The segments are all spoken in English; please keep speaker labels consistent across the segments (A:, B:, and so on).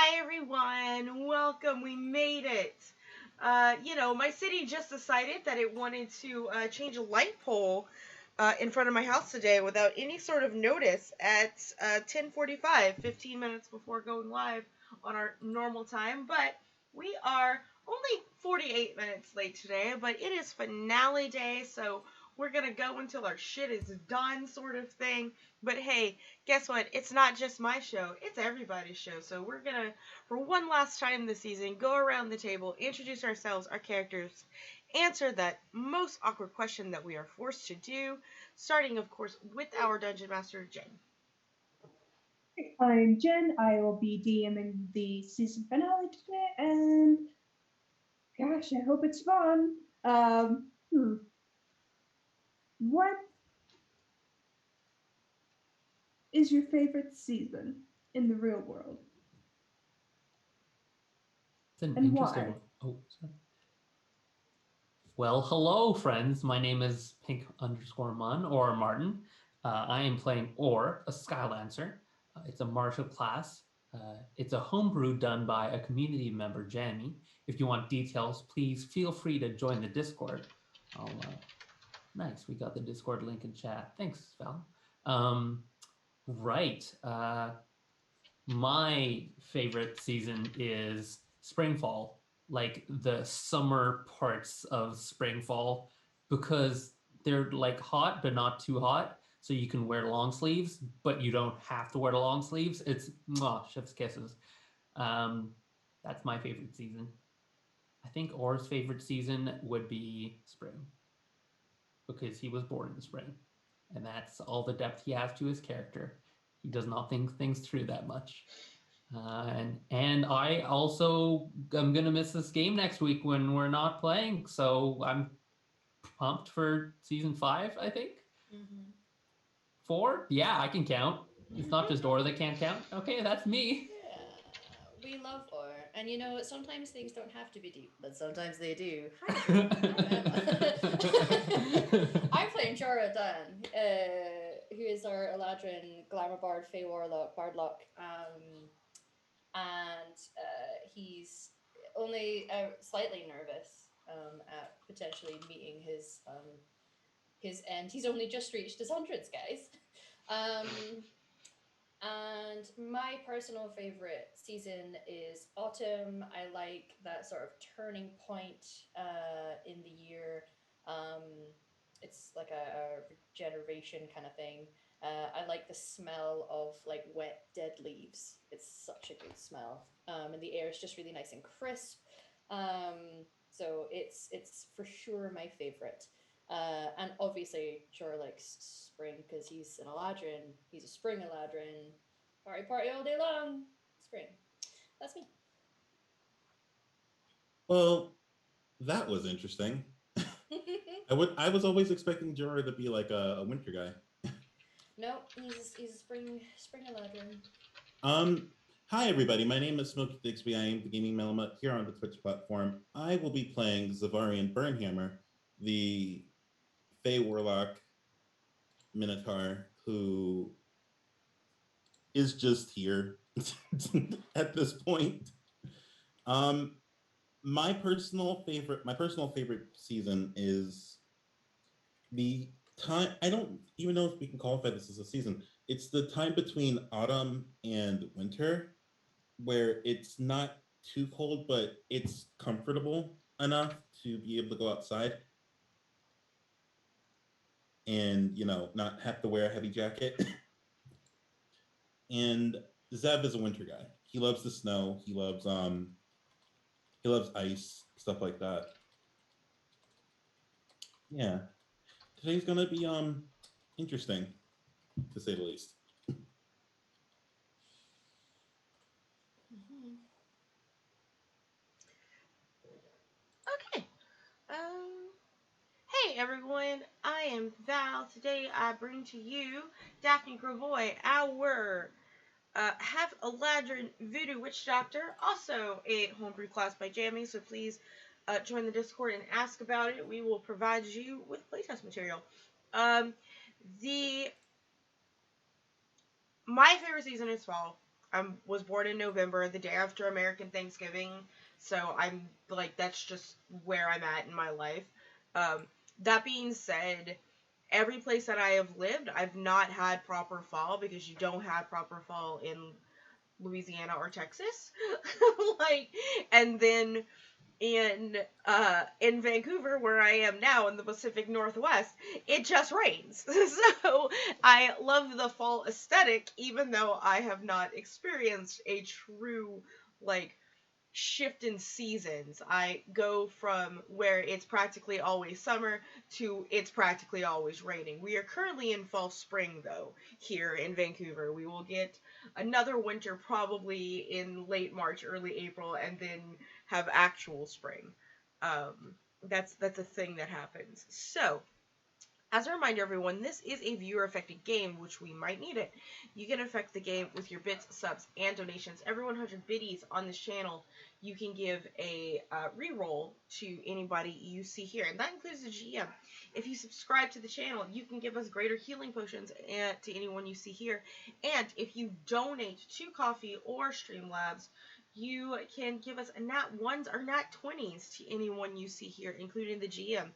A: Hi everyone, welcome. We made it. My city just decided that it wanted to change a light pole in front of my house today without any sort of notice at 10:45, 15 minutes before going live on our normal time. But we are only 48 minutes late today, but it is finale day, so we're gonna go until our shit is done, sort of thing. But hey, guess what? It's not just my show, it's everybody's show. So we're gonna, for one last time this season, go around the table, introduce ourselves, our characters, answer that most awkward question that we are forced to do, starting, of course, with our Dungeon Master, Jen.
B: I'm Jen. I will be DMing the season finale today, and gosh, I hope it's fun. What is your favorite season in the real world,
C: It's an
B: and
C: interesting
B: why?
C: one. Oh, sorry. Well, hello, friends. My name is Pink_Mun or Martin. I am playing Or, a Skylancer. It's a martial class. It's a homebrew done by a community member, Jamie. If you want details, please feel free to join the Discord. Nice, we got the Discord link in chat. Thanks, Val. Right. My favorite season is Springfall, like the summer parts of Springfall, because they're like hot but not too hot, so you can wear long sleeves, but you don't have to wear the long sleeves. It's chef's kisses. Um, that's my favorite season. I think Or's favorite season would be spring because he was born in the spring, and that's all the depth he has to his character. He does not think things through that much. And I also am gonna miss this game next week when we're not playing, so I'm pumped for season 5. I think
A: Mm-hmm.
C: 4. Yeah, I can count. It's not just Dora that can't count. Okay, that's me.
D: Yeah, we love Or. And sometimes things don't have to be deep, but sometimes they do. Hi, everyone. I'm Emma. I'm playing Jorah Dunn, who is our Eladrin Glamour Bard, Fey Warlock, Bardlock. And he's only slightly nervous at potentially meeting his end. He's only just reached his hundreds, guys. And my personal favorite season is autumn. I like that sort of turning point in the year. Um, it's like a regeneration kind of thing. I like the smell of like wet dead leaves. It's such a good smell, and the air is just really nice and crisp. So it's for sure my favorite. And obviously, sure likes spring because he's an Eladrin. He's a spring Eladrin. Party, party all day long. Spring. That's me.
E: Well, that was interesting. I was always expecting Jorah to be like a winter guy.
D: No, he's a spring Eladrin.
E: Um, Hi everybody. My name is Smokey Dixby. I am the gaming Malamut here on the Twitch platform. I will be playing Zavarian Burnhammer, the Fey Warlock Minotaur who is just here at this point. Um, my personal favorite season is the time. I don't even know if we can qualify this as a season. It's the time between autumn and winter where it's not too cold, but it's comfortable enough to be able to go outside and, not have to wear a heavy jacket. And Zev is a winter guy. He loves the snow. He loves ice, stuff like that. Yeah. Today's gonna be interesting, to say the least.
D: Mm-hmm.
A: Okay. Hey everyone, I am Val. Today I bring to you Daphne Gravoy, our half Eladrin Voodoo Witch Doctor, also a homebrew class by Jamie, so please join the Discord and ask about it. We will provide you with playtest material. Um, the My favorite season is fall. was born in November, the day after American Thanksgiving. So I'm like, that's just where I'm at in my life. Um, that being said, every place that I have lived, I've not had proper fall, because you don't have proper fall in Louisiana or Texas. Like, and then in Vancouver, where I am now in the Pacific Northwest, it just rains. So I love the fall aesthetic, even though I have not experienced a true, like, shift in seasons. I go from where it's practically always summer to it's practically always raining. We are currently in fall spring, though, here in Vancouver. We will get another winter probably in late March, early April, and then have actual spring. That's a thing that happens. So, as a reminder, everyone, this is a viewer-affected game, which we might need it. You can affect the game with your bits, subs, and donations. Every 100 biddies on this channel, you can give a reroll to anybody you see here, and that includes the GM. If you subscribe to the channel, you can give us greater healing potions to anyone you see here. And if you donate to Coffee or Streamlabs, you can give us a nat 1s or nat 20s to anyone you see here, including the GM.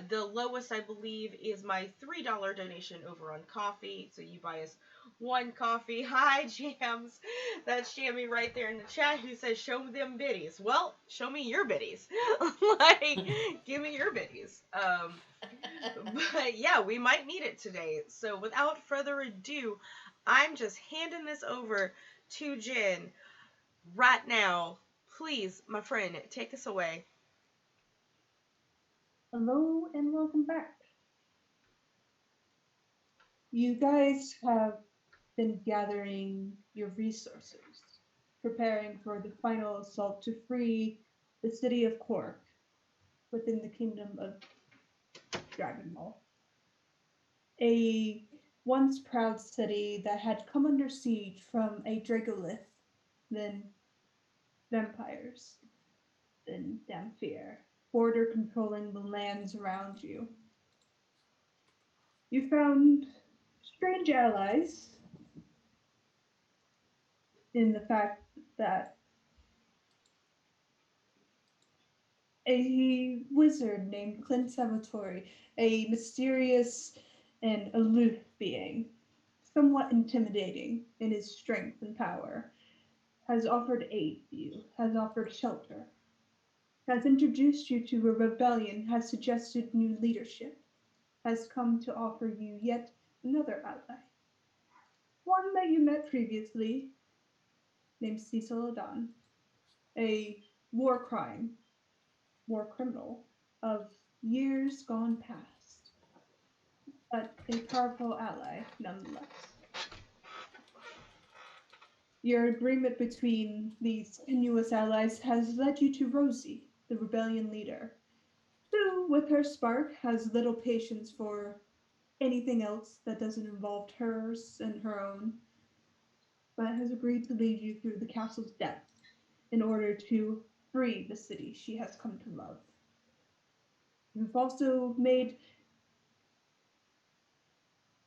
A: The lowest, I believe, is my $3 donation over on Coffee. So you buy us one coffee. Hi, Jams. That's Jamie right there in the chat who says, show them biddies. Well, show me your biddies. Like, give me your biddies. But yeah, we might need it today. So without further ado, I'm just handing this over to Jen right now. Please, my friend, take us away.
B: Hello and welcome back. You guys have been gathering your resources, preparing for the final assault to free the city of Cork within the kingdom of Dragonmall. A once proud city that had come under siege from a Dragolith, then vampires, then Damphir, border controlling the lands around you. You found strange allies in the fact that a wizard named Clint Salvatore, a mysterious and aloof being, somewhat intimidating in his strength and power, has offered aid to you, has offered shelter, has introduced you to a rebellion, has suggested new leadership, has come to offer you yet another ally. One that you met previously, named Cecil O'Don, a war criminal of years gone past, but a powerful ally nonetheless. Your agreement between these tenuous allies has led you to Rosie, the rebellion leader, who, with her spark, has little patience for anything else that doesn't involve hers and her own, but has agreed to lead you through the castle's depths in order to free the city she has come to love. You've also made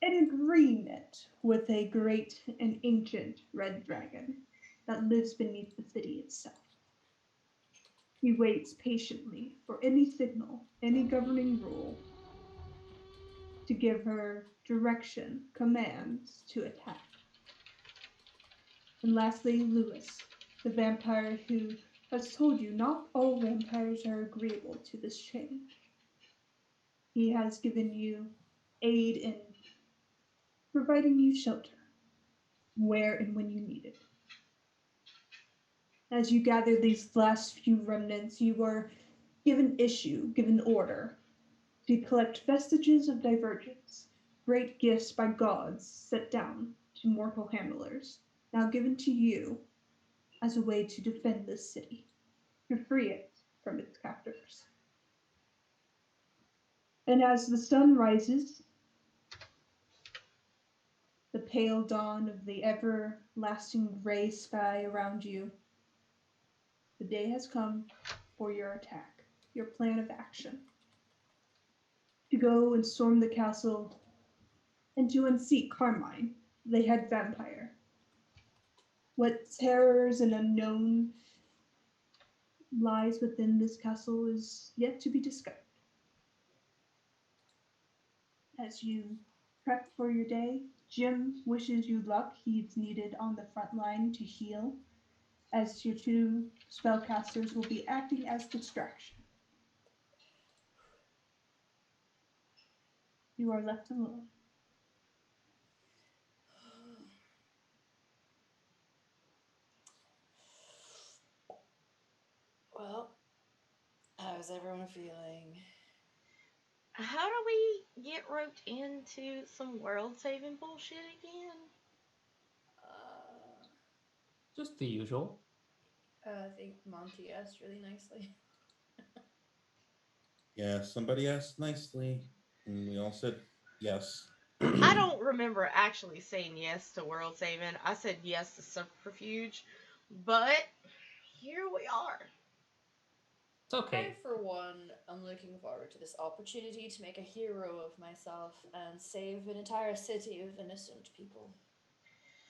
B: an agreement with a great and ancient red dragon that lives beneath the city itself. He waits patiently for any signal, any governing rule, to give her direction, commands to attack. And lastly, Lewis, the vampire who has told you not all vampires are agreeable to this change. He has given you aid in providing you shelter where and when you need it. As you gather these last few remnants, you are given order to collect vestiges of divergence, great gifts by gods set down to mortal handlers, now given to you as a way to defend this city, to free it from its captors. And as the sun rises, the pale dawn of the everlasting gray sky around you, the day has come for your attack, your plan of action. To go and storm the castle and to unseat Carmine, the head vampire. What terrors and unknown lies within this castle is yet to be discovered. As you prep for your day, Jim wishes you luck. He's needed on the front line to heal, as your two spellcasters will be acting as distraction. You are left alone.
D: Well, how's everyone feeling?
A: How do we get roped into some world-saving bullshit again?
C: Just the usual.
D: I think Monty asked really nicely.
E: Yeah, somebody asked nicely, and we all said yes.
A: I don't remember actually saying yes to world saving. I said yes to subterfuge, but here we are.
C: It's okay.
D: I, for one, am looking forward to this opportunity to make a hero of myself and save an entire city of innocent people.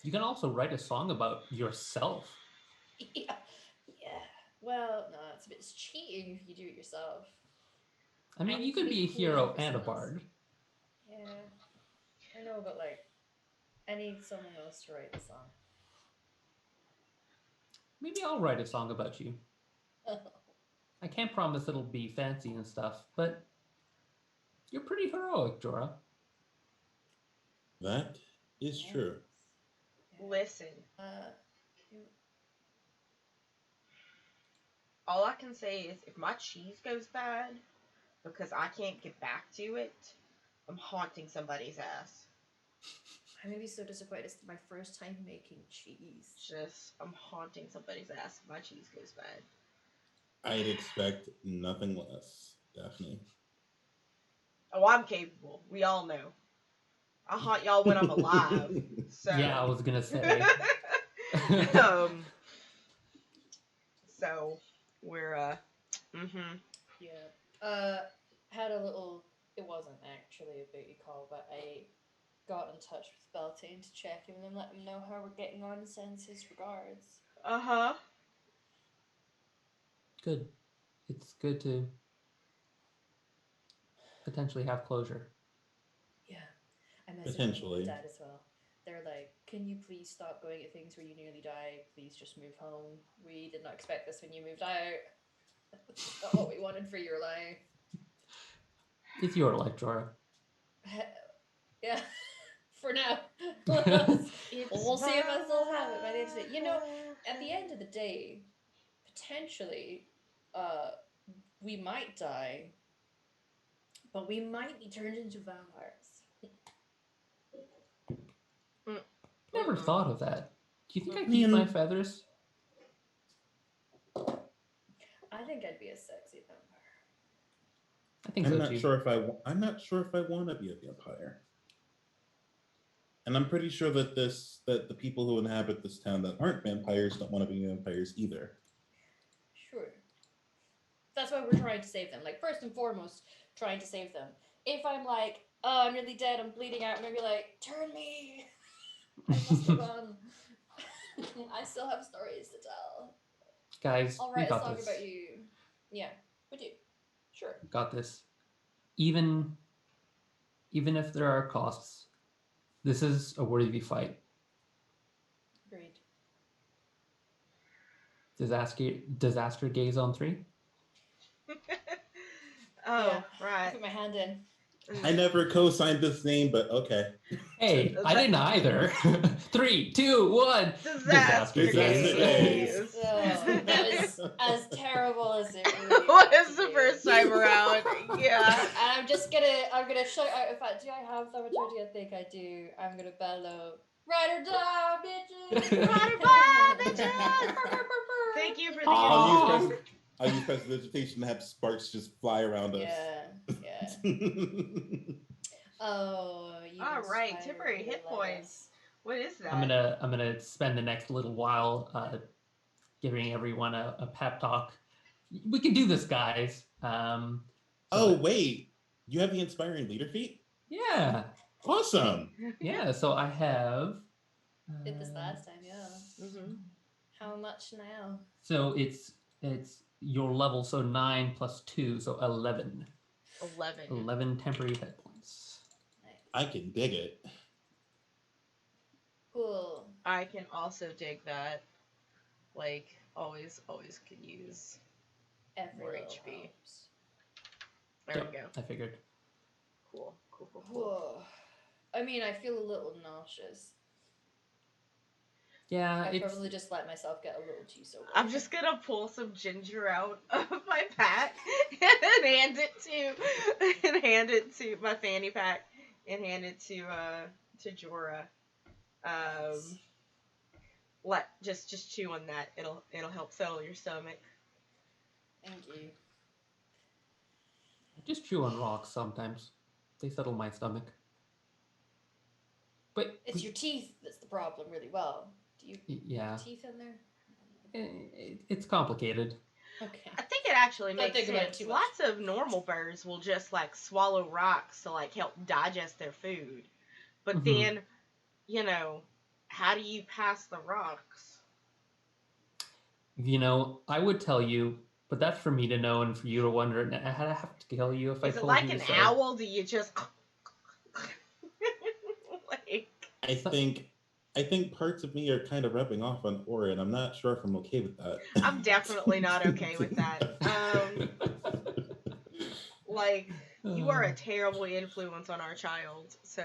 C: You can also write a song about yourself.
D: Yeah. Well, no, it's cheating if you do it yourself.
C: I mean, you
D: need to
C: could be a
D: cool
C: hero
D: for
C: and a
D: someone else.
C: bard.
D: Yeah. I know, but like, I need someone else to write the song.
C: Maybe I'll write a song about you. I can't promise it'll be fancy and stuff, but you're pretty heroic, Jorah.
E: That is true.
A: Listen. All I can say is if my cheese goes bad because I can't get back to it, I'm haunting somebody's ass.
D: I may be so disappointed. It's my first time making cheese.
A: I'm haunting somebody's ass if my cheese goes bad.
E: I'd expect nothing less, Daphne.
A: Oh, I'm capable. We all know. I'll haunt y'all when I'm alive. So.
C: Yeah, I was gonna say.
A: So we're
D: Yeah. Had a little. It wasn't actually a booty call, but I got in touch with Beltane to check him and let him know how we're getting on and sends his regards.
C: Good. It's good to potentially have closure.
D: Yeah. I messaged
E: Potentially.
D: my dad as well. They're like, can you please stop going at things where you nearly die? Please just move home. We did not expect this when you moved out. That's not what we wanted for your life.
C: It's your life, Jorah.
D: Yeah. For now. We'll see if I still have it by the end of the day. You know, at the end of the day, potentially, we might die, but we might be turned into vampires.
C: Never thought of that. Do you think I keep my feathers?
D: I think I'd be a sexy vampire.
C: I think
E: I'm
C: so
E: not
C: too.
E: sure if I'm not sure if I want to be a vampire. And I'm pretty sure that the people who inhabit this town that aren't vampires don't want to be vampires either.
D: Sure. That's why we're trying to save them. Like, first and foremost, trying to save them. If I'm like, oh, I'm nearly dead, I'm bleeding out, I'm gonna be like, turn me! I must have gone. I still have stories to tell.
C: Guys,
D: I'll
C: we
D: write a
C: got
D: song
C: this.
D: about you. Yeah, we do. Sure.
C: Got this. Even if there are costs, this is a worthy fight.
D: Agreed.
C: Disaster gaze on 3?
A: Oh, yeah, right.
D: I put my hand in.
E: I never co-signed this name, but okay.
C: Hey, I didn't either. 3, 2, 1.
A: Disaster gaze.
D: Oh, that was as terrible as it really
A: was the first time around. Yeah.
D: And I'm gonna shout out. In fact, do I have thaumaturgy? I think I do. I'm gonna bellow. Ride or die, bitches!
A: Ride or die, bitches! Thank you for the
E: I'll use prestidigitation to have sparks just fly around us.
D: Yeah. Oh,
A: all right, temporary hit points. What is that?
C: I'm gonna spend the next little while giving everyone a pep talk. We can do this, guys.
E: Wait, you have the inspiring leader feat?
C: Yeah.
E: Awesome.
C: Yeah. So I have
D: Did this last time, yeah.
A: Mm-hmm.
D: How much now?
C: So it's your level, so 9 plus 2, so 11.
A: 11.
C: 11 temporary hit points.
D: Nice.
E: I can dig it.
D: Cool.
A: I can also dig that. Like, always could use
D: Every
A: more
D: little
A: HP.
D: helps.
A: There
C: Yep,
A: we go.
C: I figured.
A: Cool.
D: Whoa. I mean, I feel a little nauseous.
C: Yeah,
D: I
C: it's
D: probably just let myself get a little too sober.
A: I'm just gonna pull some ginger out of my pack and hand it to my fanny pack and hand it to Jorah.
D: Nice.
A: Just chew on that. It'll help settle your stomach.
D: Thank you.
C: I just chew on rocks sometimes. They settle my stomach. But
D: It's your teeth that's the problem, really. Well, do you
C: yeah,
D: have teeth in there?
C: it's complicated.
D: Okay.
A: I think it actually
D: Don't
A: makes
D: think about it
A: sense.
D: too much.
A: Lots of normal birds will just like swallow rocks to like help digest their food. But then, how do you pass the rocks?
C: I would tell you, but that's for me to know and for you to wonder. And I'd have to tell you if I
A: Is it
C: told
A: like
C: you
A: an
C: so.
A: owl? Do you just like?
E: I think parts of me are kind of rubbing off on Aura, and I'm not sure if I'm okay with that.
A: I'm definitely not okay with that. Like, you are a terrible influence on our child. So,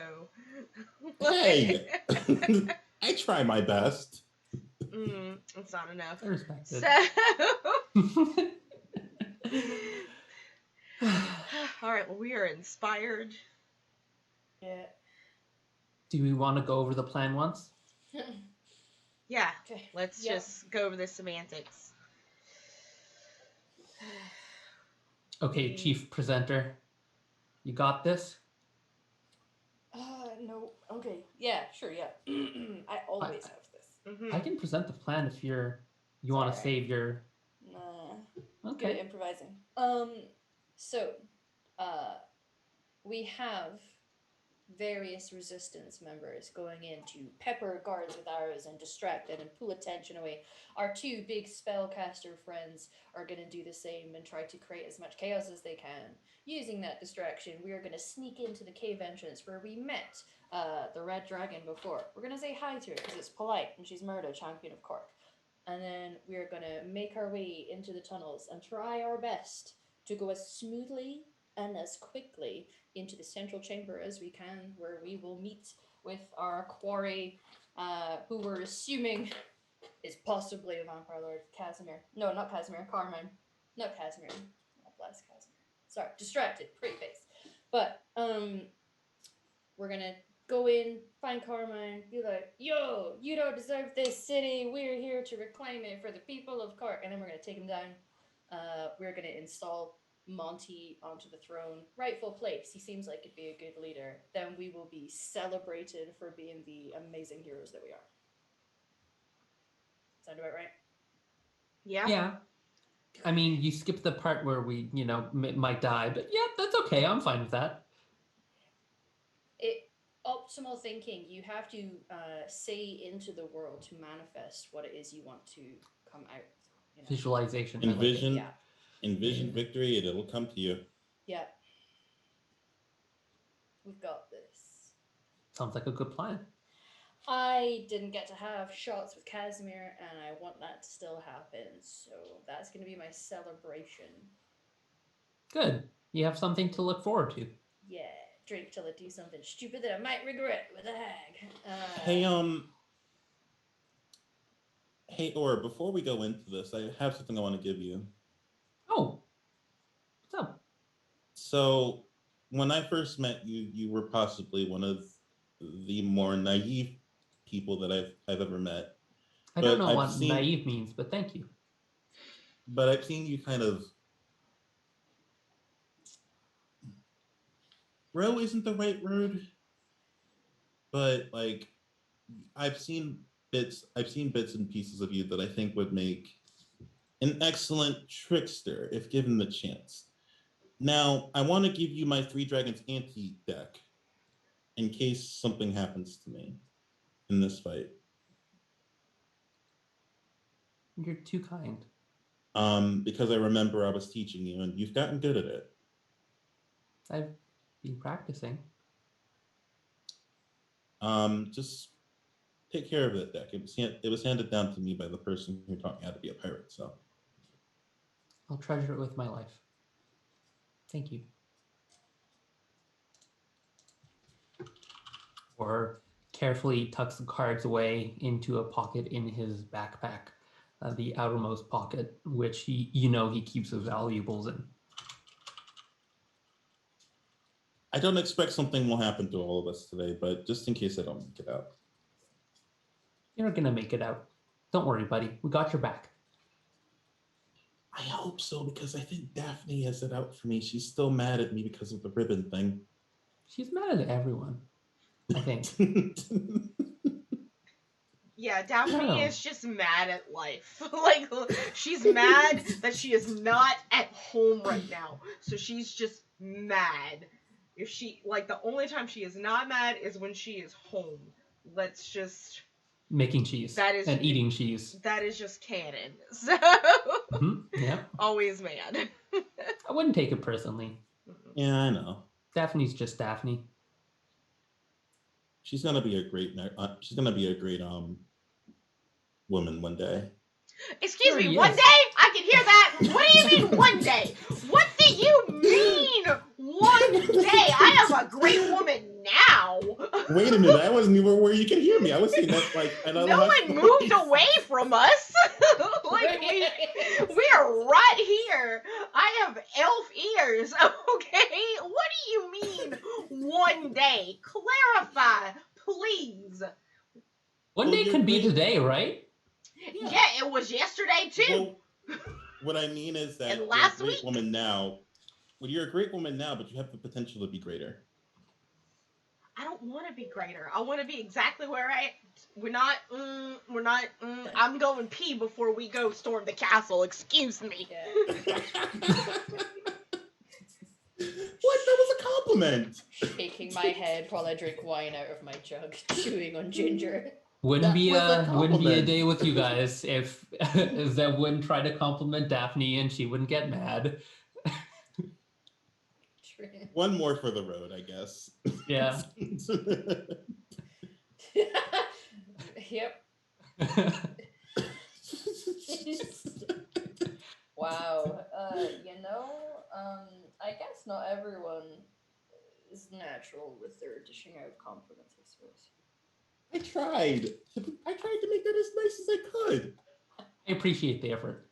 E: Hey, I try my best.
A: it's not enough.
C: I respect it.
A: So, all right. Well, we are inspired.
D: Yeah.
C: Do we want to go over the plan once?
A: Yeah.
D: Okay.
A: Let's
D: Yep.
A: just go over the semantics.
C: Okay, Chief Presenter, you got this?
D: No. Okay. Yeah, sure, yeah. I always have this.
A: Mm-hmm.
C: I can present the plan if you want to
D: Sorry.
C: save your...
D: Nah.
C: Okay.
D: Good at improvising. So, we have various resistance members going in to pepper guards with arrows and distract them and pull attention away. Our two big spellcaster friends are going to do the same and try to create as much chaos as they can. Using that distraction, we are going to sneak into the cave entrance where we met the red dragon before. We're going to say hi to her because it's polite and she's Murdo, champion of Cork. And then we are going to make our way into the tunnels and try our best to go as smoothly and as quickly into the central chamber as we can, where we will meet with our quarry, who we're assuming is possibly a vampire lord, Casimir. No, not Casimir, Carmine. Not Casimir. Oh, bless Casimir. Sorry, distracted, pretty face. But, we're gonna go in, find Carmine, be like, yo, you don't deserve this city, we're here to reclaim it for the people of Cork. And then we're gonna take him down. We're gonna install Monty onto the throne, rightful place. He seems like he'd be a good leader. Then we will be celebrated for being the amazing heroes that we are. Sound about right?
A: Yeah.
C: Yeah. I mean, you skipped the part where we, might die, but yeah, that's okay. I'm fine with that.
D: Optimal thinking. You have to say into the world to manifest what it is you want to come out.
C: Visualization.
E: Envision,
D: Yeah.
E: envision victory, and it'll come to you.
D: Yeah. We've got this.
C: Sounds like a good plan.
D: I didn't get to have shots with Casimir, and I want that to still happen. So that's going to be my celebration.
C: Good. You have something to look forward to.
D: Yeah. Drink till I do something stupid that I might regret with a hag.
E: Hey, Aura, before we go into this, I have something I want to give you.
C: Oh. What's up?
E: So, when I first met you, you were possibly one of the more naive people that I've ever met.
C: I don't know what naive means, but thank you.
E: But I've seen you kind of... Grow isn't the right word, but like I've seen bits and pieces of you that I think would make an excellent trickster if given the chance. Now, I want to give you my Three Dragons anti deck in case something happens to me in this fight.
C: You're too kind.
E: Because I remember I was teaching you, and you've gotten good at it.
C: I've been practicing.
E: Just take care of that deck. It was handed down to me by the person who taught me how to be a pirate. So
C: I'll treasure it with my life. Thank you. Or carefully tucks the cards away into a pocket in his backpack, the outermost pocket, which he keeps his valuables in.
E: I don't expect something will happen to all of us today, but just in case I don't make it out.
C: You're gonna make it out. Don't worry, buddy. We got your back.
E: I hope so, because I think Daphne has it out for me. She's still mad at me because of the ribbon thing.
C: She's mad at everyone, I think.
A: Yeah,
C: I
A: Daphne
C: don't know.
A: is just mad at life. Like, she's mad that she is not at home right now. So she's just mad. If she, like, the only time she is not mad is when she is home. Let's just,
C: Making cheese
A: that is,
C: and eating cheese.
A: that is just canon. So,
C: Yeah.
A: always mad.
C: I wouldn't take it personally.
E: Yeah, I know.
C: Daphne's just Daphne.
E: She's gonna be a great. She's gonna be a great woman one day.
A: Excuse
C: Sure
A: me,
C: he
A: one
C: is.
A: day? I can hear that. What do you mean one day? What do you mean one day? I am a great woman now.
E: Wait a minute, I wasn't even where you can hear me. I was saying that like
A: No one moved away from us. Like we are right here. I have elf ears. Okay, what do you mean one day? Clarify, please.
C: One day
E: you're
C: could be
E: great.
C: today, right?
A: Yeah, it was yesterday too.
E: Well, what I mean is that
A: And
E: you're
A: last
E: a great
A: week?
E: woman now. Well, you're a great woman now, but you have the potential to be greater.
A: I don't want to be greater. I want to be exactly where we're not. I'm going pee before we go storm the castle. Excuse me.
D: Yeah.
E: What? That was a compliment.
D: Shaking my head while I drink wine out of my jug, chewing on ginger.
C: Wouldn't
E: That
C: be
E: was a
C: a
E: compliment.
C: day with you guys if Zev wouldn't try to compliment Daphne and she wouldn't get mad.
E: One more for the road, I guess.
C: Yeah.
D: Yep. Wow. I guess not everyone is natural with their dishing out compliments, I suppose.
E: I tried. I tried to make that as nice as I could.
C: I appreciate the effort.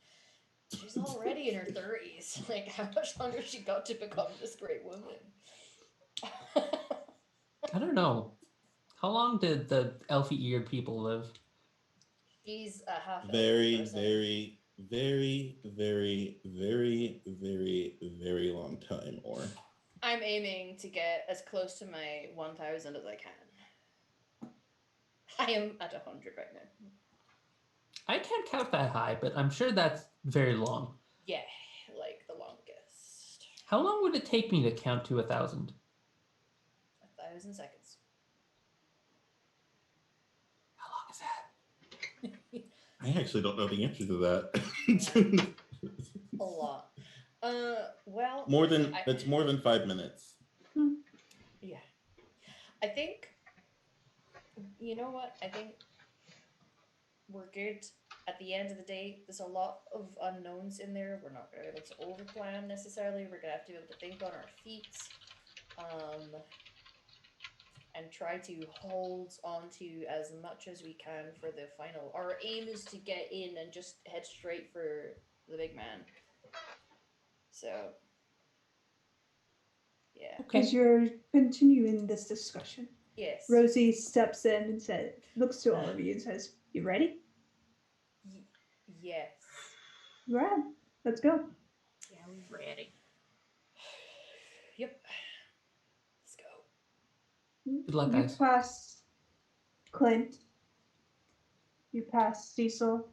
D: She's already in her 30s. Like, how much longer she got to become this great woman?
C: I don't know. How long did the elfy-eared people live?
D: She's a half elf
E: Very,
D: person.
E: very, very, very, very, very, very long time. Or
D: I'm aiming to get as close to my 1,000 as I can. I am at 100 right now.
C: I can't count that high, but I'm sure that's very long.
D: Yeah, like the longest.
C: How long would it take me to count to 1,000?
D: 1,000 seconds.
C: How long is that?
E: I actually don't know the answer to that.
D: A lot. Well,
E: It's more than 5 minutes.
D: Yeah. I think, you know what? I think we're good. At the end of the day, there's a lot of unknowns in there. We're not going to be able to overplan necessarily. We're going to have to be able to think on our feet. And try to hold on to as much as we can for the final. Our aim is to get in and just head straight for the big man. So, yeah.
B: As you're continuing this discussion,
D: Yes.
B: Rosie steps in and looks to all of you and says, "You ready?
D: Yes.
B: Right. Let's go."
A: Yeah, we're ready.
D: Yep. Let's go.
C: Good luck,
B: You
C: guys.
B: pass Clint. You pass Cecil.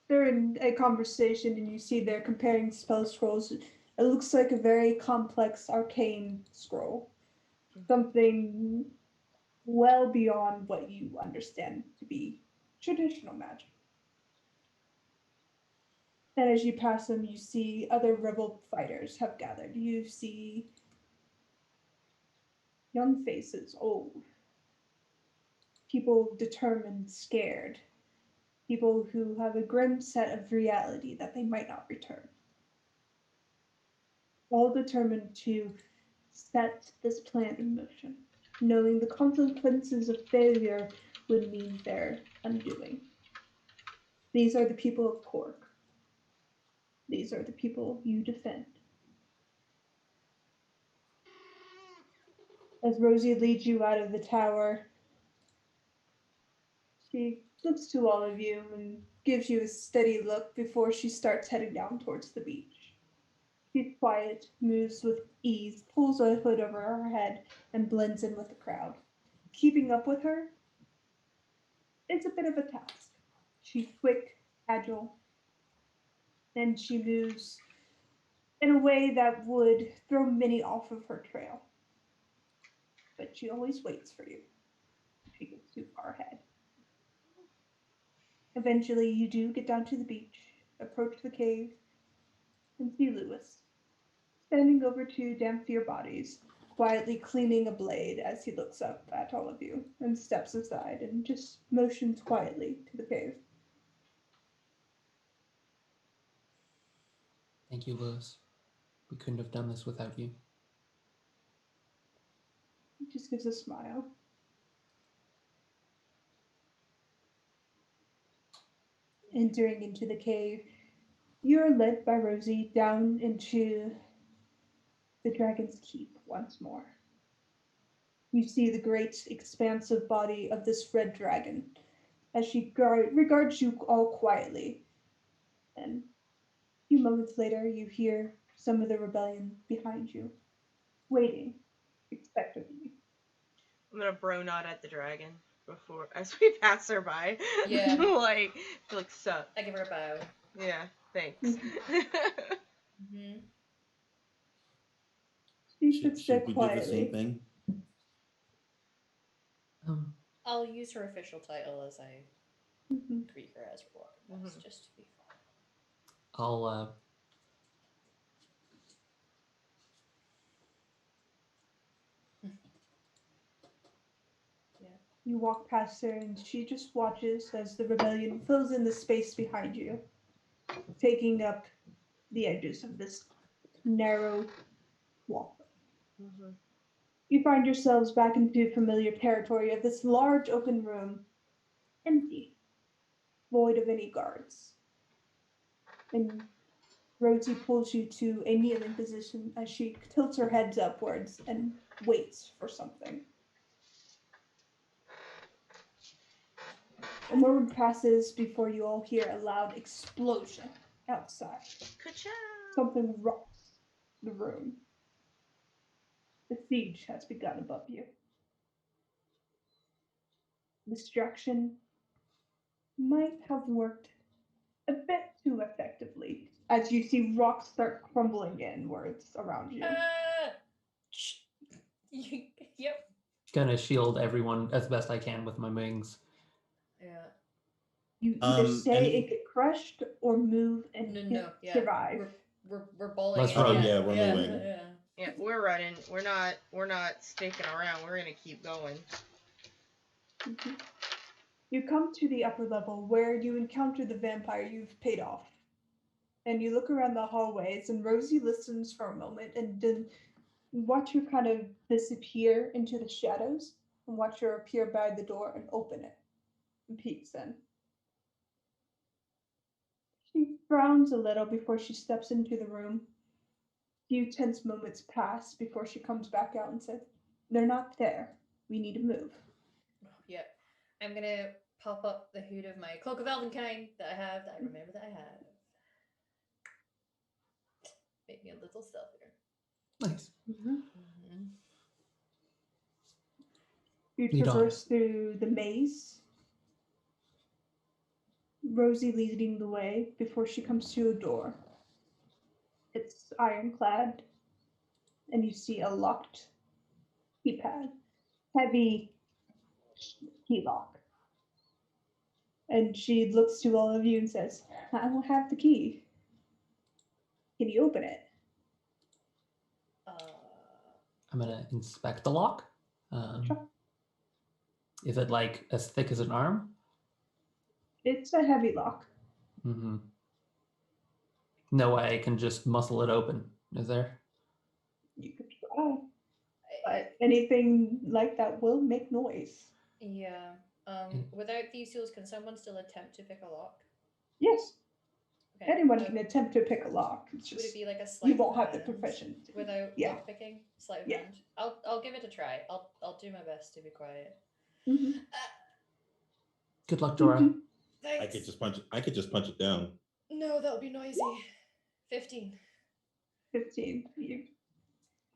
B: They're in a conversation and you see they're comparing spell scrolls. It looks like a very complex arcane scroll. Something well beyond what you understand to be traditional magic. And as you pass them, you see other rebel fighters have gathered. You see young faces, old, people determined, scared, people who have a grim set of reality that they might not return. All determined to set this plan in motion, knowing the consequences of failure would mean their undoing. These are the people of Cork. These are the people you defend. As Rosie leads you out of the tower, she looks to all of you and gives you a steady look before she starts heading down towards the beach. She's quiet, moves with ease, pulls a hood over her head, and blends in with the crowd. Keeping up with her is a bit of a task. She's quick, agile, and she moves in a way that would throw many off of her trail. But she always waits for you. She gets too far ahead. Eventually, you do get down to the beach, approach the cave, and see Lewis standing over two Damphir bodies, quietly cleaning a blade as he looks up at all of you and steps aside and just motions quietly to the cave.
C: Thank you, Lewis. We couldn't have done this without you.
B: He just gives a smile. Entering into the cave, you are led by Rosie down into the Dragon's Keep once more. You see the great, expansive body of this red dragon as she regards you all quietly. And a few moments later, you hear some of the rebellion behind you, waiting expectantly.
A: I'm gonna bro nod at the dragon before as we pass her by.
D: Yeah.
A: like sup.
D: I give her a bow.
A: Yeah, thanks.
D: Mm-hmm.
B: She sits there
E: Should we do the same
B: quietly.
E: thing?
D: I'll use her official title as I greet her as we're walking past, just to be fun.
C: I'll
B: You walk past her and she just watches as the rebellion fills in the space behind you, taking up the edges of this narrow walkway. You find yourselves back into familiar territory of this large open room, empty, void of any guards. And Rosie pulls you to a kneeling position as she tilts her head upwards and waits for something. A moment passes before you all hear a loud explosion outside.
A: Ka-chow!
B: Something rocks the room. The siege has begun above you. Distraction might have worked a bit too effectively as you see rocks start crumbling inwards around you.
D: Yep.
C: gonna shield everyone as best I can with my wings.
D: Yeah.
B: You either stay and get crushed or move and survive.
D: We're bowling.
C: Let's
D: it.
C: run.
E: Yeah, we're moving.
A: Yeah, we're running. We're not sticking around. We're gonna keep going.
B: You come to the upper level where you encounter the vampire you've paid off. And you look around the hallways and Rosie listens for a moment and then watch her kind of disappear into the shadows and watch her appear by the door and open it and peeks in. She frowns a little before she steps into the room. A few tense moments pass before she comes back out and says, "They're not there. We need to move."
D: Yep. I'm gonna pop up the hood of my cloak of elvenkind that I have, that I remember that I have. Make me a little stealthier.
C: Nice.
B: You traverse through the maze, Rosie leading the way before she comes to a door. It's ironclad, and you see a locked keypad, heavy key lock. And she looks to all of you and says, "I will have the key. Can you open it?
D: Uh,
C: I'm gonna inspect the lock.
B: Sure.
C: Is it like as thick as an arm?
B: It's a heavy lock.
C: Mm-hmm. No way I can just muscle it open, is there?
B: You could try, but anything like that will make noise.
D: yeah. Without these tools, can someone still attempt to pick a lock?
B: Yes,
D: Okay.
B: anyone can attempt to pick a lock. It's
D: Would it
B: just
D: be like a
B: you
D: sleight
B: won't
D: of
B: have the
D: hand
B: proficiency.
D: without
B: Yeah.
D: lock picking? Sleight of
B: Yeah.
D: hand. I'll give it a try. I'll do my best to be quiet.
B: Mm-hmm.
C: Good luck, Dora.
D: Thanks.
E: I could just punch it down.
D: No, that'll be noisy. 15.
B: 15. You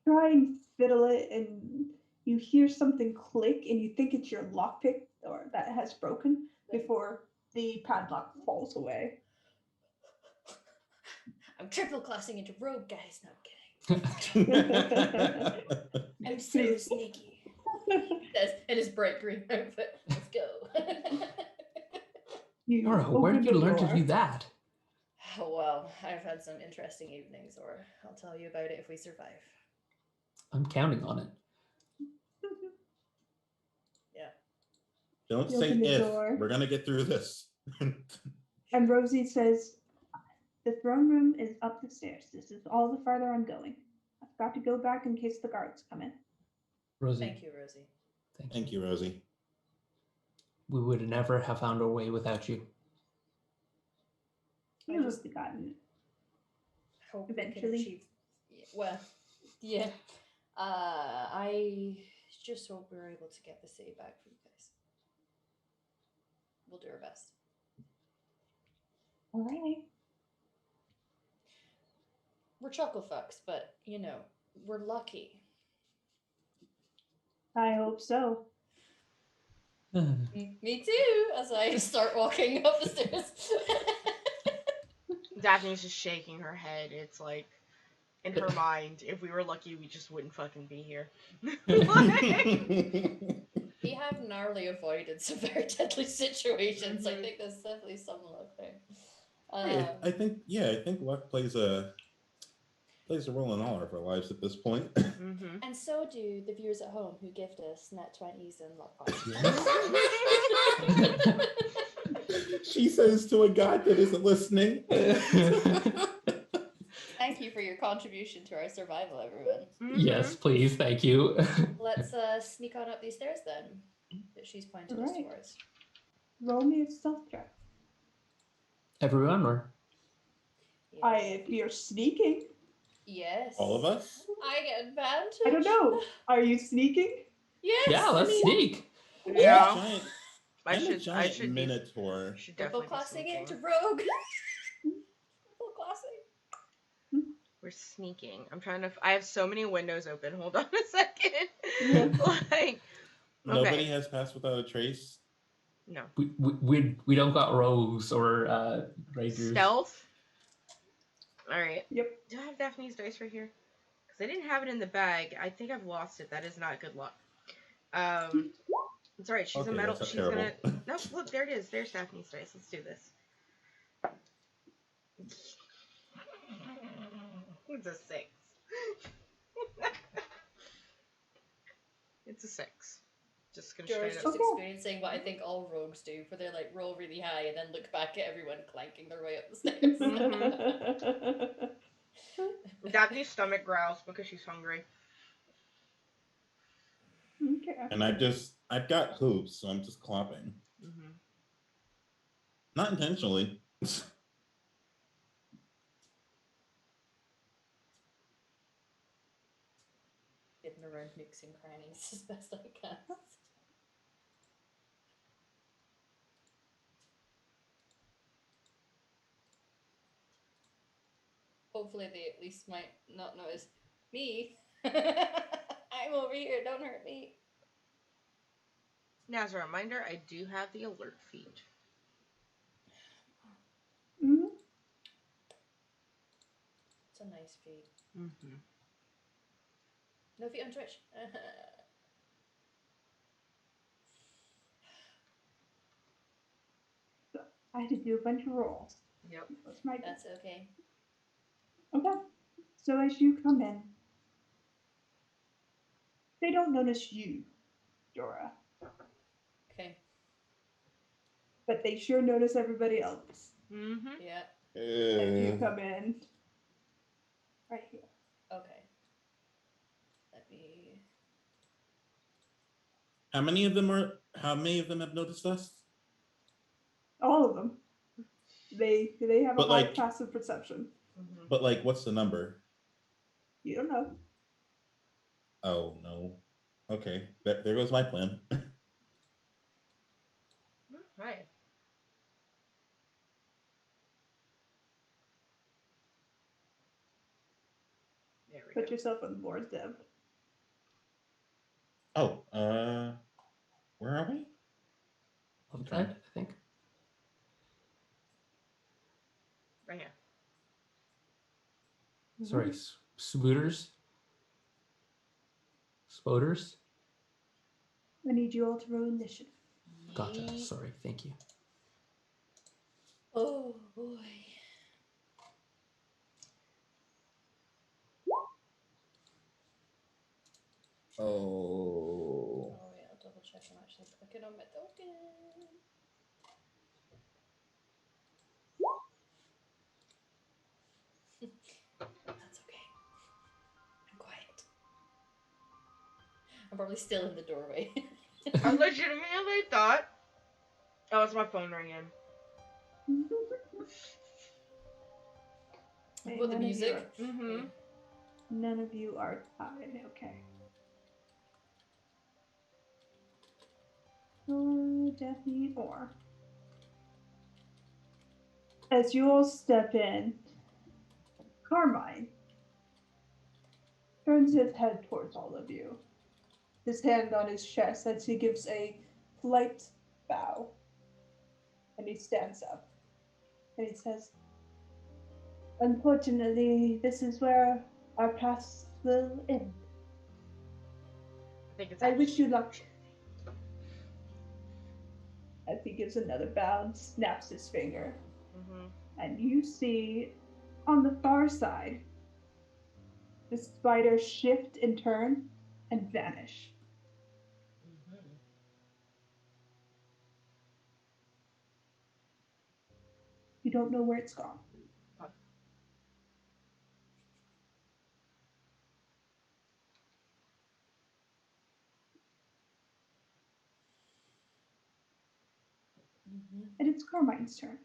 B: try and fiddle it, and you hear something click, and you think it's your lockpick or that has broken before the padlock falls away.
D: I'm triple classing into rogue, guys. No, I'm kidding. I'm so sneaky. Says in his bright green outfit. Let's go.
B: You
C: Dora, where
B: open
C: did you
B: the
C: learn to
B: door.
C: do that?
D: Oh, well, I've had some interesting evenings, or I'll tell you about it if we survive.
C: I'm counting on it.
D: Yeah.
E: Don't
B: You
E: say
B: open the
E: if.
B: door.
E: We're gonna get through this.
B: And Rosie says, "The throne room is up the stairs. This is all the farther I'm going. I've got to go back in case the guards come in."
C: Rosie.
D: Thank you, Rosie.
E: Thank you, Rosie.
C: We would never have found our way without you.
B: You have gotten
D: Hope
B: eventually.
D: we can achieve. Well, yeah. I just hope we're able to get the city back for you guys. We'll do our best.
B: All right.
D: We're chuckle fucks, but you know, we're lucky.
B: I hope so.
D: Me too. As I start walking up the stairs.
A: Daphne's just shaking her head. It's like, in her mind, if we were lucky, we just wouldn't fucking be here.
D: We have narrowly avoided some very deadly situations. I think there's definitely some luck there.
E: I think luck plays a role in all of our lives at this point.
D: And so do the viewers at home who gift us net 20s and luck points.
E: She says to a god that isn't listening.
D: Thank you for your contribution to our survival, everyone.
C: Yes, please, thank you.
D: Let's sneak on up these stairs then, that she's pointed us towards.
B: Roll me a stealth check.
C: Everyone, or?
D: Yeah.
B: If you're sneaking.
D: Yes.
E: All of us?
D: I get advantage.
B: I don't know. Are you sneaking?
D: Yes.
C: Yeah, let's sneak.
A: Yeah.
E: I'm a giant minotaur.
D: Double classing into rogue. Double classing.
A: We're sneaking. I'm trying to. I have so many windows open. Hold on a second. Like,
E: Nobody has passed without a trace.
A: No.
C: We don't got rogues or rangers.
A: Stealth. All right.
B: Yep.
A: Do I have Daphne's dice right here? Because I didn't have it in the bag. I think I've lost it. That is not good luck. It's alright. She's a metal. She's gonna. Nope. Look, there it is. There's Daphne's dice. Let's do this. It's a 6. It's a 6. Just gonna
D: George
A: straight
D: just
A: up.
D: experiencing what I think all rogues do, where they like roll really high and then look back at everyone clanking their way up the stairs.
A: Daphne's stomach growls because she's hungry.
B: Okay.
E: And I've got hoops, so I'm just clopping. Not intentionally.
D: Getting around nooks and crannies as best I can. Hopefully they at least might not notice me. I'm over here, don't hurt me.
A: Now, as a reminder, I do have the alert feed.
D: It's a nice feed. No feed on Twitch.
B: I had to do a bunch of rolls.
A: Yep.
B: That's my
D: That's okay.
B: Okay. So as you come in, they don't notice you, Dora,
D: Okay.
B: but they sure notice everybody else.
A: Mm-hmm.
D: Yeah.
B: As you come in, right here.
D: Okay. Let me.
E: How many of them have noticed us?
B: All of them. They have a
E: But
B: high
E: like,
B: passive perception.
A: Mm-hmm.
E: but like, what's the number?
B: You don't know.
E: Oh no. Okay, there goes my plan.
A: Right. There we
B: Put
A: go.
B: yourself on the board, Deb.
E: Oh, where are we?
C: Left side, I think.
A: Right here.
C: Sorry, spooters? Spoders?
B: I need you all to roll initiative.
C: Gotcha.
A: Yeet.
C: Sorry, thank you.
D: Oh boy.
E: Oh.
D: Oh wait, I'll double check. I'm actually clicking on my token. That's okay. I'm quiet. I'm probably still in the doorway.
A: I legitimately thought. Oh, it's my phone ringing.
B: Okay,
D: What, the music?
A: Mm-hmm.
B: None of you are tied. Okay. Or Daphne or. As you all step in, Carmine turns his head towards all of you, his hand on his chest as he gives a polite bow. And he stands up and he says, "Unfortunately, this is where our paths will end.
A: I think it's.
B: I wish you luck." As he gives another bow and snaps his finger.
A: Mm-hmm.
B: And you see on the far side the spider shift and turn and vanish.
A: Mm-hmm.
B: You don't know where it's gone.
D: Mm-hmm.
B: And it's Carmine's turn.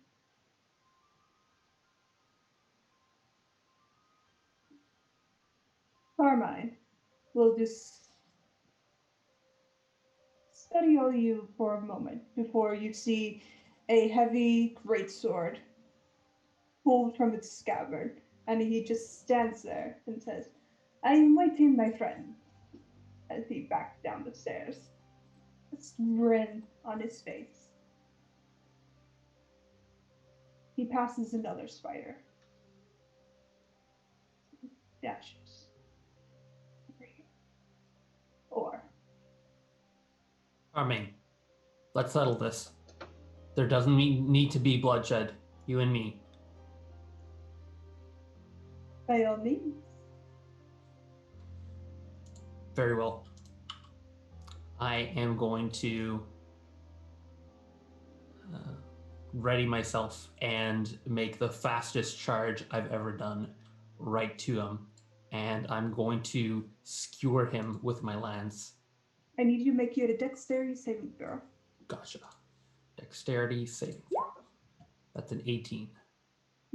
B: Carmine will just study all you for a moment before you see a heavy greatsword pulled from its scabbard, and he just stands there and says, "I am waiting, my friend," as he backs down the stairs, a grin on his face. He passes another spider. Dashes over here. Or
C: Carmine, let's settle this. There doesn't need to be bloodshed. You and me.
B: by all means.
C: Very well. I am going to ready myself and make the fastest charge I've ever done right to him. And I'm going to skewer him with my lance.
B: I need you to make you a dexterity saving throw.
C: Gotcha. Dexterity saving throw. That's an 18.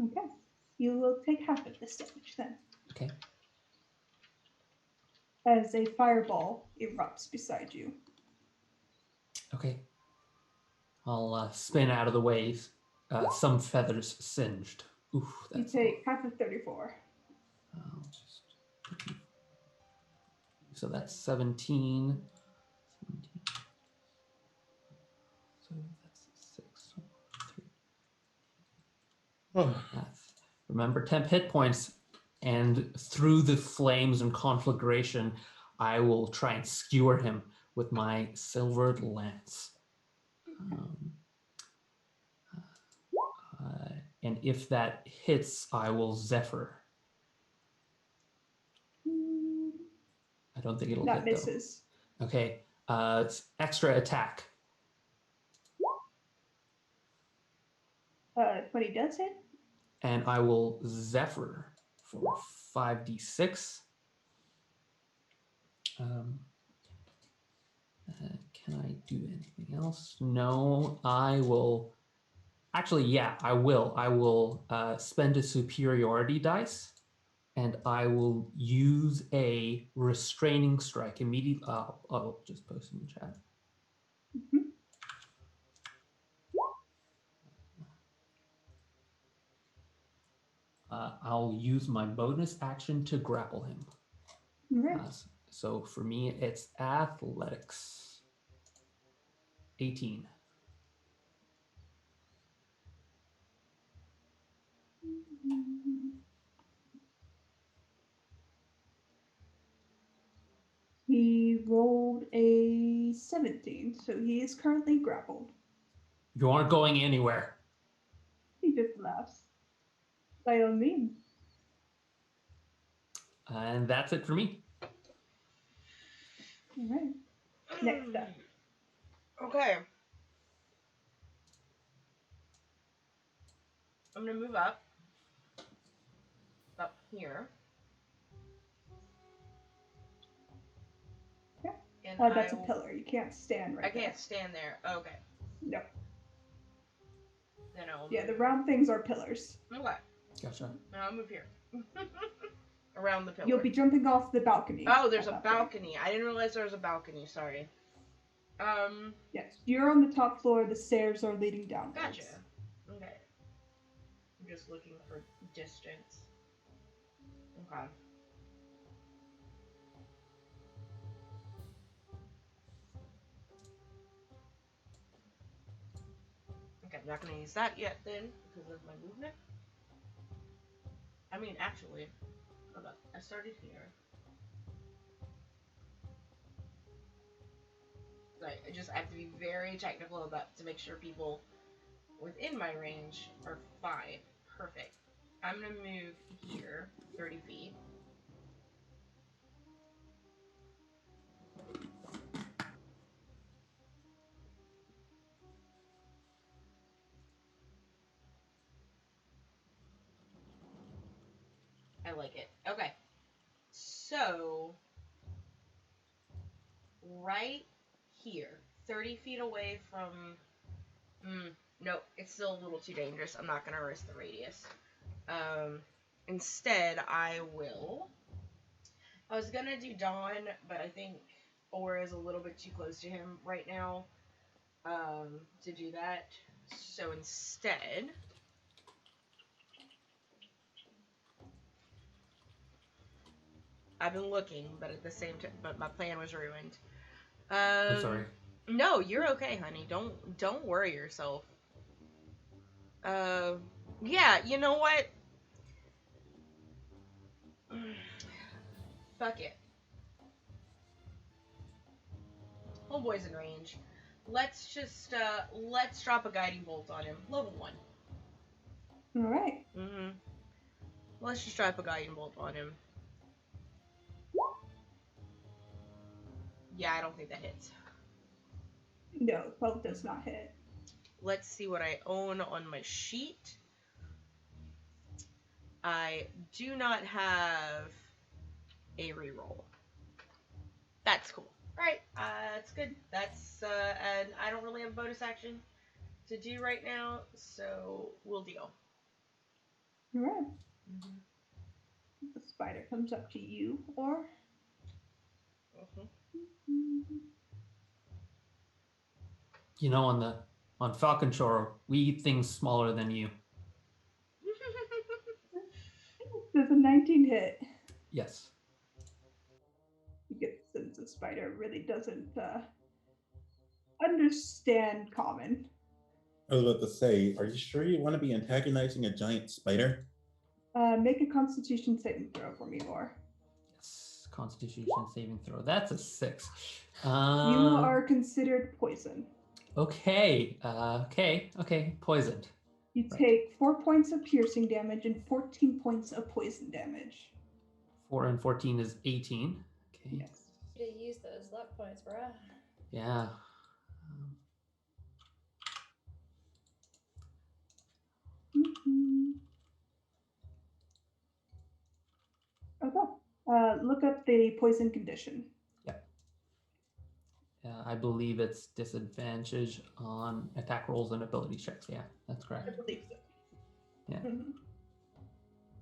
B: Okay. You will take half of this damage then,
C: Okay.
B: as a fireball erupts beside you.
C: Okay. I'll spin out of the way. Some feathers singed. Oof,
B: You
C: that's
B: take half of 34.
C: I'll just... So that's 17. 17. So that's 6. 3. Math. Remember, temp hit points. And through the flames and conflagration, I will try and skewer him with my silvered lance. And if that hits, I will Zephyr. I don't think it'll
B: That
C: hit
B: misses.
C: though. Okay. It's extra attack.
B: 20 does hit.
C: And I will Zephyr for 5d6. Can I do anything else? No, I will. Actually, yeah, I will. I will spend a superiority dice, and I will use a restraining strike immediately. I'll just post in the chat.
B: Mhm.
C: I'll use my bonus action to grapple him.
B: Right.
C: So for me, it's athletics. 18.
B: He rolled a 17, so he is currently grappled.
C: You aren't going anywhere.
B: He just laughs. By all means.
C: And that's it for me.
B: All right. Next up.
A: Okay. I'm gonna move up here.
B: Yeah.
A: And
B: That's a pillar. You can't stand right
A: I can't
B: there.
A: stand there. Okay.
B: No.
A: Then I'll
B: Yeah,
A: move.
B: the round things are pillars.
A: Okay.
C: Gotcha.
A: Now I'll move here. Around the pillar.
B: You'll be jumping off the balcony.
A: Oh, there's a balcony. I didn't realize there was a balcony. Sorry.
B: Yes, you're on the top floor. The stairs are leading downwards.
A: Gotcha. Okay. I'm just looking for distance. Okay. Okay, I'm not gonna use that yet then because of my movement. I mean, actually, hold up. I started here. Right, I have to be very technical about to make sure people within my range are fine. Perfect. I'm gonna move here 30 feet. I like it. Okay. So, right here, 30 feet away from... nope, it's still a little too dangerous. I'm not going to risk the radius. Instead, I was going to do Dawn, but I think Aura is a little bit too close to him right now to do that. So instead... I've been looking, but at the same time, but my plan was ruined.
C: I'm sorry.
A: No, you're okay, honey. Don't worry yourself. Yeah, you know what? Fuck it. Homeboy's in range. Let's just let's drop a guiding bolt on him. Level 1.
B: All right.
A: Let's just drop a guiding bolt on him. Yeah, I don't think that hits.
B: No, 12 does not hit.
A: Let's see what I own on my sheet. I do not have a reroll. That's cool. Alright, that's good. That's, and I don't really have a bonus action to do right now, so we'll deal.
B: All right. The spider comes up to you, or...
C: You know, on Falcon Shore, we eat things smaller than you.
B: Does a 19 hit?
C: Yes.
B: You get the sense the spider really doesn't understand common.
E: I was about to say, are you sure you want to be antagonizing a giant spider?
B: Make a Constitution saving throw for me, Lore.
C: Yes. Constitution saving throw. That's a 6.
B: You are considered poison.
C: Okay. Okay. Poisoned.
B: You take 4 points of piercing damage and 14 points of poison damage.
C: 4 and 14 is 18. Okay.
B: Yes.
D: to use those luck points, bruh.
C: Yeah.
B: Mhm. Okay. Look up the poison condition.
C: I believe it's disadvantage on attack rolls and ability checks. Yeah, that's
B: I
C: correct.
B: believe so.
C: Yeah.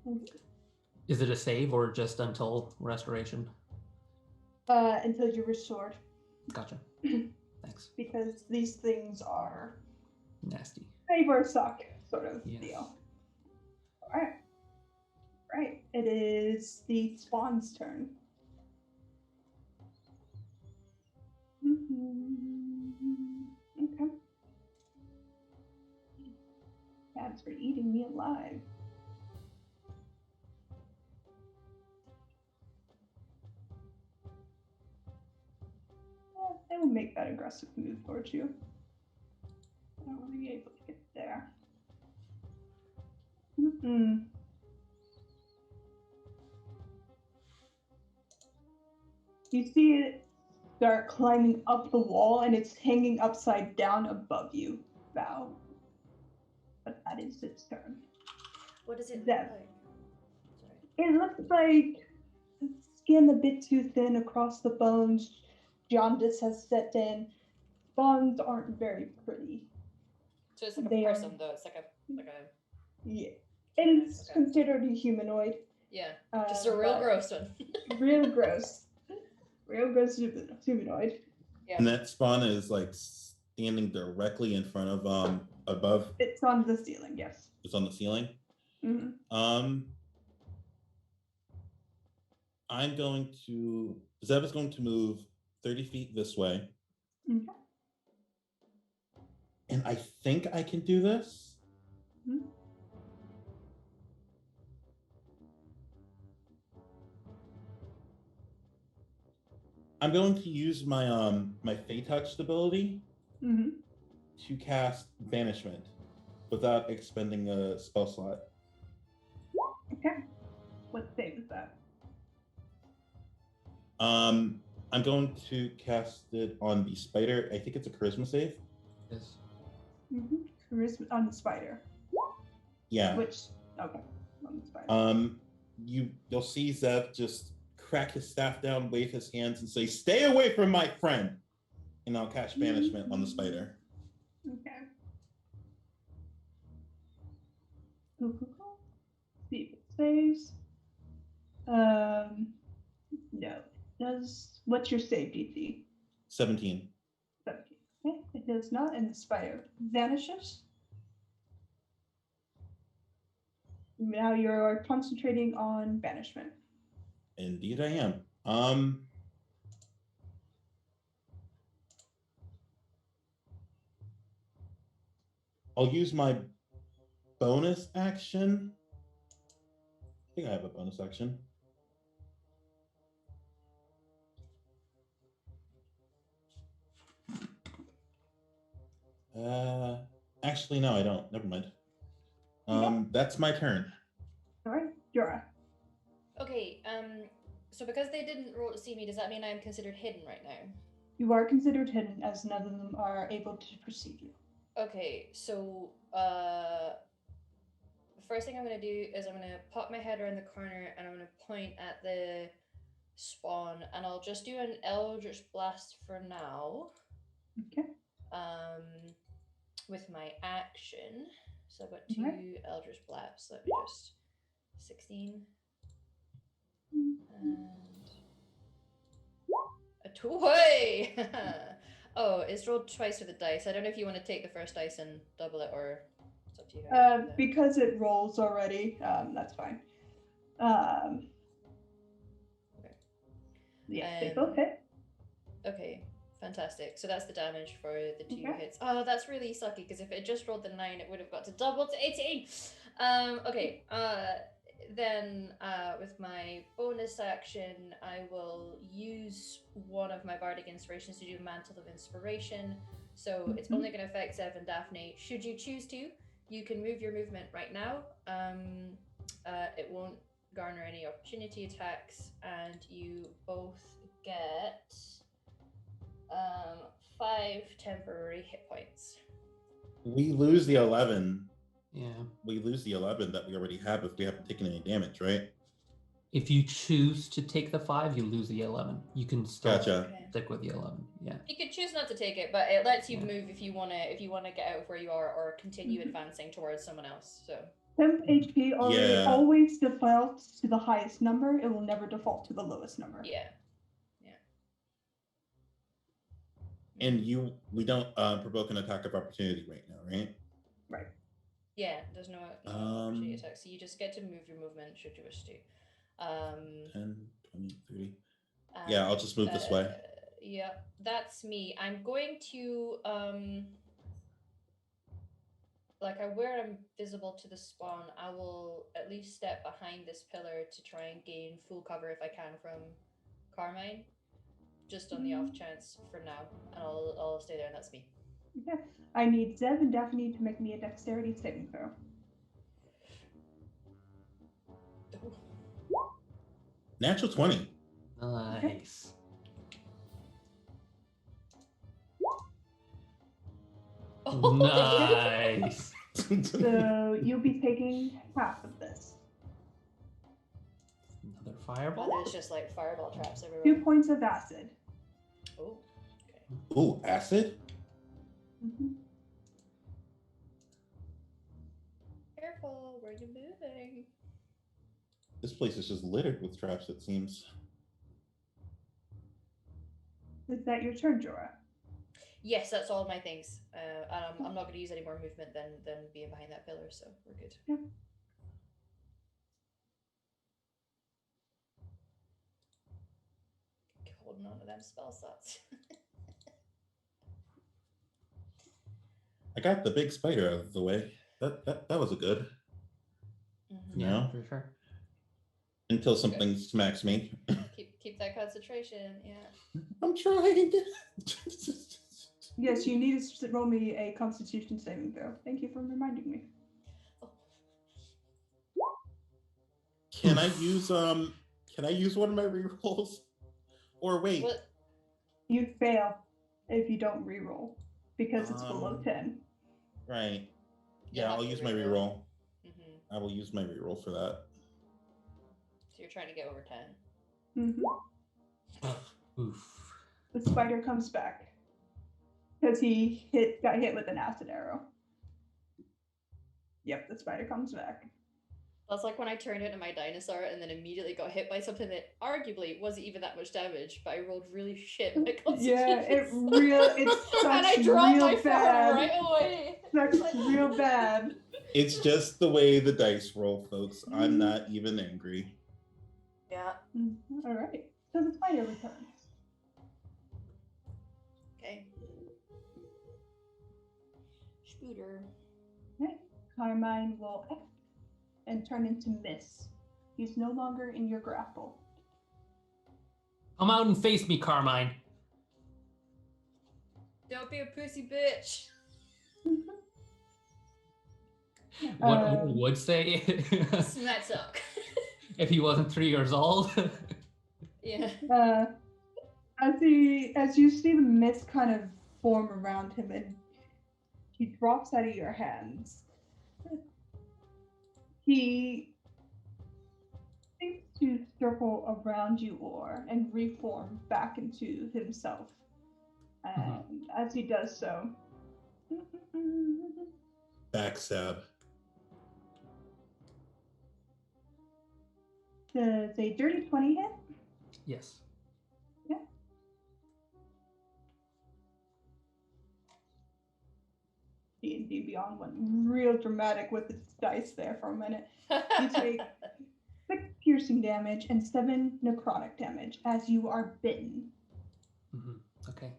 B: Mhm.
C: Is it a save or just until restoration?
B: Until you're restored,
C: Gotcha. Thanks.
B: because these things are
C: Nasty.
B: save or suck sort of
C: Yes.
B: deal. All right. Right. It is the spawn's turn. Okay. Cats are eating me alive. They will make that aggressive move towards you. I don't want to be able to get there. You see it start climbing up the wall, and it's hanging upside down above you, Val. But that is its turn.
D: What does it look
B: Zeb.
D: like? Sorry.
B: It looks like skin a bit too thin across the bones. Jaundice has set in. Spawns aren't very pretty.
D: So it's like a
B: They
D: person,
B: are,
D: though. It's like a
B: yeah.
D: humanoid,
B: It's
D: okay.
B: considered a humanoid.
D: Yeah, just a real
B: but
D: gross one.
B: real gross. Real gross humanoid.
D: Yeah.
E: And that spawn is like standing directly in front of above.
B: It's on the ceiling, yes.
E: It's on the ceiling.
B: Mhm.
E: I'm going to Zeb is going to move 30 feet this way.
B: Okay.
E: And I think I can do this.
B: Mhm.
E: I'm going to use my my Fey Touch ability
B: Mhm.
E: to cast Banishment without expending a spell slot.
B: Okay. What save is that?
E: I'm going to cast it on the spider. I think it's a charisma save.
C: Yes.
B: Charisma on the spider.
E: Yeah.
B: Which, okay, on the spider.
E: You'll see Zeb just crack his staff down, wave his hands, and say, "Stay away from my friend!" And I'll cast Banishment on the spider.
B: Okay. Cool. See if it saves. No. It does. What's your save DC?
E: 17.
B: 17. Okay, it does not, and the spider vanishes. Now you're concentrating on banishment.
E: Indeed, I am. I'll use my bonus action. I think I have a bonus action. Actually, no, I don't. Never mind. That's my turn.
B: All right, Jura.
D: Okay, so because they didn't roll to see me, does that mean I'm considered hidden right now?
B: You are considered hidden, as none of them are able to perceive you.
D: Okay, so the first thing I'm gonna do is I'm gonna pop my head around the corner and I'm gonna point at the spawn, and I'll just do an Eldritch Blast for now.
B: Okay.
D: With my action. So I've got two
B: Right.
D: Eldritch Blasts. Let me just 16 and a toy. Oh, it's rolled twice with a dice. I don't know if you want to take the first dice and double it, or it's up to you guys.
B: Because it rolls already, that's fine.
D: Okay.
B: Yeah, they both hit.
D: Okay, fantastic. So that's the damage for the two
B: Okay.
D: hits. Oh, that's really sucky, because if it just rolled the 9, it would have got to double to 18. Okay. Then with my bonus action, I will use one of my bardic inspirations to do Mantle of Inspiration. So it's only going to affect Zev and Daphne. Should you choose to, you can move your movement right now. It won't garner any opportunity attacks, and you both get 5 temporary hit points.
E: We lose the 11.
C: Yeah.
E: We lose the 11 that we already have if we haven't taken any damage, right?
C: If you choose to take the 5, you lose the 11. You can still
E: Gotcha.
C: stick with the 11. Yeah.
D: You could choose not to take it, but it lets you
C: Yeah.
D: move if you wanna get out of where you are or continue advancing towards someone else. So
B: Temp HP
E: Yeah.
B: always defaults to the highest number. It will never default to the lowest number.
D: yeah.
E: And we don't provoke an attack of opportunity right now, right?
B: Right.
D: Yeah, there's no opportunity attack, so you just get to move your movement should you wish to.
E: 10, 20, 30. Yeah, I'll just move this way.
D: Yeah, that's me. I'm going to where I'm visible to the spawn, I will at least step behind this pillar to try and gain full cover if I can from Carmine. Just on the off chance for now. And I'll stay there and that's me.
B: Okay. I need Zeb and Daphne to make me a dexterity saving throw.
E: Natural 20.
C: Nice. Nice.
B: So you'll be taking half of this.
C: Another
D: Oh,
C: fireball.
D: there's just like fireball traps everywhere.
B: 2 points of acid.
D: Oh, okay.
E: Ooh, acid?
B: Mm-hmm.
D: Careful, where are you moving?
E: This place is just littered with traps, it seems.
B: Is that your turn, Jorah?
D: Yes, that's all my things. I'm not going to use any more movement than being behind that pillar, so we're good.
B: Yeah.
D: Holding on to them spell slots.
E: I got the big spider out of the way. That was a good.
D: Mm-hmm.
C: Yeah,
E: No?
C: for sure.
E: Until something smacks me.
D: Keep that concentration, yeah.
E: I'm trying.
B: Yes, you need to roll me a Constitution saving throw. Thank you for reminding me.
E: Can I use one of my rerolls? Or wait.
D: What?
B: You fail if you don't reroll because it's below 10.
E: Right.
D: You'll
E: Yeah,
D: have
E: I'll
D: to
E: use my
D: reroll.
E: reroll.
D: Mm-hmm.
E: I will use my reroll for that.
D: So you're trying to get over 10.
B: Mm-hmm.
C: Oof.
B: The spider comes back because he got hit with an acid arrow. Yep, the spider comes back.
D: That's like when I turned into my dinosaur and then immediately got hit by something that arguably wasn't even that much damage, but I rolled really shit.
B: Yeah, it sucks
D: and I dropped
B: real
D: my form
B: bad.
D: right away.
B: Sucks real bad.
E: It's just the way the dice roll, folks. I'm not even angry.
D: Yeah.
B: All right. So the spider returns.
D: Okay. Spooter.
B: Okay. Carmine will act and turn into Miss. He's no longer in your grapple.
C: Come out and face me, Carmine.
D: Don't be a pussy bitch.
C: What Uncle would say
D: Smack suck.
C: if he wasn't 3 years old.
D: Yeah.
B: As you see the mist kind of form around him and he drops out of your hands, he seems to circle around you, and reform back into himself. And as he does so,
E: Backstab.
B: does a dirty 20 hit?
C: Yes.
B: Yeah. D&D Beyond went real dramatic with its dice there for a minute. You take 6 piercing damage and 7 necrotic damage as you are bitten.
C: Okay.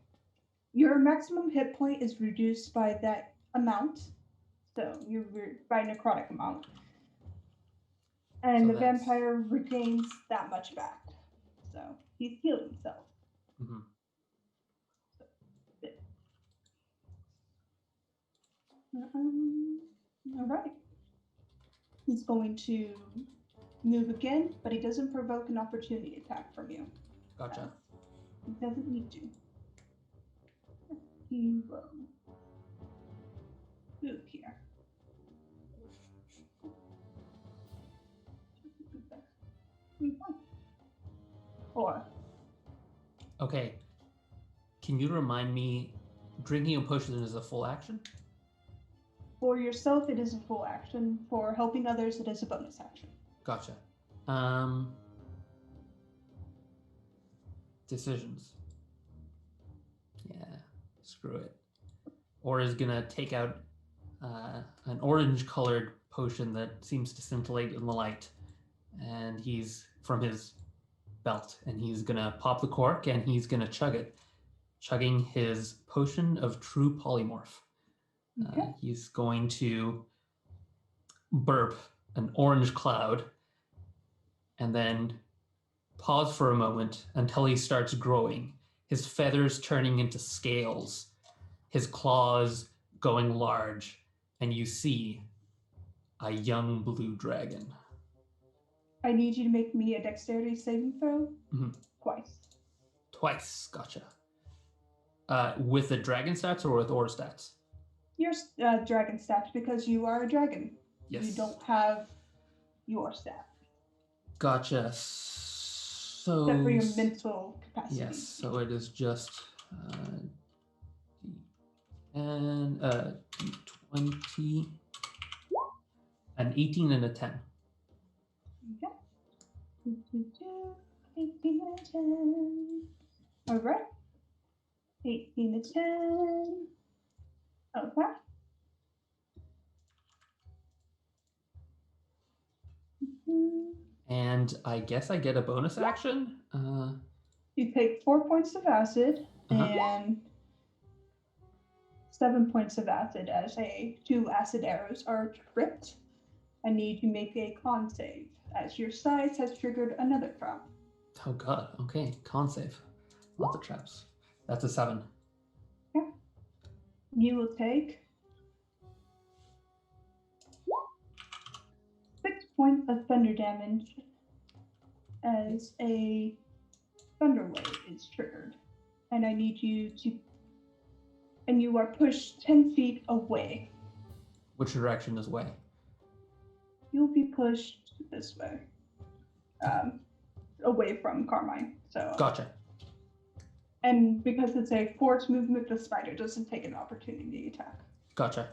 B: Your maximum hit point is reduced by that amount, so by necrotic amount. And
C: So
B: the
C: that's-
B: vampire regains that much back. So he's healed himself. All right. He's going to move again, but he doesn't provoke an opportunity attack from you.
C: Gotcha.
B: He doesn't need to. He will move here. Or
C: Okay. Can you remind me, drinking a potion is a full action?
B: for yourself, it is a full action. For helping others, it is a bonus action.
C: Gotcha. Decisions. Yeah, screw it. Or is gonna take out an orange-colored potion that seems to scintillate in the light, and he's from his belt, and he's gonna pop the cork and he's gonna chug it, chugging his potion of true polymorph.
B: Okay.
C: He's going to burp an orange cloud and then pause for a moment until he starts growing, his feathers turning into scales, his claws going large, and you see a young blue dragon.
B: I need you to make me a dexterity saving throw.
C: Mhm. Twice, gotcha. With the dragon stats or with ore stats?
B: Your dragon stats, because you are a dragon.
C: Yes.
B: You don't have your stat.
C: Gotcha. So
B: Except for your mental capacity.
C: yes, so it is just and 20, an 18 and a 10.
B: Okay. 18 and 10. All right. 18 and 10. Okay.
C: And I guess I get a bonus action.
B: You take 4 points of acid
C: Uh-huh.
B: and 7 points of acid as 2 acid arrows are tripped. I need you to make a con save as your size has triggered another trap.
C: Oh god, okay, con save. Lots of traps. That's a 7.
B: Okay. You will take 6 points of thunder damage as a thunder wave is triggered. And I need you to, and you are pushed 10 feet away.
C: Which direction is way?
B: You'll be pushed this way, away from Carmine. So
C: Gotcha.
B: And because it's a forced movement, the spider doesn't take an opportunity attack.
C: Gotcha.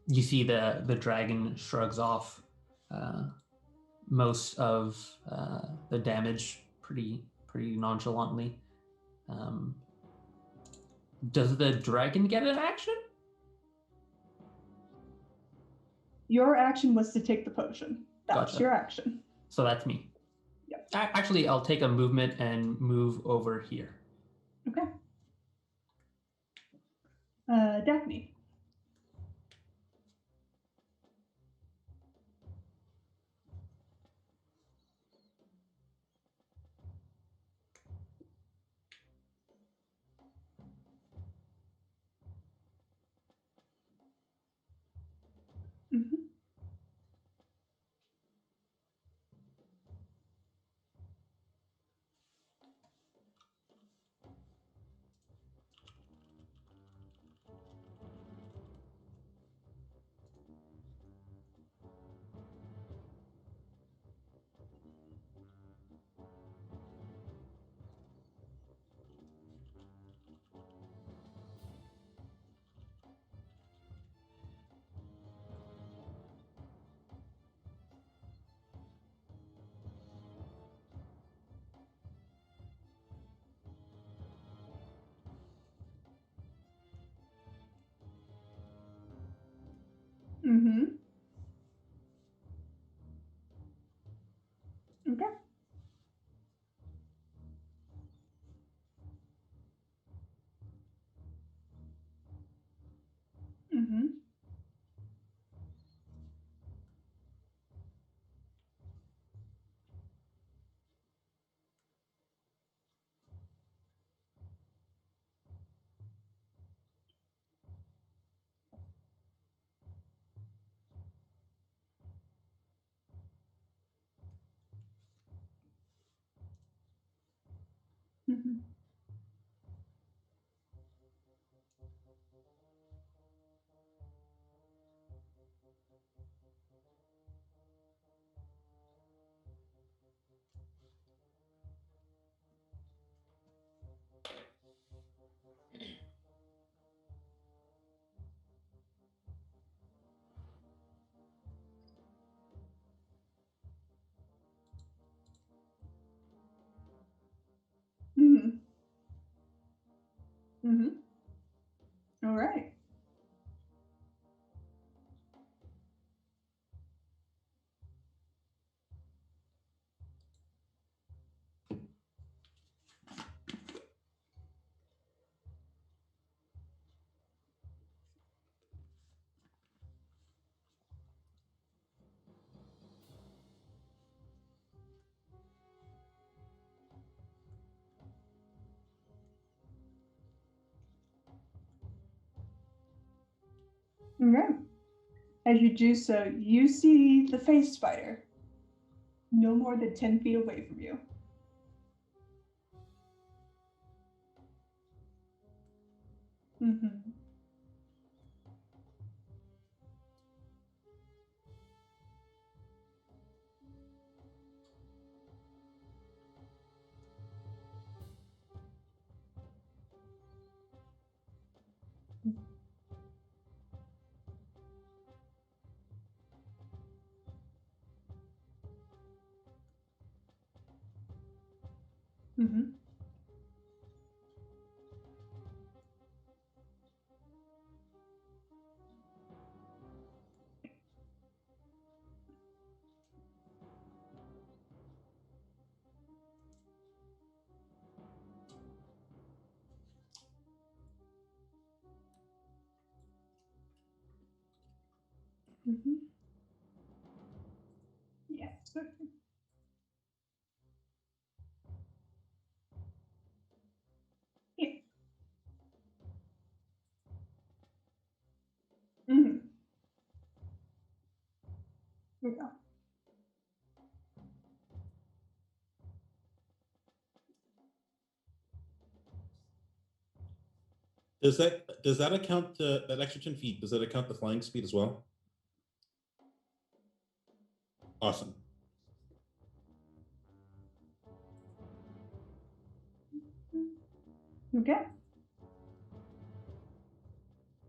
C: You see the dragon shrugs off most of the damage pretty nonchalantly. Does the dragon get an action?
B: Your action was to take the potion. That's
C: Gotcha.
B: your action.
C: So that's me.
B: Yep.
C: Actually, I'll take a movement and move over here.
B: Okay. Daphne. Mm-hmm. Mhm. Mhm. Mhm. All right. All right. As you do so, you see the face spider no more than 10 feet away from you. Mm-hmm. Mm-hmm. Mm-hmm. Yes. Yeah. Mm-hmm. Yeah.
E: Does that account that extra 10 feet? Does that account the flying speed as well? Awesome.
B: Okay.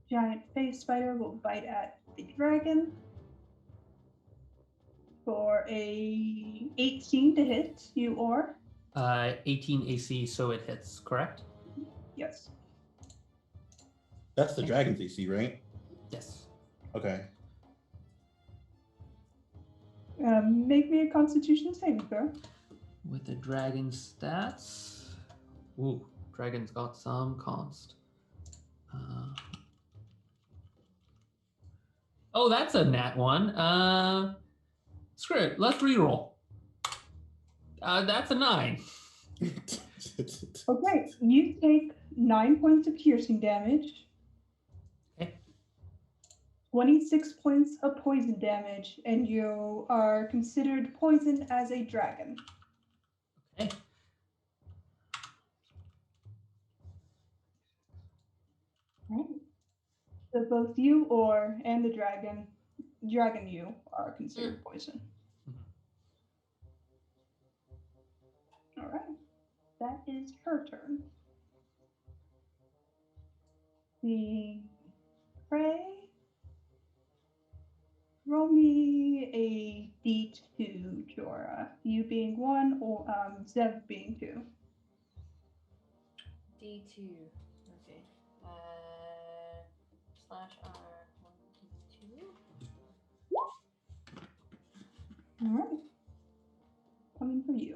B: Giant face spider will bite at the dragon for a 18 to hit you or
C: 18 AC, so it hits, correct?
B: yes.
E: That's the dragon's AC, right?
C: Yes.
E: Okay.
B: Make me a Constitution saving throw.
C: With the dragon stats. Ooh, dragon's got some const. Oh, that's a nat one. Screw it. Let's reroll. That's a 9.
B: Okay, you take 9 points of piercing damage,
C: Okay.
B: 26 points of poison damage, and you are considered poisoned as a dragon.
C: Okay.
B: Right. So both you and the dragon you are considered poison. All right, that is her turn. The prey. Roll me a d2, Jorah. You being 1, or Zev being 2.
D: D2. Okay. Slash R 1D2.
B: All right, coming for you.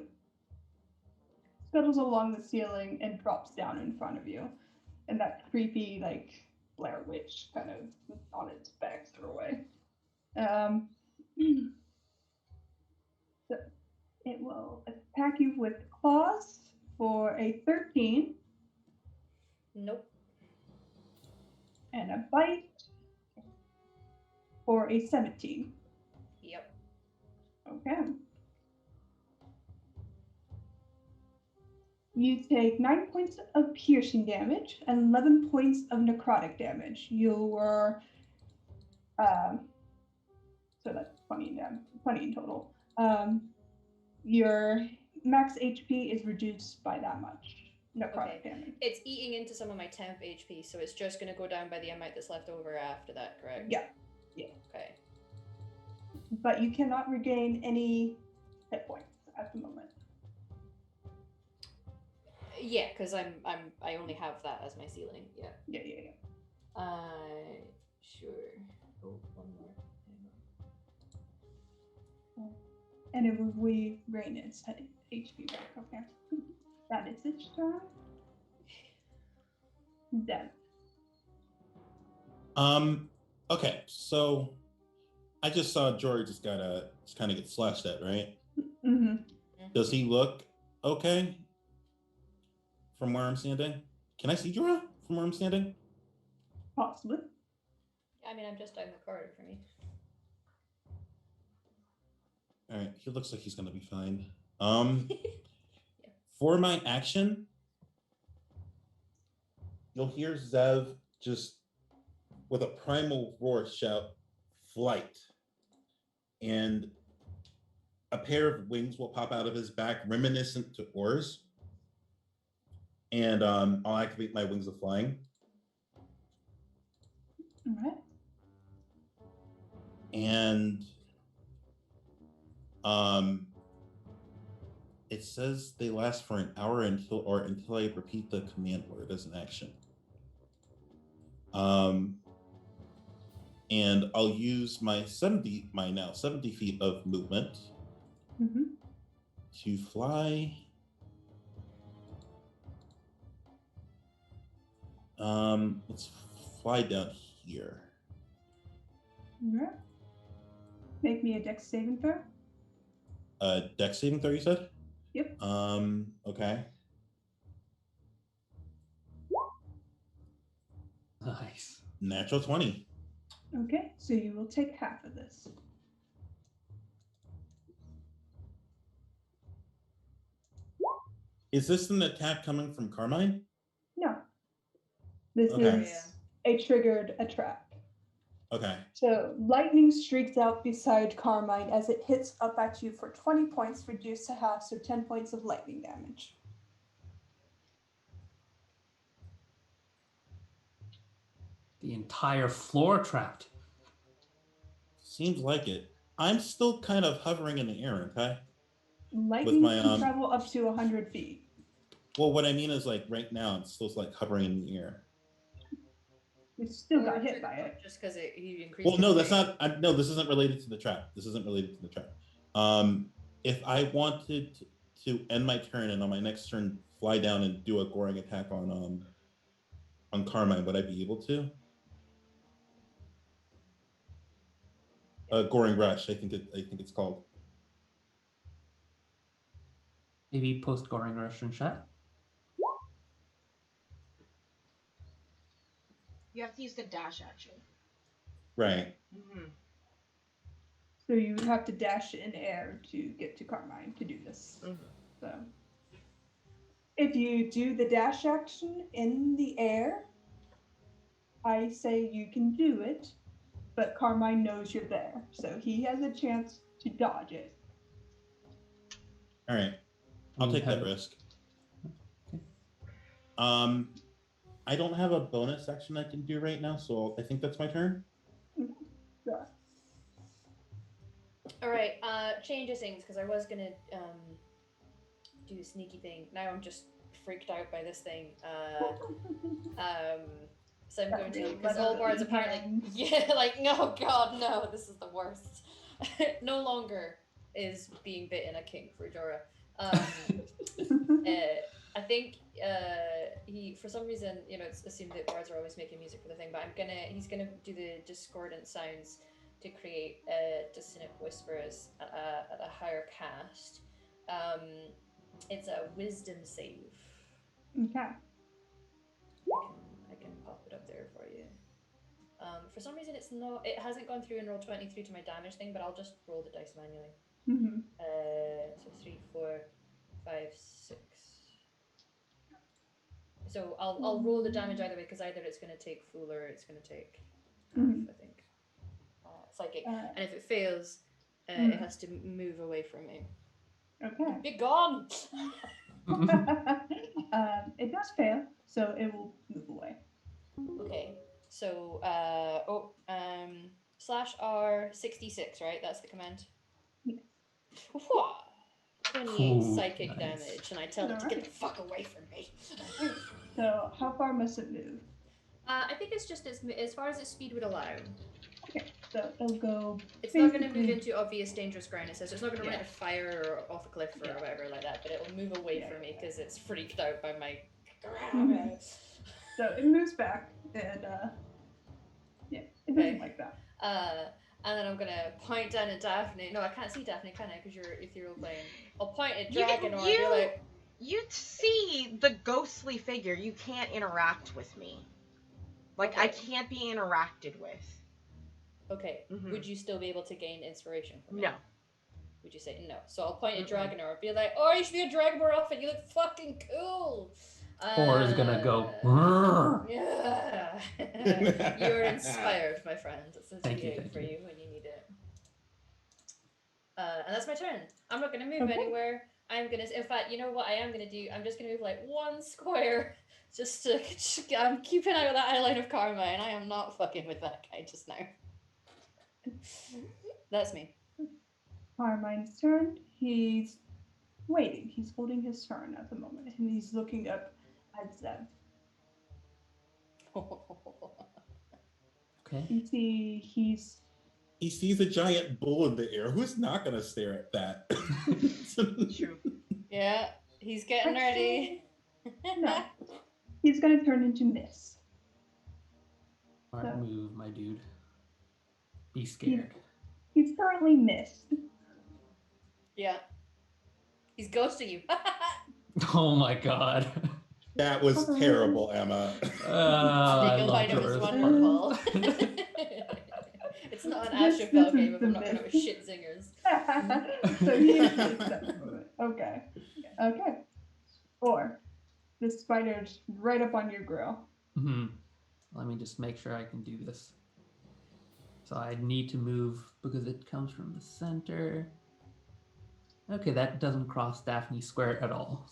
B: Scuttles along the ceiling and drops down in front of you, and that creepy Blair Witch kind of on its back sort of way. So it will attack you with claws for a 13
D: Nope.
B: and a bite for a 17.
D: Yep.
B: Okay. You take 9 points of piercing damage and 11 points of necrotic damage. Your so that's 20 in total. Your max HP is reduced by that much necrotic damage.
D: It's eating into some of my temp HP, so it's just going to go down by the amount that's left over after that, correct?
B: Yeah.
D: Okay.
B: But you cannot regain any hit points at the moment.
D: Yeah, because I only have that as my ceiling. Yeah.
B: Yeah.
D: Sure. Oh, one more.
B: And it will regain its HP back. Okay. That is its turn. Then.
E: Okay, so I just saw George just kind of get slashed at, right?
B: Mm-hmm.
E: Does he look okay from where I'm standing? Can I see Jorah from where I'm standing?
B: Possibly.
D: I mean, I'm just down the corridor for me.
E: All right, he looks like he's gonna be fine. For my action, you'll hear Zev just with a primal roar shout, "Flight!" And a pair of wings will pop out of his back, reminiscent to oars. And I'll activate my wings of flying.
B: All right.
E: And it says they last for an hour until I repeat the command word as an action. And I'll use my 70 feet of movement to fly. Let's fly down here.
B: All right. Make me a dex saving throw.
E: Dex saving throw, you said?
B: Yep.
E: Okay.
C: Nice.
E: Natural 20.
B: Okay, so you will take half of this.
E: Is this an attack coming from Carmine?
B: No. This is a triggered trap.
E: Okay.
B: So lightning streaks out beside Carmine as it hits up at you for 20 points, reduced to half, so 10 points of lightning damage.
C: The entire floor trapped.
E: Seems like it. I'm still kind of hovering in the air, aren't I?
B: Lightning can travel up to 100 feet.
E: Well, what I mean is, like, right now, it's still like hovering in the air.
B: You still got hit by it.
D: Just because you increased.
E: Well, no, that's not. No, this isn't related to the trap. If I wanted to end my turn and on my next turn fly down and do a goring attack on Carmine, would I be able to? Goring rush, I think it's called.
C: Maybe post goring rush in chat.
A: You have to use the dash action.
E: Right.
A: Mm-hmm.
B: So you would have to dash in air to get to Carmine to do this.
A: Mm-hmm.
B: So if you do the dash action in the air, I say you can do it, but Carmine knows you're there, so he has a chance to dodge it.
E: All right. I'll take that risk. I don't have a bonus action I can do right now, so I think that's my turn.
B: Sure.
D: All right, change of things, because I was gonna do a sneaky thing. Now I'm just freaked out by this thing. So I'm going to, because all bards apparently, no, God, no, this is the worst. No longer is being bitten a kink for Jorah. I think he, for some reason, it's assumed that bards are always making music for the thing, but he's gonna do the discordant sounds to create dissonant whispers at a higher cast. It's a wisdom save.
B: Okay.
D: I can pop it up there for you. For some reason it hasn't gone through and rolled 23 to my damage thing, but I'll just roll the dice manually.
B: Mm-hmm.
D: So 3, 4, 5, 6. So I'll roll the damage either way because either it's going to take full or it's going to take half,
B: Mhm.
D: I think. Psychic.
B: Uh,
D: And if it fails, it has to move away from me.
B: Okay.
D: Be gone!
B: It does fail, so it will move away.
D: Okay. So, /R 66, right? That's the command.
B: Yes.
D: 28
C: Ooh,
D: psychic
C: nice.
D: damage, and I tell it to get the fuck away from me.
B: So how far must it move?
D: I think it's just as far as its speed would allow.
B: Okay, so it'll go.
D: It's not going to move
B: basically-
D: into obvious dangerous ground, it says. It's not going to run
B: Yeah.
D: into fire or off a cliff or
B: Yeah.
D: whatever like that, but it'll move away
B: Yeah,
D: from me
B: yeah.
D: because it's freaked out by my.
B: Mhm. So it moves back, and yeah, it doesn't
D: Okay.
B: like that.
D: And then I'm gonna point down at Daphne. No, I can't see Daphne, can I? Because you're ethereal plane. I'll point at
A: You can-
D: Dragon or I'll be like,
A: You see the ghostly figure. You can't interact with me. Like, I
D: Okay.
A: can't be interacted with.
D: okay,
A: Mhm.
D: would you still be able to gain inspiration from me?
A: No.
D: Would you say no? So I'll point at
A: Mm-mm.
D: Dragon or be like, oh, you should be a Dragon more often. You look fucking cool.
C: Or is gonna go.
D: Yeah. You're inspired, my friend. It's a
C: Thank you,
D: T8
C: thank
D: for
C: you.
D: you when you need it. And that's my turn. I'm not gonna move
B: Okay.
D: anywhere. I'm gonna. In fact, you know what I am gonna do? I'm just gonna move like one square, just to. I'm keeping out of that eye line of karma, and I am not fucking with that guy just now. That's me.
B: Carmine's turn. He's waiting. He's holding his turn at the moment, and he's looking up at Zeb.
C: Okay.
B: You see, he's
E: He sees a giant bull in the air. Who's not going to stare at that?
A: True.
D: Yeah, he's getting ready.
B: no. He's gonna turn into Mist.
C: Smart
B: So-
C: move, my dude. Be scared.
B: He's currently Mist.
D: Yeah. He's ghosting you.
C: Oh my god.
E: That was terrible, Emma.
C: I
D: Legal
C: love
D: item is
C: yours.
D: wonderful. It's not an
B: This
D: Ashenfell
B: is
D: game if
B: the
D: I'm not coming up with
B: Mist.
D: shit zingers.
B: So he's Mist at the moment. Okay. Okay. Or the spider's right up on your grill.
C: Mhm. Let me just make sure I can do this. So I need to move because it comes from the center. Okay, that doesn't cross Daphne's square at all.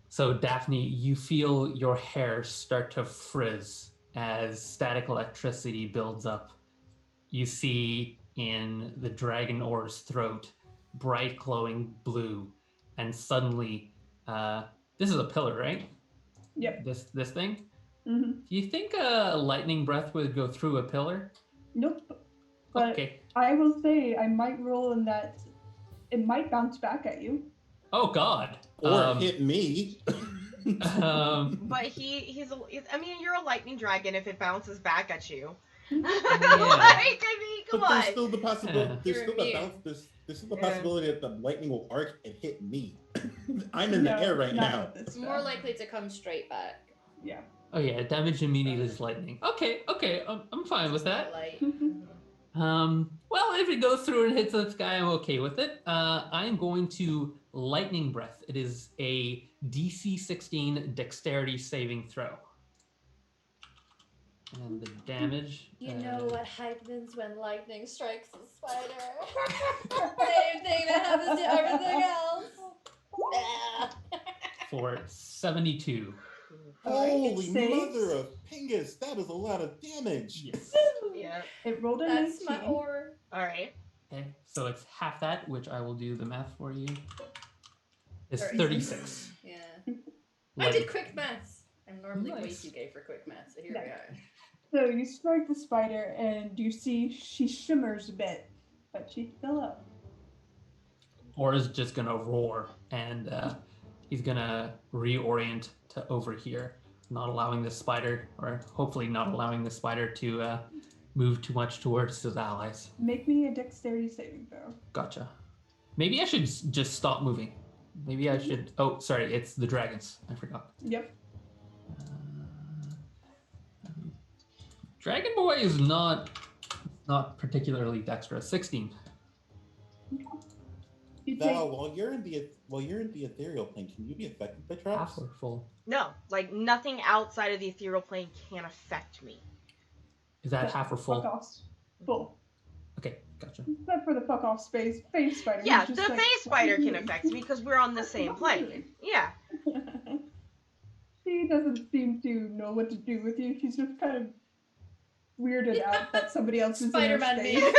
C: So Daphne, you feel your hair start to frizz as static electricity builds up. You see in the dragon oar's throat bright glowing blue, and suddenly, this is a pillar, right?
B: Yep.
C: This thing.
B: Mm-hmm.
C: Do you think a lightning breath would go through a pillar?
B: Nope. But
C: Okay.
B: I will say I might roll in that it might bounce back at you.
C: Oh God.
E: Or hit me.
A: But he's I mean, you're a lightning dragon if it bounces back at you.
B: Yeah.
A: Like, I mean, come
E: But
A: on.
E: there's still the possibility.
C: Yeah.
E: There's
D: You're
E: still the
D: immune.
E: bounce. There's still the
A: Yeah.
E: possibility that the lightning will arc and hit me. I'm in the
B: No,
E: air right
B: not
E: now.
B: with this
D: It's more
B: spell.
D: likely to come straight back.
B: Yeah.
C: Oh yeah, damage immediate is lightning. Okay, I'm fine with that.
D: Light.
C: Well, if it goes through and hits this guy, I'm okay with it. I'm going to lightning breath. It is a DC 16 dexterity saving throw. And the damage.
D: You know what happens when lightning strikes the spider? Same thing that happens to everything else.
C: For 72.
E: Holy
B: saves.
E: mother of Pingus! That is a lot of damage.
C: Yes.
A: Yeah.
B: It rolled a
D: That's
B: 19.
D: my ore.
A: All right.
C: Okay, so it's half that, which I will do the math for you. It's
D: 36.
C: 36.
D: Yeah. I
C: Light-
D: did quick maths. I'm normally way
C: Nice.
D: too gay for quick maths, so here we are.
B: So you strike the spider and you see she shimmers a bit, but she's still up.
C: Or is just gonna roar, and he's gonna reorient to over here, not allowing the spider, or hopefully not allowing the spider to move too much towards his allies.
B: Make me a dexterity saving throw.
C: Gotcha. Maybe I should just stop moving. Maybe I should. Oh, sorry, it's the dragons. I forgot.
B: Yep.
C: Dragon Boy is not particularly dexterous. 16.
B: You
E: Val,
B: take
E: while you're in the ethereal plane, can you be affected by traps?
C: Half or full.
A: No, like nothing outside of the ethereal plane can affect me.
C: Is that half or full?
B: fuck off. Full.
C: Okay, gotcha.
B: Except for the fuck off space face spider.
A: Yeah,
B: who's
A: the
B: just like,
A: phase
B: "What are
A: spider
B: you
A: can
B: doing?"
A: affect me because we're on the same plane. Yeah.
B: She doesn't seem to know what to do with you. She's just kind of weirded out that somebody else is in her
D: Spider-Man
B: space.
D: meme.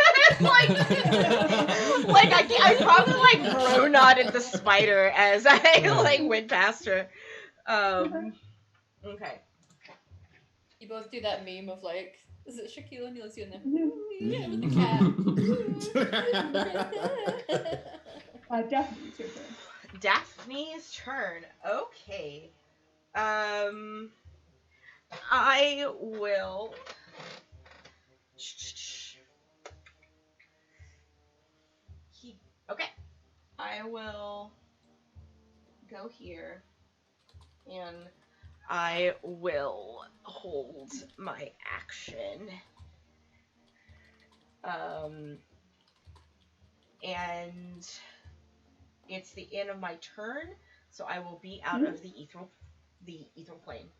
A: like I probably like bro nodded the spider as I like went past her. Okay.
D: You both do that meme of like, is it Shaquille O'Neal in there?
B: Mhm.
D: Yeah, with the cat.
B: Daphne's your turn.
A: Daphne's turn. Okay. I will. Okay. I will go here and I will hold my action. And it's the end of my turn, so I will be out of the ethereal plane.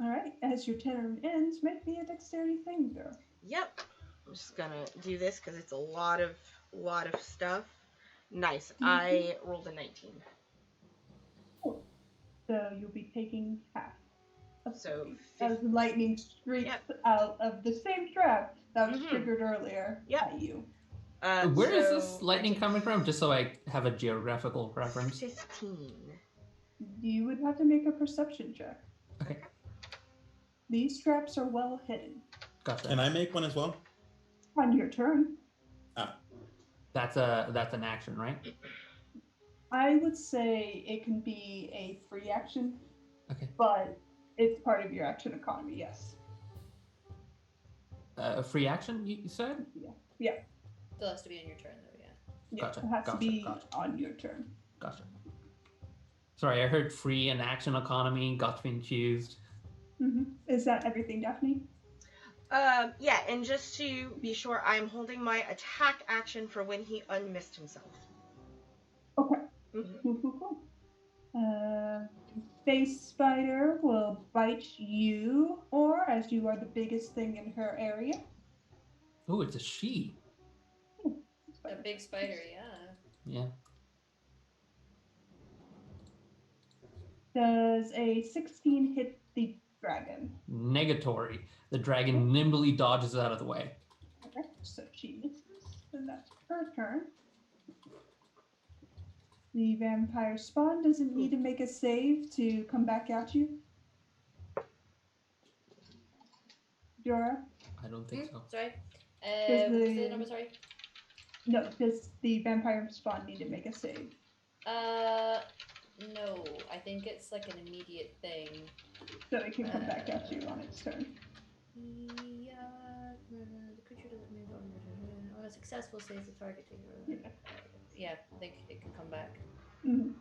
B: All right. As your turn ends, make me a dexterity saving throw.
A: Yep. I'm just gonna do this because it's a lot of stuff. Nice. I rolled a 19.
B: Cool. So you'll be taking half.
A: So
B: as lightning streaks out of the same trap that was triggered earlier at you.
C: Where is this lightning coming from? Just so I have a geographical reference.
A: 15.
B: You would have to make a perception check.
C: Okay.
B: These traps are well hidden.
C: Gotcha.
E: Can I make one as well?
B: On your turn.
E: Ah.
C: That's an action, right?
B: I would say it can be a free action.
C: Okay.
B: But it's part of your action economy, yes.
C: A free action, you said?
B: Yeah.
D: Still has to be on your turn, though, yeah.
C: Gotcha.
B: It has to be on your turn.
C: Gotcha. Sorry, I heard free and action economy, got confused.
B: Mm-hmm. Is that everything, Daphne?
A: Yeah, and just to be sure, I'm holding my attack action for when he unmissed himself.
B: Okay.
A: Mm-hmm.
B: Cool. Face spider will bite you, or as you are the biggest thing in her area.
C: Oh, it's a she.
D: A big spider, yeah.
C: Yeah.
B: Does a 16 hit the dragon?
C: Negatory. The dragon nimbly dodges out of the way.
B: Okay, so she misses, and that's her turn. The vampire spawn doesn't need to make a save to come back at you. Jora?
C: I don't think so.
D: Sorry.
B: Does
D: What was the number, sorry?
B: No, does the vampire spawn need to make a save?
D: No. I think it's like an immediate thing.
B: So it can come back at you on its turn.
D: Yeah, the creature doesn't move on your turn. On a successful save, the target takes. Yeah, I think it can come back.
B: Mm-hmm.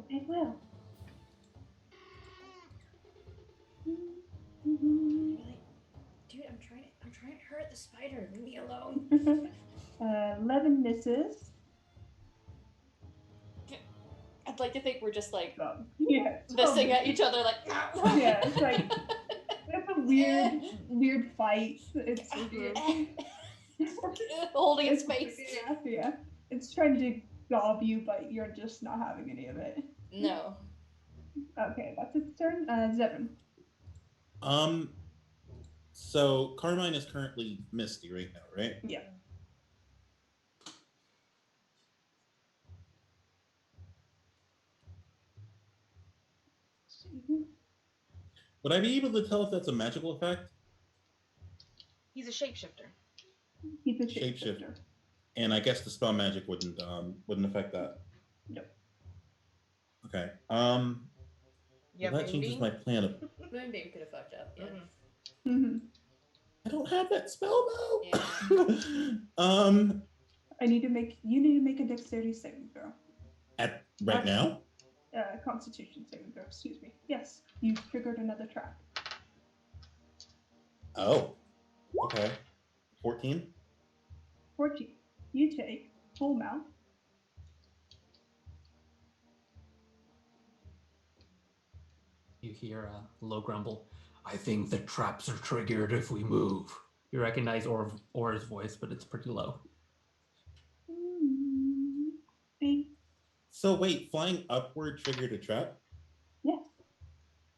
B: It will.
D: Really? Dude, I'm trying to hurt the spider. Leave me alone.
B: 11 misses.
D: I'd like to think we're just like
B: Yeah,
D: missing at each other, like.
B: Yeah, it's like it's a weird fight. It's
D: holding its face.
B: Yeah, it's trying to gob you, but you're just not having any of it.
D: No.
B: Okay, that's its turn. Zevin.
E: So Carmine is currently misty right now, right?
B: Yeah.
E: Would I be able to tell if that's a magical effect?
A: He's a shapeshifter.
B: He's a shapeshifter.
E: And I guess the spell magic wouldn't affect that.
B: No.
E: Okay.
A: Yeah,
E: that changes my plan of.
D: Moonbeam could have fucked up. Yeah.
B: Mm-hmm.
E: I don't have that spell though.
D: Yeah.
B: You need to make a dexterity saving throw.
E: Right now?
B: Constitution saving throw. Excuse me. Yes, you've triggered another trap.
E: Oh. Okay. 14.
B: 14. You take full mount.
C: You hear a low grumble. I think the traps are triggered if we move. You recognize Aura's voice, but it's pretty low.
B: See?
E: So wait, flying upward triggered a trap?
B: Yes.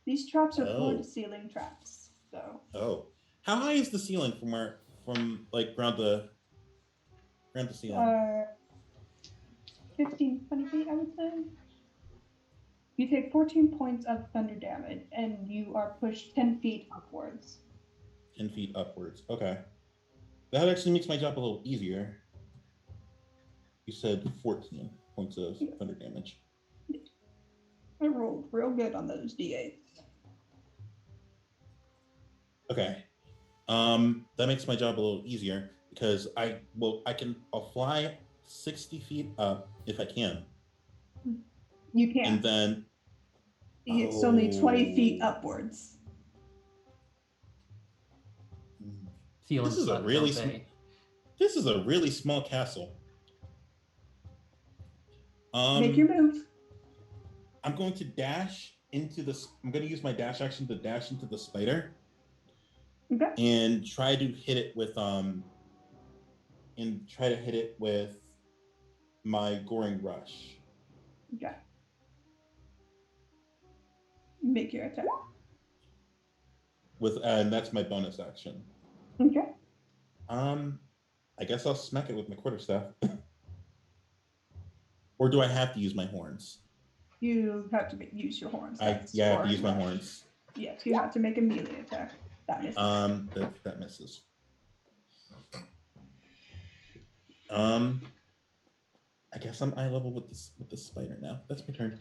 B: These traps are floor to
E: Oh.
B: ceiling traps. So
E: Oh. How high is the ceiling from like ground to ceiling?
B: 15, 20 feet, I would say. You take 14 points of thunder damage, and you are pushed 10 feet upwards.
E: 10 feet upwards. Okay. That actually makes my job a little easier. You said 14 points of thunder damage.
B: I rolled real good on those d8s.
E: Okay. That makes my job a little easier because I'll fly 60 feet up if I can.
B: You can't.
E: And then
B: It's only 20 feet upwards.
C: Ceiling's
E: This is a
C: flat,
E: really
C: don't they?
E: This is a really small castle.
B: Make your move.
E: I'm going to dash into this. I'm going to use my dash action to dash into the spider.
B: Okay.
E: And try to hit it with my goring rush.
B: Okay. Make your attack.
E: And that's my bonus action.
B: Okay.
E: I guess I'll smack it with my quarterstaff. Or do I have to use my horns?
B: You have to use your horns.
E: I have to use my horns.
B: Yes, you have to make a melee attack. That misses.
E: That misses. I guess I'm eye level with the spider now. That's my turn.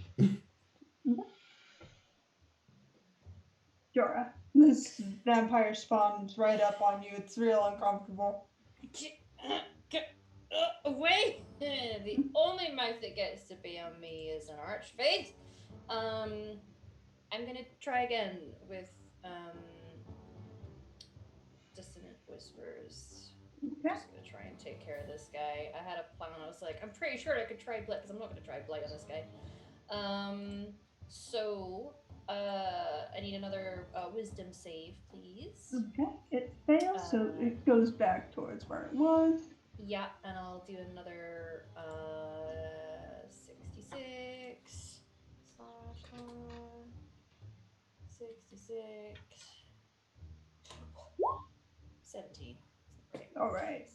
B: Jora, this vampire spawns right up on you. It's real uncomfortable.
D: Get away! The only mouth that gets to be on me is an archfaith. I'm gonna try again with dissonant whispers.
B: Okay.
D: I'm just gonna try and take care of this guy. I had a plan. I was like, I'm pretty sure I could try blight because I'm not gonna try blight on this guy. So I need another wisdom save, please.
B: Okay. It fails, so it goes back towards where it was.
D: Yeah, and I'll do another 66 slash 66 17. Okay.
B: All right.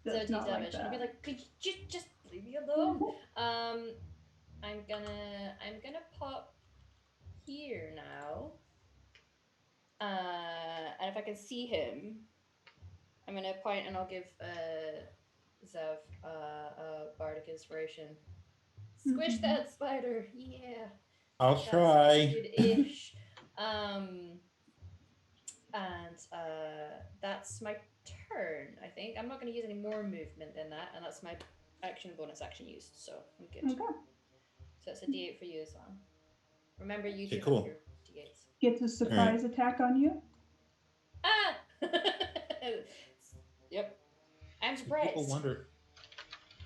D: 17
B: not
D: damage.
B: like
D: And I'll be
B: that.
D: like, could you just leave me alone? I'm gonna pop here now. And if I can see him, I'm gonna point and I'll give Zev a bardic inspiration. Squish that spider, yeah.
E: I'll try.
D: Good-ish. And that's my turn, I think. I'm not going to use any more movement than that, and that's my action and bonus action used, so I'm good.
B: Okay.
D: So it's a D8 for you as well. Remember, you
E: Okay,
D: do
E: cool.
D: have your D8s.
B: Gets a surprise attack on you.
D: Ah! Yep. I'm surprised.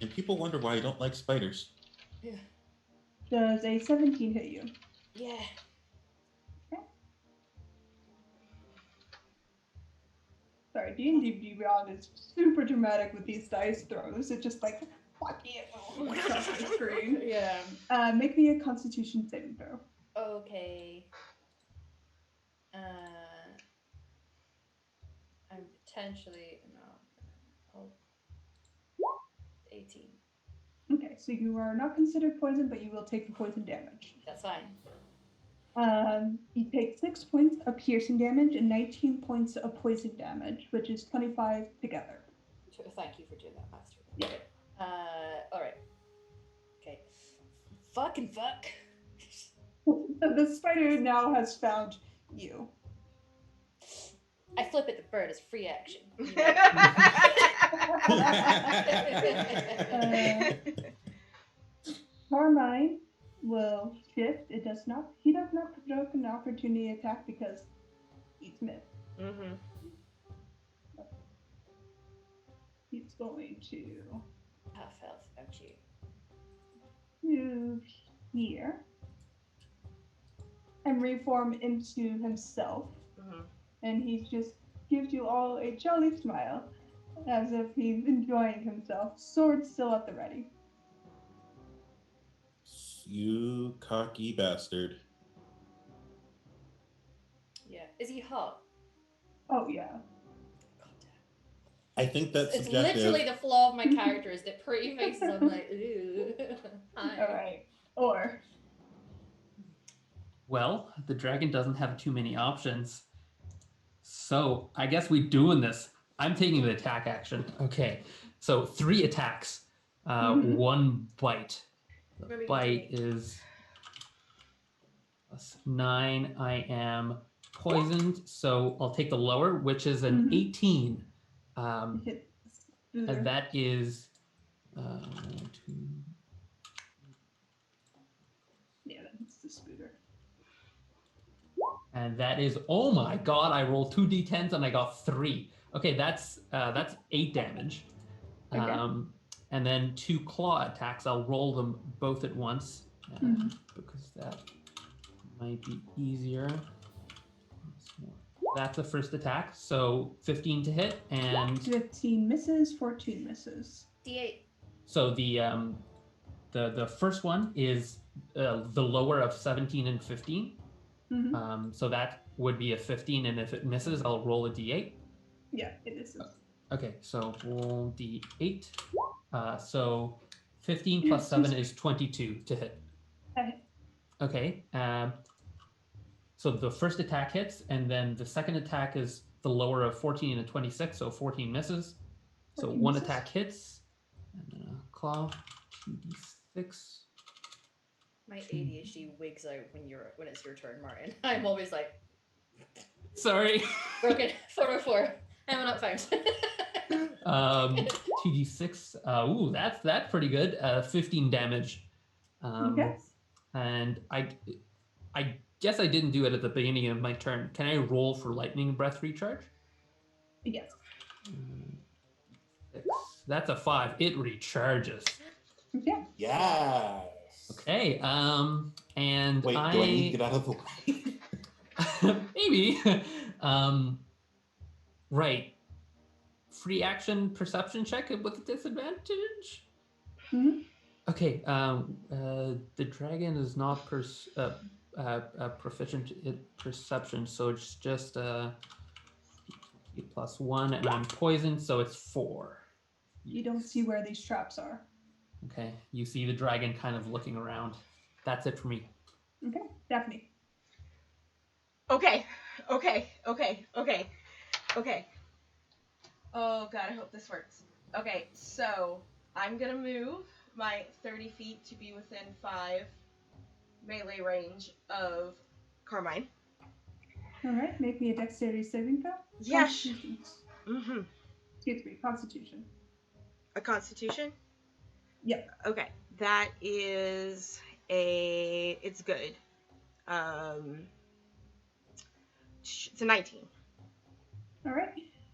E: People wonder why I don't like spiders.
D: Yeah.
B: Does a 17 hit you?
D: Yeah.
B: Okay. Sorry, D&D Beyond is super dramatic with these dice throws. It just like, fuck you, across the screen.
D: Yeah.
B: Make me a Constitution saving throw.
D: Okay. I'm potentially no. 18.
B: Okay, so you are not considered poisoned, but you will take the poison damage.
D: That's fine.
B: You take 6 points of piercing damage and 19 points of poison damage, which is 25 together.
D: Thank you for doing that, Master.
B: Yeah.
D: All right. Okay. Fucking fuck.
B: The spider now has found you.
D: I flip it. The bird is free action.
B: Carmine will shift. He does not provoke an opportunity attack because he's missed.
A: Mm-hmm.
B: he's going to
D: Half health, aren't you?
B: move here and reform into himself.
A: Mhm.
B: And he just gives you all a jolly smile, as if he's enjoying himself, sword still at the ready.
E: You cocky bastard.
D: Yeah. Is he hot?
B: Oh yeah.
D: God damn.
E: I think that's
D: It's
E: subjective.
D: literally the flaw of my character is that pretty faces. I'm like, ooh. Hi.
B: All right. Or
C: Well, the dragon doesn't have too many options. So I guess we're doing this. I'm taking the attack action. Okay. So 3 attacks.
B: Mhm.
C: 1 bite. The
D: Remember you
C: bite
D: do
C: is +9. I am poisoned, so I'll take the lower, which is an
B: Mhm.
C: 18.
B: hit the
C: And
B: spooder.
C: that is 2.
B: Yeah, that's the spooder.
C: And that is, oh my god, I rolled 2 d10s and I got 3. Okay, that's 8 damage.
B: Okay.
C: And then 2 claw attacks. I'll roll them both at once
B: Mhm.
C: because that might be easier. That's the first attack. So 15 to hit, and
B: 15 misses, 14 misses.
D: D8.
C: so the first one is the lower of 17 and 15.
B: Mhm.
C: So that would be a 15, and if it misses, I'll roll a d8.
B: Yeah, it misses.
C: Okay, so roll d8. So 15 plus 7 is 22 to hit.
B: Okay.
C: Okay. So the first attack hits, and then the second attack is the lower of 14 and 26, so 14 misses. So
B: 14
C: one
B: misses.
C: attack hits, and then a claw, 2d6.
D: My ADHD wigs out when it's your turn, Martin. I'm always like,
C: Sorry.
D: broken 404. I'm not found.
C: 2d6. Ooh, that's pretty good. 15 damage.
B: Okay.
C: And I guess I didn't do it at the beginning of my turn. Can I roll for lightning breath recharge?
B: Yes.
C: 6. That's a 5. It recharges.
B: Okay.
E: Yes.
C: Okay. And
E: Wait, do I need to get out of the way?
C: maybe. Right. Free action perception check with a disadvantage.
B: Mhm.
C: Okay. The dragon is not proficient in perception, so it's just +1, and I'm poisoned, so it's 4.
B: You don't see where these traps are.
C: Okay. You see the dragon kind of looking around. That's it for me.
B: Okay. Daphne.
A: Okay. Oh god, I hope this works. Okay, so I'm gonna move my 30 feet to be within 5 melee range of Carmine.
B: All right. Make me a dexterity saving throw.
A: Yes.
B: Constitution.
A: Mm-hmm.
B: Excuse me. Constitution.
A: A Constitution?
B: Yep.
A: Okay, that is it's good. It's a 19.
B: All right.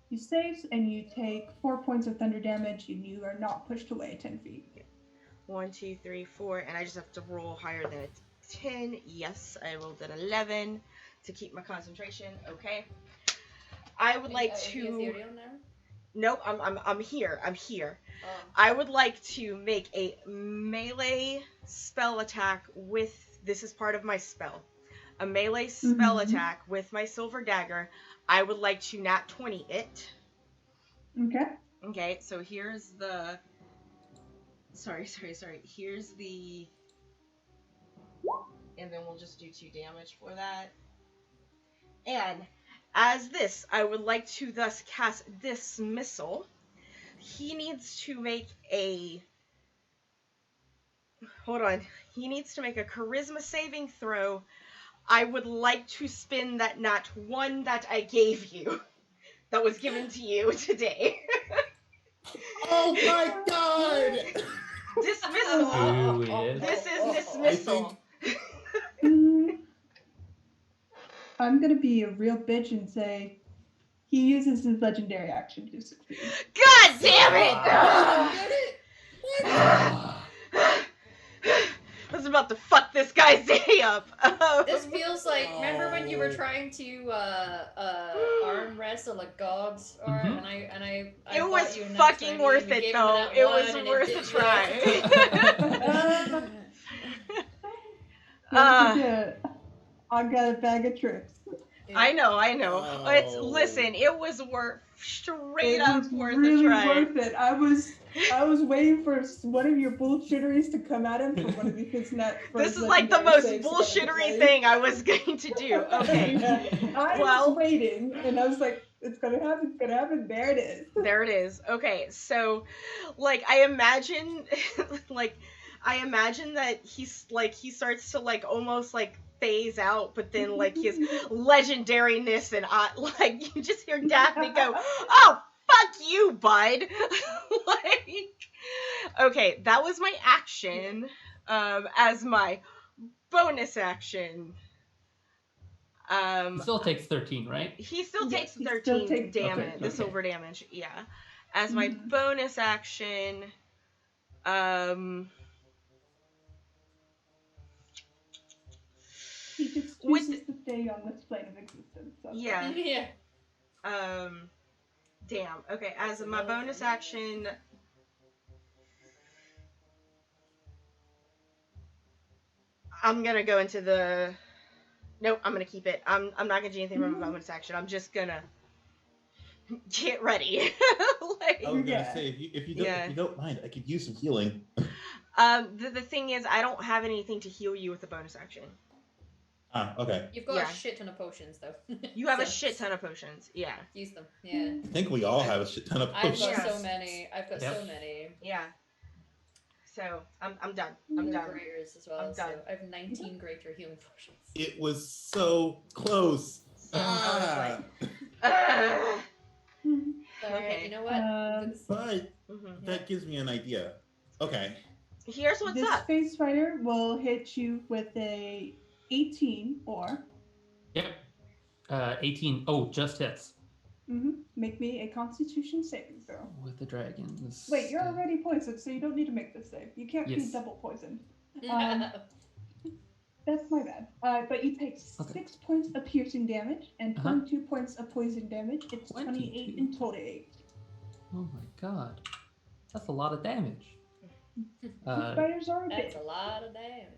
B: You save and you take 4 points of thunder damage, and you are not pushed away 10 feet.
A: 1, 2, 3, 4, and I just have to roll higher than a 10. Yes, I rolled an 11 to keep my concentration. Okay. I would like to.
D: Ethereal now?
A: Nope, I'm here. I'm here.
D: Oh.
A: I would like to make a melee spell attack with. This is part of my spell. A melee spell attack with my silver dagger. I would like to nat 20 it.
B: Okay.
A: Okay, so here's the. Sorry. Here's the. And then we'll just do 2 damage for that. And as this, I would like to thus cast Dismissal. He needs to make a. Hold on. He needs to make a charisma saving throw. I would like to spin that nat 1 that I gave you. That was given to you today.
E: Oh my god!
A: Dismissal.
C: Ooh, yes.
A: This is dismissal.
B: I'm gonna be a real bitch and say He uses his legendary action to succeed.
A: God damn it! I was about to fuck this guy's day up.
D: This feels like, remember when you were trying to arm wrestle a god, or and I
A: it
D: bought
A: was
D: you a nat
A: fucking
D: 20
A: worth
D: and we
A: it
D: gave him a
A: though.
D: nat
A: It
D: 1
A: was
D: and
A: worth
D: it
A: a
D: did-
A: try.
B: I got a bag of tricks.
D: Yeah.
A: I know. It's
E: Oh.
A: listen. It was straight
B: It
A: up
B: was
A: worth
B: really
A: a try.
B: worth it. I was waiting for one of your bullshitteries to come at him for one of his net.
A: This is like the most bullshittery thing I was going to do. Okay.
B: Yeah. I
A: Well-
B: was waiting, and I was like, "It's gonna happen. It's gonna happen." There it is.
A: There it is. Okay, so like I imagine that he starts to like almost like phase out, but then like his legendariness and like you just hear Daphne go, "Oh, fuck you, bud." Like, okay, that was my action. As my bonus action.
C: He still takes 13, right?
A: He still
B: Yes,
A: takes
B: he still
A: 13
B: takes
A: damage,
C: Okay,
A: the
C: okay.
A: silver damage, yeah. As my
B: Mhm.
A: bonus action,
B: He just
A: With-
B: chooses to stay on this plane of existence. That's
A: yeah,
D: Yeah.
A: damn, okay, as my bonus action, I'm gonna go into the, nope, I'm gonna keep it, I'm not gonna do anything from my bonus action, I'm just gonna get ready. Like,
E: I was gonna
B: Yeah.
E: say if you
A: Yeah.
E: don't mind, I could use some healing.
A: the thing is, I don't have anything to heal you with the bonus action.
E: Ah, okay.
D: You've got
A: Yeah.
D: a shit ton of potions, though.
A: You have a
D: So,
A: shit ton of potions, yeah.
D: Use them. Yeah.
E: I think we all have a shit ton of
D: I've got
E: potions.
A: Yeah.
D: so many. I've got
C: Yep.
D: so many.
A: Yeah. So I'm done. I'm
D: They're
A: done.
D: graters as well.
A: I'm done.
D: So I have 19 greater healing potions.
E: It was so close.
A: I was
E: Ah,
D: Alright,
A: Okay.
D: you know what? This-
E: but
A: Mhm.
E: that gives me an idea. Okay.
A: Here's what's
B: this
A: up.
B: space fighter will hit you with a 18 or
C: Yep. 18. Oh, just hits.
B: make me a Constitution saving throw.
C: With the dragons.
B: Wait, you're already poisoned, so you don't need to make this save. You can't be
C: Yes.
B: double poisoned. That's my bad. But you take
C: Okay.
B: 6 points of piercing damage and
C: Uh-huh.
B: 22 points of poison damage. It's 28 in
C: 22.
B: total.
C: Oh my god. That's a lot of damage.
B: Spiders are a
D: That's
B: bit.
D: a lot of damage.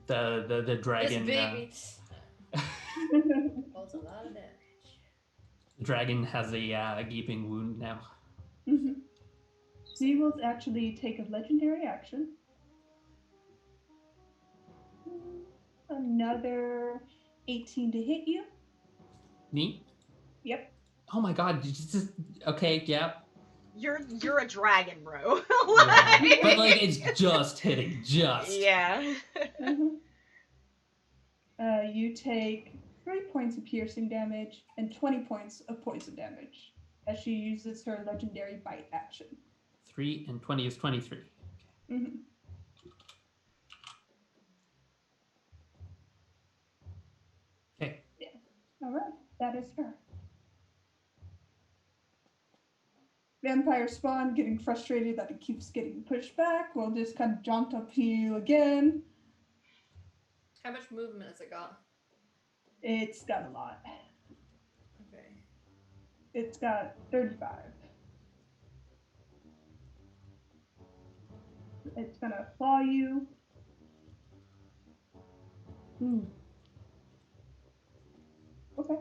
C: The
D: This
C: dragon
D: baby holds a lot of damage.
C: the dragon has a gaping wound now.
B: She will actually take a legendary action. Another 18 to hit you.
C: Me?
B: Yep.
C: Oh my god, did you just okay, yeah.
A: You're a dragon, bro.
C: Yeah. But like it's just hitting, just.
A: Yeah.
B: You take 3 points of piercing damage and 20 points of poison damage as she uses her legendary bite action.
C: 3 and 20 is 23.
B: Mhm.
C: Okay.
B: All right, that is her. Vampire Spawn, getting frustrated that it keeps getting pushed back, will just kind of jaunt up to you again.
D: How much movement has it got?
B: It's got a lot.
D: Okay.
B: It's got 35. It's gonna claw you. Okay.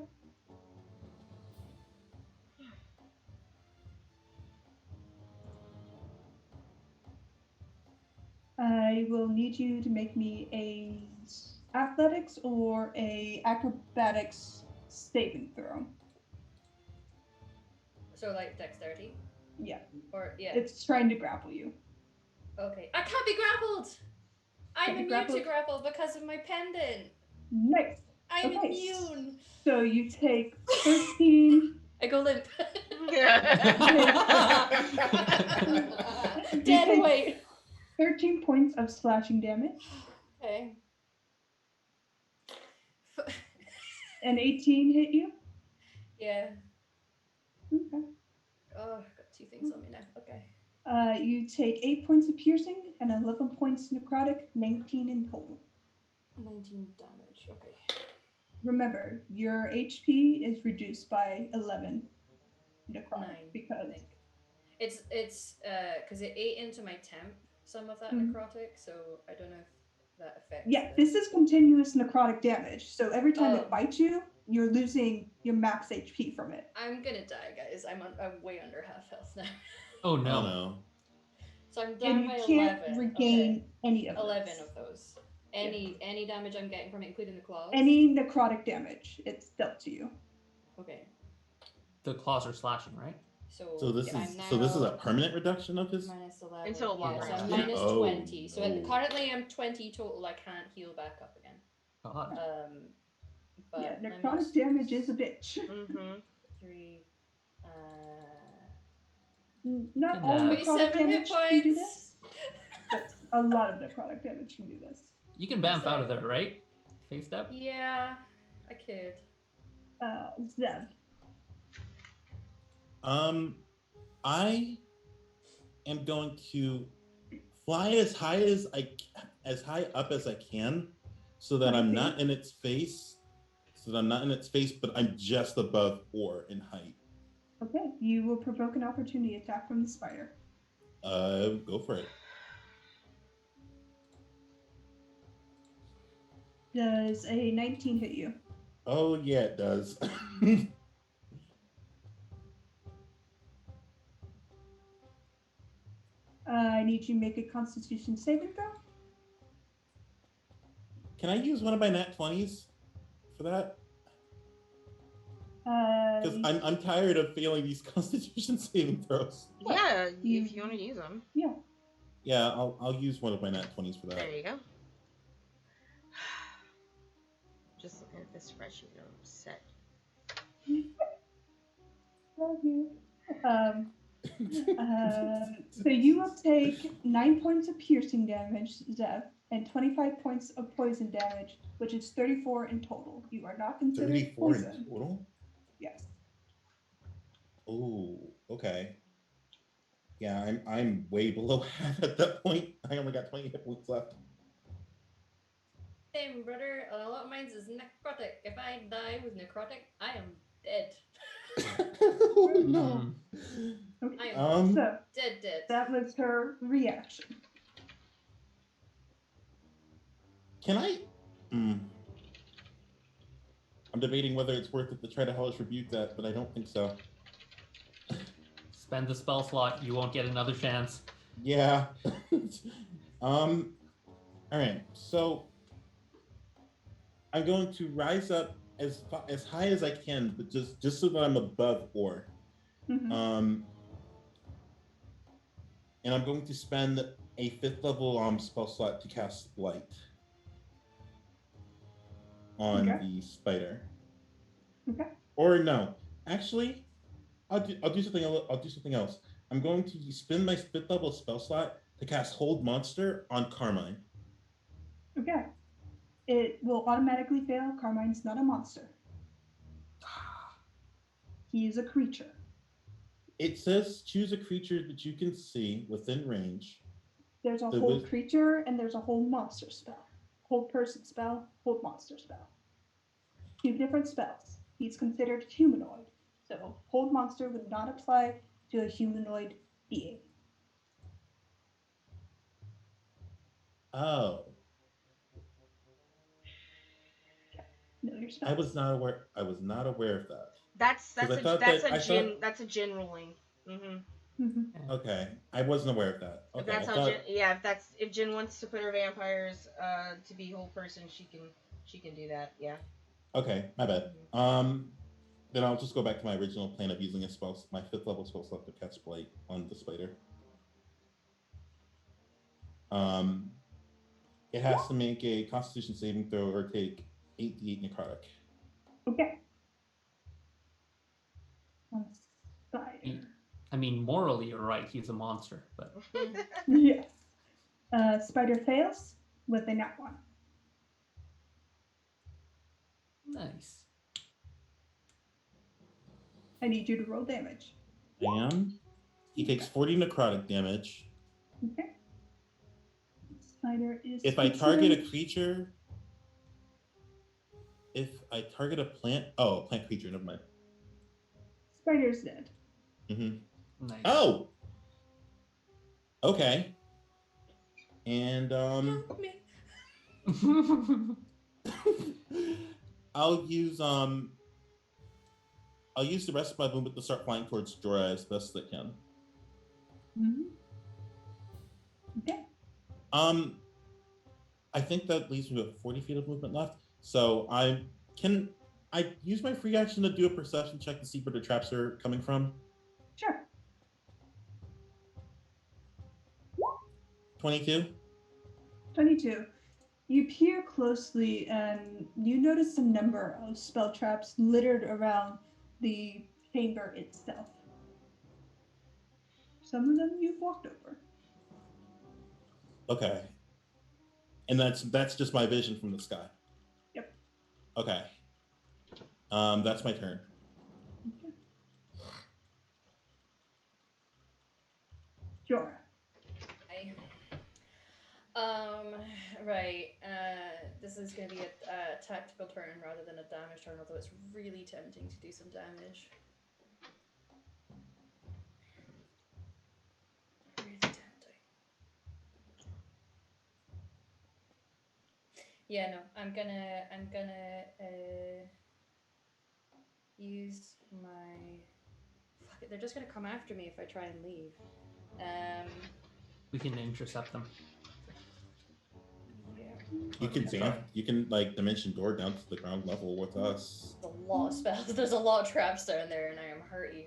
B: I will need you to make me a athletics or a acrobatics saving throw.
D: So like dexterity?
B: Yeah,
D: Or yeah.
B: it's trying to grapple you.
D: Okay. I can't be grappled! I'm
B: Can't be
D: immune to
B: grappled?
D: grapple because of my pendant.
B: Nice.
D: I'm
B: Okay.
D: immune.
B: So you take 13.
D: I go limp.
B: You
D: Dead
B: take
D: weight.
B: 13 points of slashing damage.
D: Okay.
B: An 18 hit you.
D: Yeah.
B: Okay.
D: Oh, I've got 2 things on me now. Okay.
B: You take 8 points of piercing and 11 points necrotic, 19 in total.
D: 19 damage. Okay.
B: Remember, your HP is reduced by 11 necrotic
D: 9, I
B: because
D: think. It's because it ate into my temp some of that
B: Mhm.
D: necrotic, so I don't know if that affects.
B: yeah,
D: the...
B: this is continuous necrotic damage. So every time
D: Oh.
B: it bites you, you're losing your max HP from it.
D: I'm gonna die, guys. I'm way under half health now.
C: Oh
E: Oh
C: no.
E: no.
D: So I'm
B: And
D: down
B: you
D: by
B: can't
D: 11.
B: regain any of
D: 11
B: those.
D: of those. Any damage I'm getting from it, including the claws.
B: Any necrotic damage, it's dealt to you.
D: Okay.
C: The claws are slashing, right?
E: So this
D: I'm
E: is
D: now
E: a permanent reduction of his.
D: minus 11.
A: Until a longer
D: yeah, so I'm
C: rest.
D: minus
E: Oh,
D: 20. So
E: no.
D: currently I'm 20 total. I can't heal back up again.
C: God.
D: But
B: Yeah,
D: let me
B: necrotic
D: just-
B: damage is a bitch.
A: Mm-hmm.
D: 3.
B: Not
C: And,
B: all necrotic
D: 27 hit
B: damage can do
D: points.
B: this, but a lot of necrotic damage can do this.
C: You can bamf out of there, right? Face step?
D: Yeah, I could.
B: Zev.
E: I am going to fly as high up as I can, so that I'm not in its face. But I'm just above or in height.
B: Okay, you will provoke an opportunity attack from the spider.
E: Go for it.
B: Does a 19 hit you?
E: Oh yeah, it does.
B: I need you to make a Constitution saving throw.
E: Can I use one of my nat 20s for that? Because I'm tired of failing these Constitution saving throws.
A: Yeah, if you want to use them.
B: Yeah.
E: Yeah, I'll use one of my nat 20s for that.
A: There you go. Just looking at this spreadsheet, I'm upset.
B: Love you. So you will take 9 points of piercing damage, Zev, and 25 points of poison damage, which is 34 in total. You are not considered
E: 34
B: poison.
E: in total?
B: Yes.
E: Oh, okay. Yeah, I'm way below half at that point. I only got 20 hit points left.
D: Same, brother. A lot of mine is necrotic. If I die with necrotic, I am dead.
E: Oh, no.
B: Okay.
D: I am
B: So
D: dead.
B: that was her reaction.
E: Can I? I'm debating whether it's worth it to try to hellish rebuke that, but I don't think so.
C: Spend the spell slot. You won't get another chance.
E: Yeah. All right. So I'm going to rise up as high as I can, but just so that I'm above or.
B: Mm-hmm.
E: And I'm going to spend a 5th level spell slot to cast Blight on the spider.
B: Okay.
E: Or no, actually, I'll do something else. I'm going to spend my 5th level spell slot to cast Hold Monster on Carmine.
B: Okay. It will automatically fail. Carmine's not a monster. He is a creature.
E: It says choose a creature that you can see within range.
B: There's a hold creature and there's a hold monster spell. Hold person spell, hold monster spell. 2 different spells. He's considered humanoid. So hold monster would not apply to a humanoid being.
E: Oh.
B: Know your spells.
E: I was not aware of that.
A: That's a gin ruling. Mm-hmm.
B: Mm-hmm.
E: Okay, I wasn't aware of that. Okay,
A: If that's if Jin wants to put her vampires to be whole person, she can do that. Yeah.
E: Okay, my bad. Then I'll just go back to my original plan of using my 5th level spell slot to cast Blight on the spider. It has to make a Constitution saving throw or take 8d8 necrotic.
B: Okay. Spider.
C: I mean, morally, you're right. He's a monster, but
B: Yes. Spider fails with a nat 1.
C: nice.
B: I need you to roll damage.
E: I am. He takes 40 necrotic damage.
B: Okay. Spider is.
E: If I target a creature, if I target a plant, a plant creature, never mind.
B: Spider's dead.
E: Mm-hmm.
C: Nice.
E: Oh! Okay. And,
D: Help me.
E: I'll use the rest of my movement to start flying towards Jorah as best as I can.
B: Mm-hmm. Okay.
E: I think that leaves me with 40 feet of movement left. So can I use my free action to do a perception check to see where the traps are coming from?
B: Sure.
E: 22?
B: 22. You peer closely and you notice a number of spell traps littered around the chamber itself. Some of them you've walked over.
E: Okay. And that's just my vision from the sky.
B: Yep.
E: Okay. That's my turn.
B: Okay. Jorah.
D: Right. This is going to be a tactical turn rather than a damage turn, although it's really tempting to do some damage. Really tempting. Yeah, no, I'm gonna use my. Fuck it, they're just gonna come after me if I try and leave.
C: We can intercept them.
D: Yeah.
E: You can like dimension door down to the ground level with us.
D: There's a lot of spells. There's a lot of traps down there, and I am hurt. You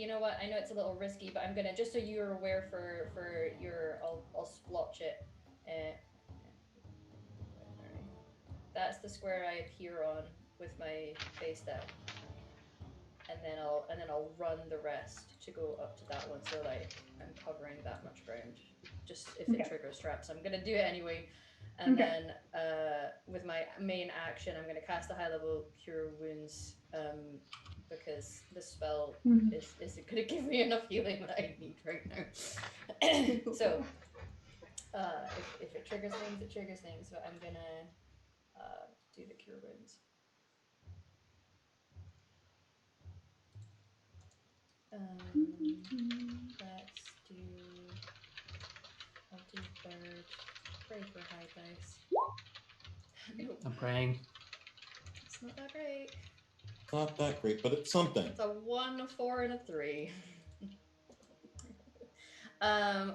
D: know what? I know it's a little risky, but I'm gonna, just so you're aware for your, I'll splotch it. That's the square I appear on with my face down, and then I'll run the rest to go up to that one. So like I'm covering that much ground. Just if it triggers traps, I'm gonna do it anyway. And then with my main action, I'm gonna cast a high level Cure Wounds because this spell isn't gonna give me enough healing that I need right now. So if it triggers things, it triggers things. But I'm gonna do the Cure Wounds. I'll do bird. Pray for high dice. Nope.
C: I'm praying.
D: It's not that great.
E: Not that great, but it's something.
D: It's a 1, a 4, and a 3.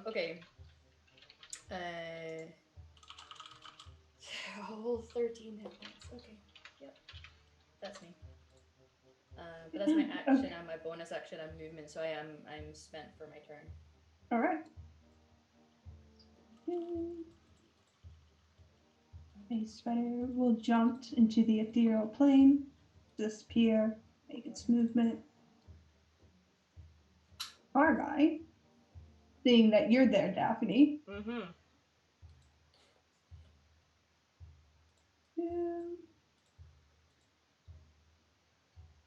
D: Okay. 13 hit points. Okay. Yep. That's me. But that's my action and my bonus action and movement, so I'm spent for my turn.
B: All right. A spider will jump into the ethereal plane, disappear, make its movement. Argai, seeing that you're there, Daphne.
A: Mm-hmm.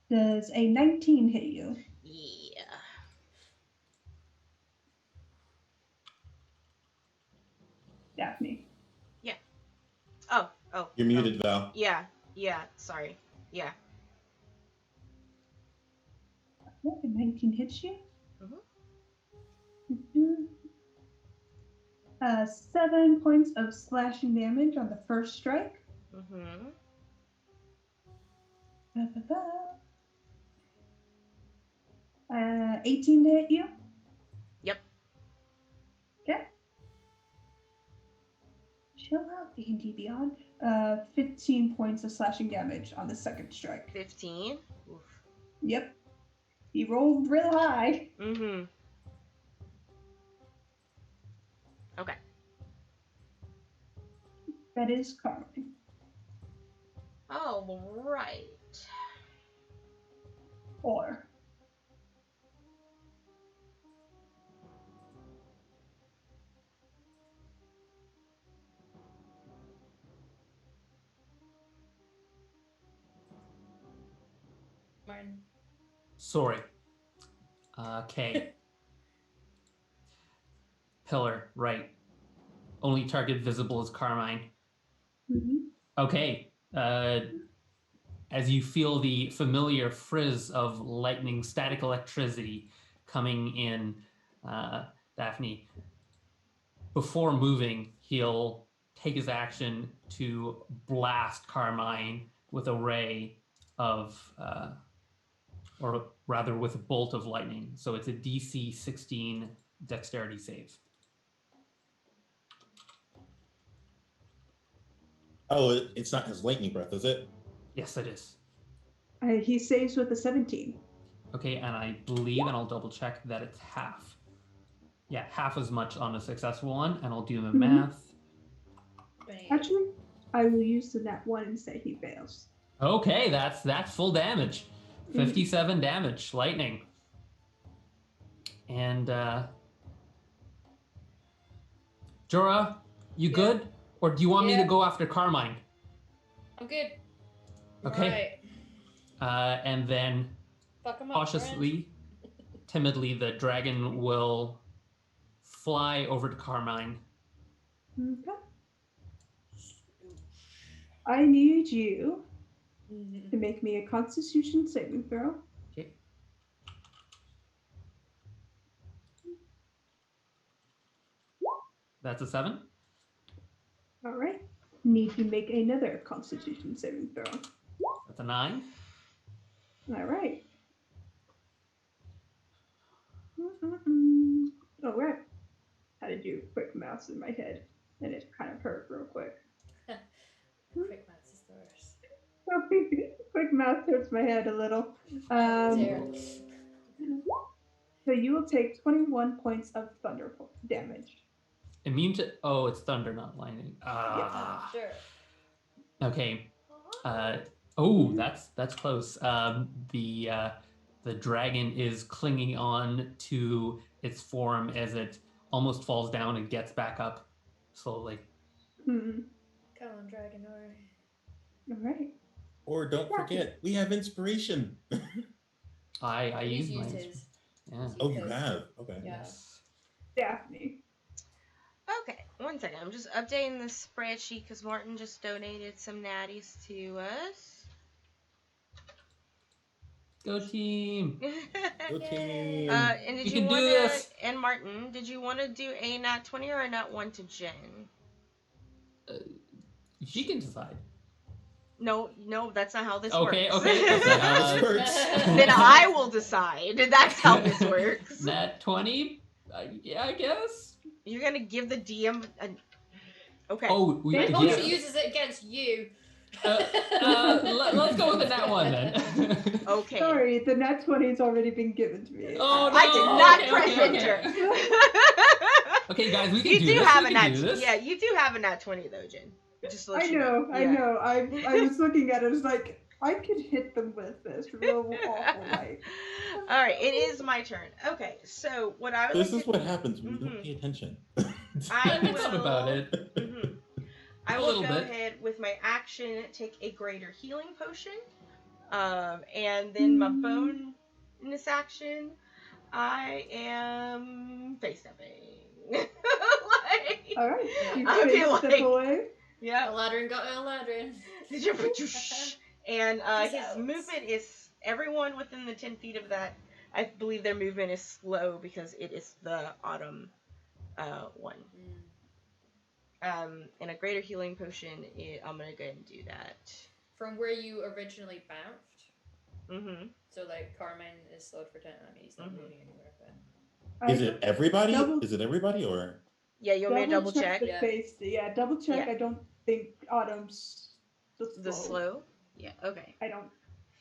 B: Does a 19 hit you?
A: Yeah.
B: Daphne.
A: Yeah. Oh.
E: You're muted, Val.
A: Yeah. Sorry. Yeah.
B: What, a 19 hits you?
A: Mm-hmm.
B: 7 points of slashing damage on the first strike.
A: Mm-hmm.
B: 18 to hit you?
A: Yep.
B: Okay. Chill out, D&D Beyond. 15 points of slashing damage on the second strike.
A: 15. Oof.
B: Yep. He rolled real high.
A: Mm-hmm. Okay.
B: That is Carmine.
A: All right.
B: Or.
D: Martin.
C: Sorry. Okay. Pillar, right. Only target visible is Carmine.
B: Mm-hmm.
C: Okay. As you feel the familiar frizz of lightning, static electricity coming in, Daphne, before moving, he'll take his action to blast Carmine with a ray of, or rather with a bolt of lightning. So it's a DC 16 dexterity save.
E: Oh, it's not his lightning breath, is it?
C: Yes, it is.
B: He saves with a 17.
C: Okay, and I believe, and I'll double check that it's half. Yeah, half as much on a successful one, and I'll do the math.
D: Bam.
B: Actually, I will use the nat 1 and say he fails.
C: Okay, that's full damage. 57 damage, lightning. And Jorah, you
D: Yeah.
C: good? Or do you want me to
D: Yeah.
C: go after Carmine?
D: I'm good. I'm
C: Okay.
D: alright.
C: And then
D: Fuck him up, friend.
C: cautiously, timidly, the dragon will fly over to Carmine.
B: Okay. I need you to make me a Constitution saving throw.
C: Okay. That's a 7.
B: All right. Need you make another Constitution saving throw.
C: That's a 9.
B: All right. All right. Had to do quick maths in my head, and it kind of hurt real quick.
D: Quick maths is the worst.
B: Quick math hurts my head a little.
D: Terrible.
B: So you will take 21 points of thunder damage.
C: Immune to... Oh, it's thunder, not lightning. Ah.
D: Sure.
C: Okay. That's close. The dragon is clinging on to its form as it almost falls down and gets back up slowly.
B: Hmm.
D: Come on, Dragonor.
B: All right.
E: Or don't forget, we have inspiration.
C: I
D: He's
C: use
D: used
C: mine.
D: his.
C: Yeah.
E: Oh, you have? Okay.
D: Yeah.
C: Yes.
B: Daphne.
A: Okay, one second. I'm just updating the spreadsheet because Martin just donated some natties to us.
C: Go team.
E: Go team.
A: And did
C: We
A: you
C: can
A: want
C: do
A: to?
C: this.
A: And Martin, did you want to do a nat 20 or a nat 1 to Jen?
C: She can decide.
A: No, that's not how this
C: Okay,
A: works.
C: okay.
E: That's not how this works.
A: Then I will decide. That's how this works.
C: Nat 20? Yeah, I guess.
A: You're gonna give the DM a. Okay.
C: Oh, we
B: As
D: As long
C: yeah.
D: as he uses it against you.
C: Let's go with the nat 1 then.
A: Okay.
B: Sorry, the nat 20 has already been given to me.
C: Oh, no.
A: I did not
C: Okay,
A: press
C: okay,
A: enter.
C: Okay, guys, we can
A: You
C: do
A: do
C: this.
A: have
C: We
A: a
C: can
A: nat.
C: do this.
A: Yeah, you do have a nat 20 though, Jen. Just to let
B: I
A: you
B: know.
A: Yeah.
B: I was looking at it. I was like, I could hit them with this real awful light.
A: All right, it is my turn. Okay, so what I would
E: This
A: like
E: is
A: to,
E: what happens when you
A: Mhm.
E: don't pay attention.
A: I
C: I thought
A: will-
C: about it.
A: Mhm. I
C: A
A: will
C: little
A: go
C: bit.
A: ahead with my action, take a greater healing potion, and then my bonus action, I am face stepping. Like,
B: All right. You
A: I feel
B: face step
A: like-
B: away.
A: yeah.
D: Eladrin got Eladrin.
A: And
D: Peace
A: his
D: out.
A: movement is everyone within the 10 feet of that. I believe their movement is slow because it is the autumn one. And a greater healing potion, I'm gonna go ahead and do that.
D: From where you originally bounced.
A: Mm-hmm.
D: So like Carmine is slowed for 10. I mean he's not
A: Mhm.
D: moving anywhere, but
E: Is it everybody?
B: Double-
E: Is it everybody or?
A: Yeah, you want me to double check?
B: The
D: Yeah.
B: face. Yeah, double check.
A: Yeah.
B: I don't think Autumn's
A: The slow? Yeah, okay.
B: I don't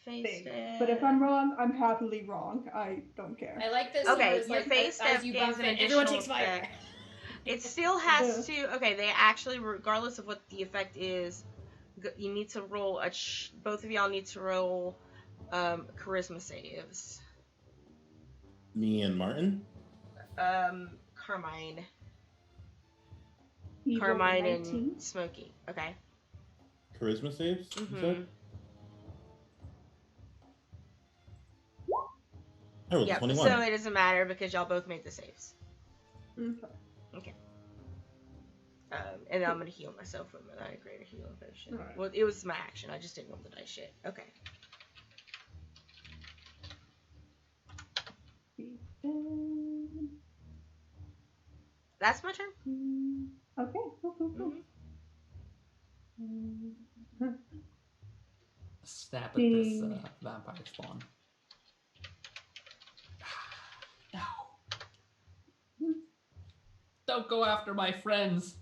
A: Face
B: think.
A: step.
B: But if I'm wrong, I'm happily wrong. I don't care.
D: I like this.
A: Okay,
D: one where
A: your
D: it's
A: face
D: like, as
A: step
D: you
A: gains
D: bump
A: an
D: it, everyone
A: additional
D: takes fire.
A: effect. It still has to. Okay, they actually, regardless of what the effect is, you need to roll both of y'all need to roll charisma saves.
E: Me and Martin?
A: Carmine.
B: He rolled a
A: Carmine
B: 19.
A: and Smokey. Okay.
E: Charisma saves? You said? I rolled a
A: Yep.
E: 21.
A: So it doesn't matter because y'all both made the saves.
B: Okay.
A: Okay. And I'm gonna heal myself with my greater healing potion.
B: Alright.
A: Well, it was my action. I just didn't roll the dice yet. Okay. That's my turn.
B: Okay, cool.
A: Mm-hmm.
C: Snap at this
B: Ding.
C: vampire spawn. No. Don't go after my friends.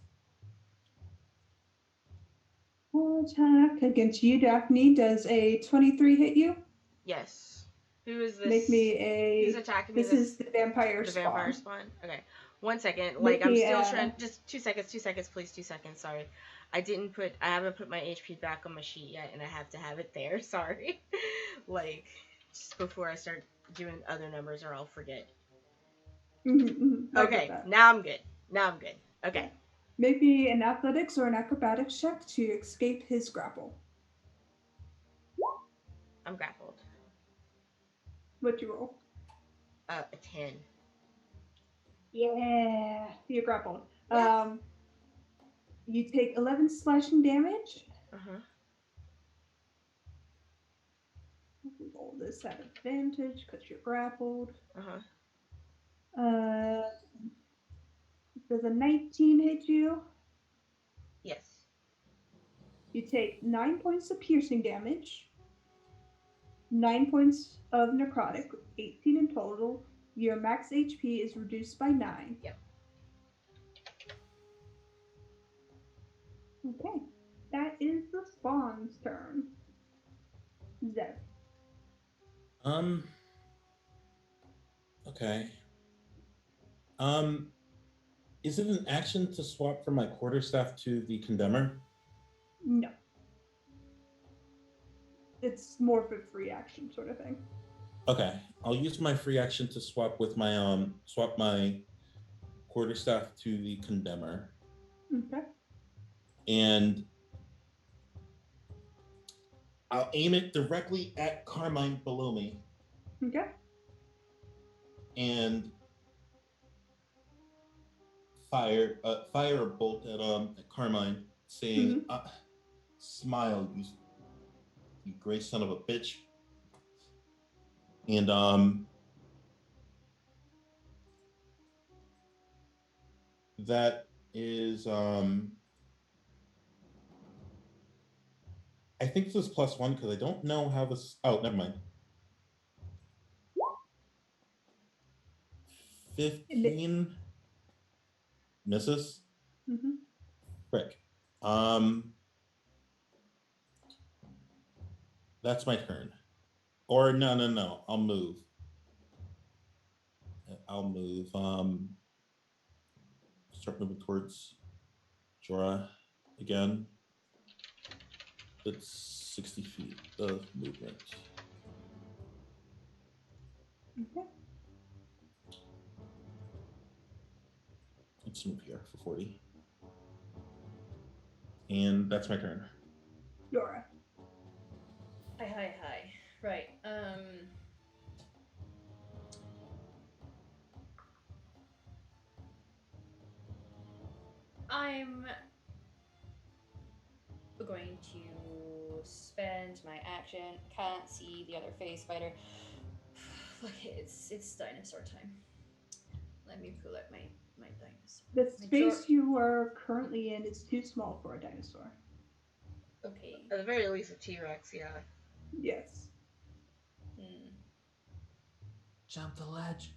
B: Attack against you, Daphne. Does a 23 hit you?
A: Yes. Who is this?
B: Make me a.
A: Who's attacking me?
B: This is the vampire
A: the
B: spawn.
A: vampire spawn. Okay. 1 second.
B: Make
A: Like I'm
B: me,
A: still trying. Just 2 seconds. 2 seconds, please. 2 seconds. Sorry. I haven't put my HP back on my sheet yet, and I have to have it there. Sorry. Like just before I start doing other numbers, or I'll forget. Okay. Now I'm good. Okay.
B: Make me an athletics or an acrobatics check to escape his grapple.
A: I'm grappled.
B: What'd you roll?
A: A 10.
B: Yeah, you're grappled.
A: Yes.
B: You take 11 slashing damage. Roll this at advantage because you're grappled. Does a 19 hit you?
A: Yes.
B: You take 9 points of piercing damage, 9 points of necrotic, 18 in total. Your max HP is reduced by 9.
A: Yep.
B: Okay. That is the spawn's turn. Zev.
E: Okay. Is it an action to swap from my quarterstaff to the condemner?
B: No. It's more of a free action sort of thing.
E: Okay, I'll use my free action to swap with my swap my quarterstaff to the condemner.
B: Okay.
E: And I'll aim it directly at Carmine below me.
B: Okay.
E: And fire a bolt at Carmine, saying, "Smile, you gray son of a bitch." And that is I think this is +1 because I don't know how this. Oh, never mind. 15 misses. Frick. That's my turn. Or no. I'll move. Start moving towards Jorah again. It's 60 feet of movement.
B: Okay.
E: Let's move here for 40. And that's my turn.
B: Jorah.
D: Hi. Right. I'm going to spend my action. Can't see the other face fighter. Look, it's dinosaur time. Let me pull out my dinosaur.
B: The space you are currently in is too small for a dinosaur.
D: Okay.
A: At the very least, a T-Rex, yeah.
B: Yes.
C: Jump the ledge.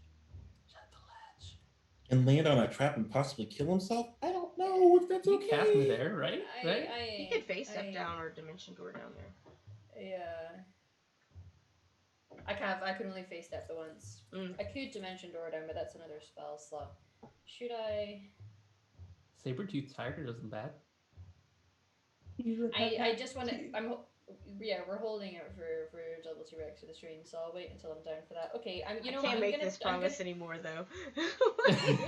E: And land on a trap and possibly kill himself? I don't know if that's
C: You
E: okay.
C: cast me there, right?
A: You could face step down or dimension door down there.
D: Yeah. I could only face step the once. I could dimension door down, but that's another spell slot. Should I?
C: Saber-toothed tiger isn't bad.
D: I just want to. We're holding it for double T-Rex for the stream, so I'll wait until I'm down for that. Okay, I
A: can't make this promise anymore though.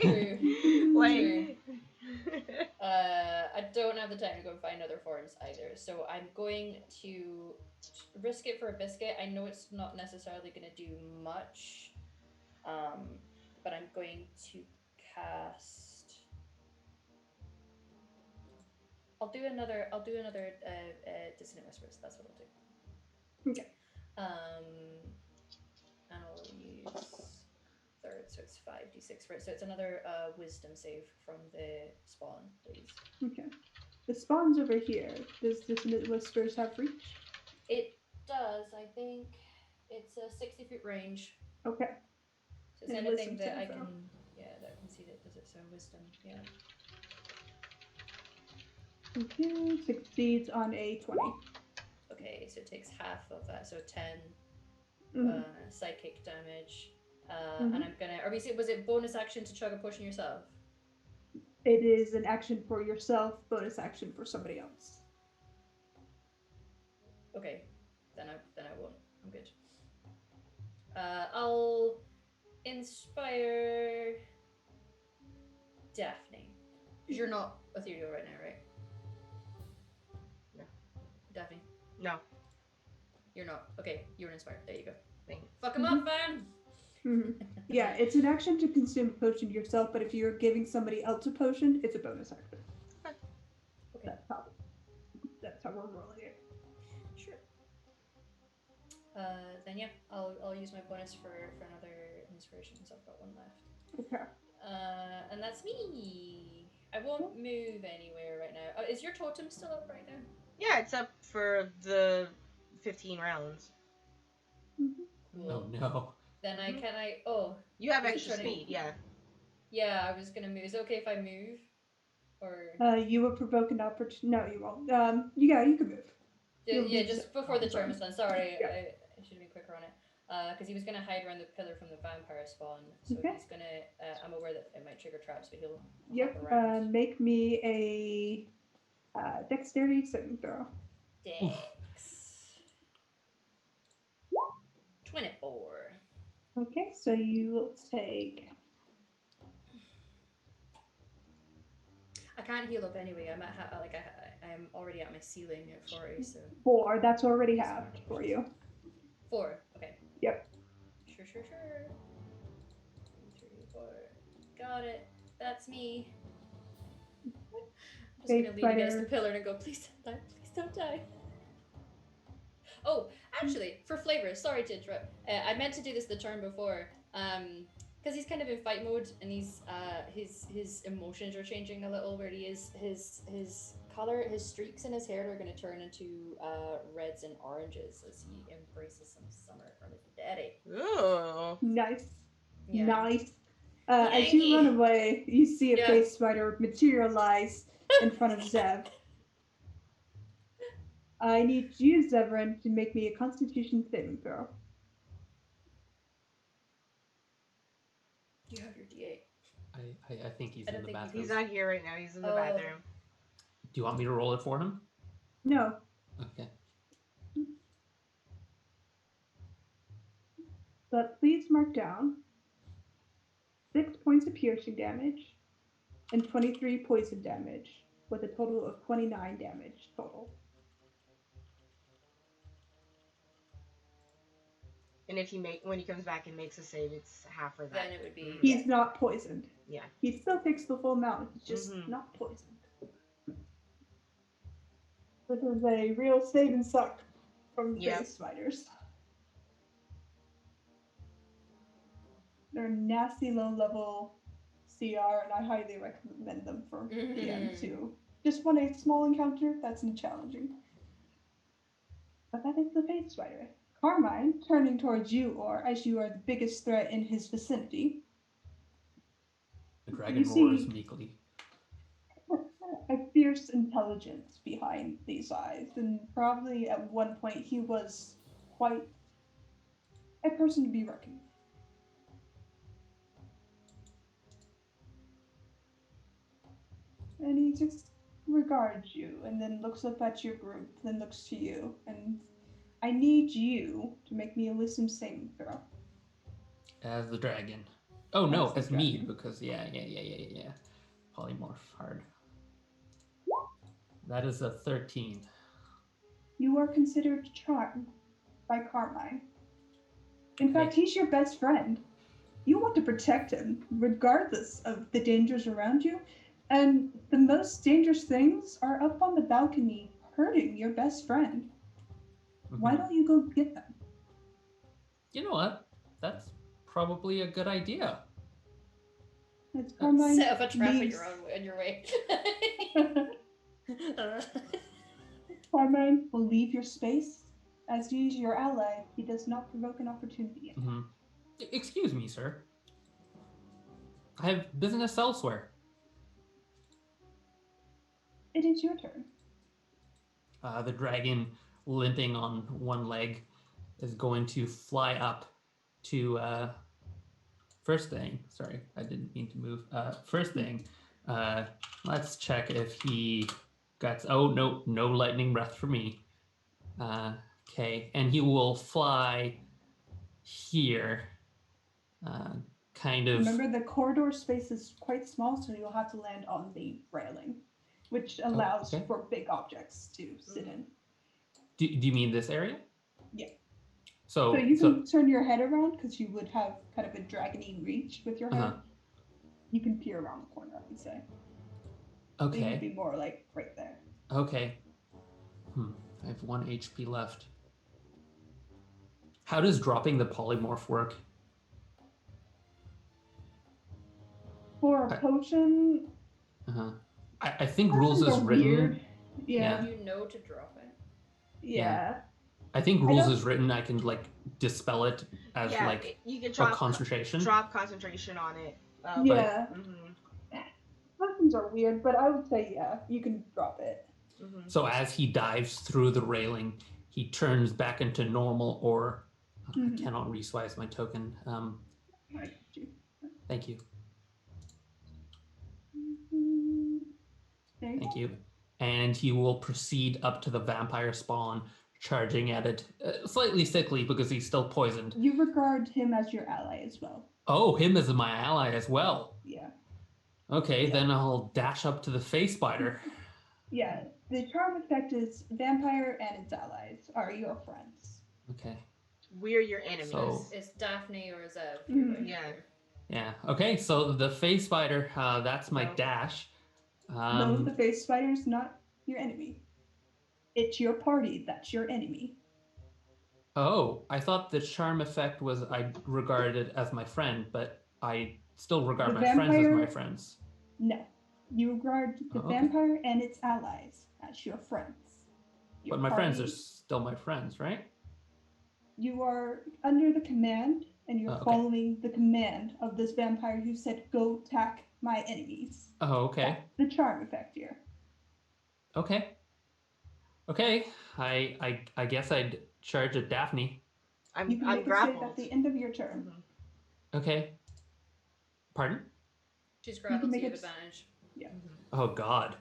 D: True. I don't have the time to go find other forms either, so I'm going to risk it for a biscuit. I know it's not necessarily going to do much, But I'm going to cast. I'll do another dissonant whispers. That's what I'll do.
B: Okay.
D: And I'll use third, so it's 5d6, right? So it's another wisdom save from the spawn, please.
B: Okay. The spawn's over here. Does Dissonant Whispers have reach?
D: It does, I think. It's a 60-foot range.
B: Okay.
D: So it's
B: And
D: anything
B: wisdom
D: that I
B: save,
D: can,
B: though.
D: that I can see that does it. So wisdom, yeah.
B: Okay. Succeeds on a 20.
D: Okay, so it takes half of that, so 10
B: Mhm.
D: psychic damage.
B: Mhm.
D: And I'm gonna. Was it bonus action to chug a potion yourself?
B: It is an action for yourself, bonus action for somebody else.
D: Okay, then I won't. I'm good. I'll inspire Daphne. Because you're not ethereal right now, right?
A: No.
D: Daphne?
A: No.
D: You're not. Okay, you're inspired. There you go.
A: Thanks.
D: Fuck him up, man!
B: Yeah, it's an action to consume a potion yourself, but if you're giving somebody else a potion, it's a bonus action.
D: Okay.
B: That's how we're rolling it.
D: Sure. Then yeah, I'll use my bonus for another inspiration, so I've got one left.
B: Okay.
D: And that's me. I won't move anywhere right now. Is your totem still up right now?
A: Yeah, it's up for the 15 rounds.
B: Mm-hmm.
C: Oh no.
D: Then oh.
A: You have
D: Is it
A: extra
D: turning?
A: speed, yeah.
D: Yeah, I was gonna move. Is it okay if I move? Or
B: You will provoke an opportunity. No, you won't. Yeah, you can move.
D: yeah, just before the term is done. Sorry,
B: Yeah.
D: I should have been quicker on it. Because he was gonna hide around the pillar from the vampire spawn, so
B: Okay.
D: he's gonna. I'm aware that it might trigger traps, but he'll.
B: Yep.
D: hop around.
B: Make me a dexterity saving throw.
D: Dex. 24.
B: Okay, so you will take.
D: I can't heal up anyway. I'm at I'm already at my ceiling at 40, so
B: 4. That's already halved for you.
D: 4. Okay.
B: Yep.
D: Sure. 2, 3, 4. Got it. That's me. I'm just
B: Okay,
D: gonna lean against the
B: fighter.
D: pillar and go, please don't die. Please don't die. Oh, actually, for flavors, sorry to interrupt. I meant to do this the turn before. Because he's kind of in fight mode, and he's his emotions are changing a little. Where he is, his color, his streaks in his hair are going to turn into reds and oranges as he embraces some summer from his daddy.
A: Ooh.
B: Nice.
D: Yeah.
B: Nice. As you run away, you see a face spider materialize in front of Zev. I need you, Zevran, to make me a Constitution saving throw.
D: You have your D8.
C: I think he's
D: I
C: in
D: don't
C: the
D: think
C: bathroom.
A: He's not here right now. He's in the bathroom.
C: Do you want me to roll it for him?
B: No.
C: Okay.
B: But please mark down 6 points of piercing damage and 23 poison damage, with a total of 29 damage total.
A: And if when he comes back and makes a save, it's half for that.
D: Then it would be.
B: He's not poisoned.
A: Yeah.
B: He still takes the full amount. He's just not poisoned. This is a real save and suck from face spiders. They're nasty low-level CR, and I highly recommend them for DM too. Just want a small encounter, that's challenging. But that is the face spider. Carmine, turning towards you, or as you are the biggest threat in his vicinity.
C: The dragon roars meekly.
B: A fierce intelligence behind these eyes, and probably at one point he was quite a person to be reckoned with. And he just regards you, and then looks up at your group, then looks to you, and I need you to make me a wisdom saving throw.
C: As the dragon. Oh no, as me, because yeah. Polymorph hard. That is a 13.
B: You are considered charmed by Carmine. In fact, he's your best friend. You want to protect him, regardless of the dangers around you. And the most dangerous things are up on the balcony, hurting your best friend. Why
C: Mhm.
B: don't you go get them?
C: You know what? That's probably a good idea.
B: As Carmine
D: Set up a trap
B: leaves,
D: on your way.
B: Carmine will leave your space. As he is your ally, he does not provoke an opportunity attack.
C: Mhm. Excuse me, sir. I have business elsewhere.
B: It is your turn.
C: The dragon, limping on one leg, is going to fly up to first thing. Sorry, I didn't mean to move. First thing, let's check if he got. Oh no, no lightning breath for me. Okay, and he will fly here. Kind of.
B: Remember, the corridor space is quite small, so you'll have to land on the railing, which allows
C: okay.
B: for big objects to sit in.
C: Do you mean this area?
B: Yeah.
C: So
B: you can turn your head around because you would have kind of a dragony reach with your head.
C: Uh-huh.
B: You can peer around the corner, I would say.
C: Okay.
B: So you'd be more like right there.
C: Okay. I have 1 HP left. How does dropping the polymorph work?
B: For a potion,
C: I think rules is written.
B: Weird. Yeah.
D: You know to drop it.
B: Yeah.
C: I think rules is written. I can like dispel it as
A: you can
C: a concentration.
A: Drop concentration on it.
B: Yeah. Potions are weird, but I would say you can drop it.
C: So as he dives through the railing, he turns back into normal, or I cannot resize my token. Thank you. Thank you. And he will proceed up to the vampire spawn, charging at it, slightly sickly because he's still poisoned.
B: You regard him as your ally as well.
C: Oh, him as my ally as well.
B: Yeah.
C: Okay, then I'll dash up to the face spider.
B: Yeah, the charm effect is vampire and its allies are your friends.
C: Okay.
A: We're your enemies.
C: So,
D: it's Daphne or Zev.
C: Yeah. Okay, so the face spider, that's my dash.
B: No, the face spider is not your enemy. It's your party that's your enemy.
C: Oh, I thought the charm effect was I regarded it as my friend, but I still regard my friends as my friends.
B: No. You regard the vampire and its allies as your friends.
C: But my friends are still my friends, right?
B: You are under the command, and you're following the command of this vampire who said, go attack my enemies.
C: Oh, okay.
B: That's the charm effect here.
C: Okay. Okay. I guess I'd charge at Daphne.
A: I'm
B: make
A: grappled.
B: at the end of your turn.
C: Okay. Pardon?
D: She's grappled to advantage.
B: Yeah.
C: Oh God.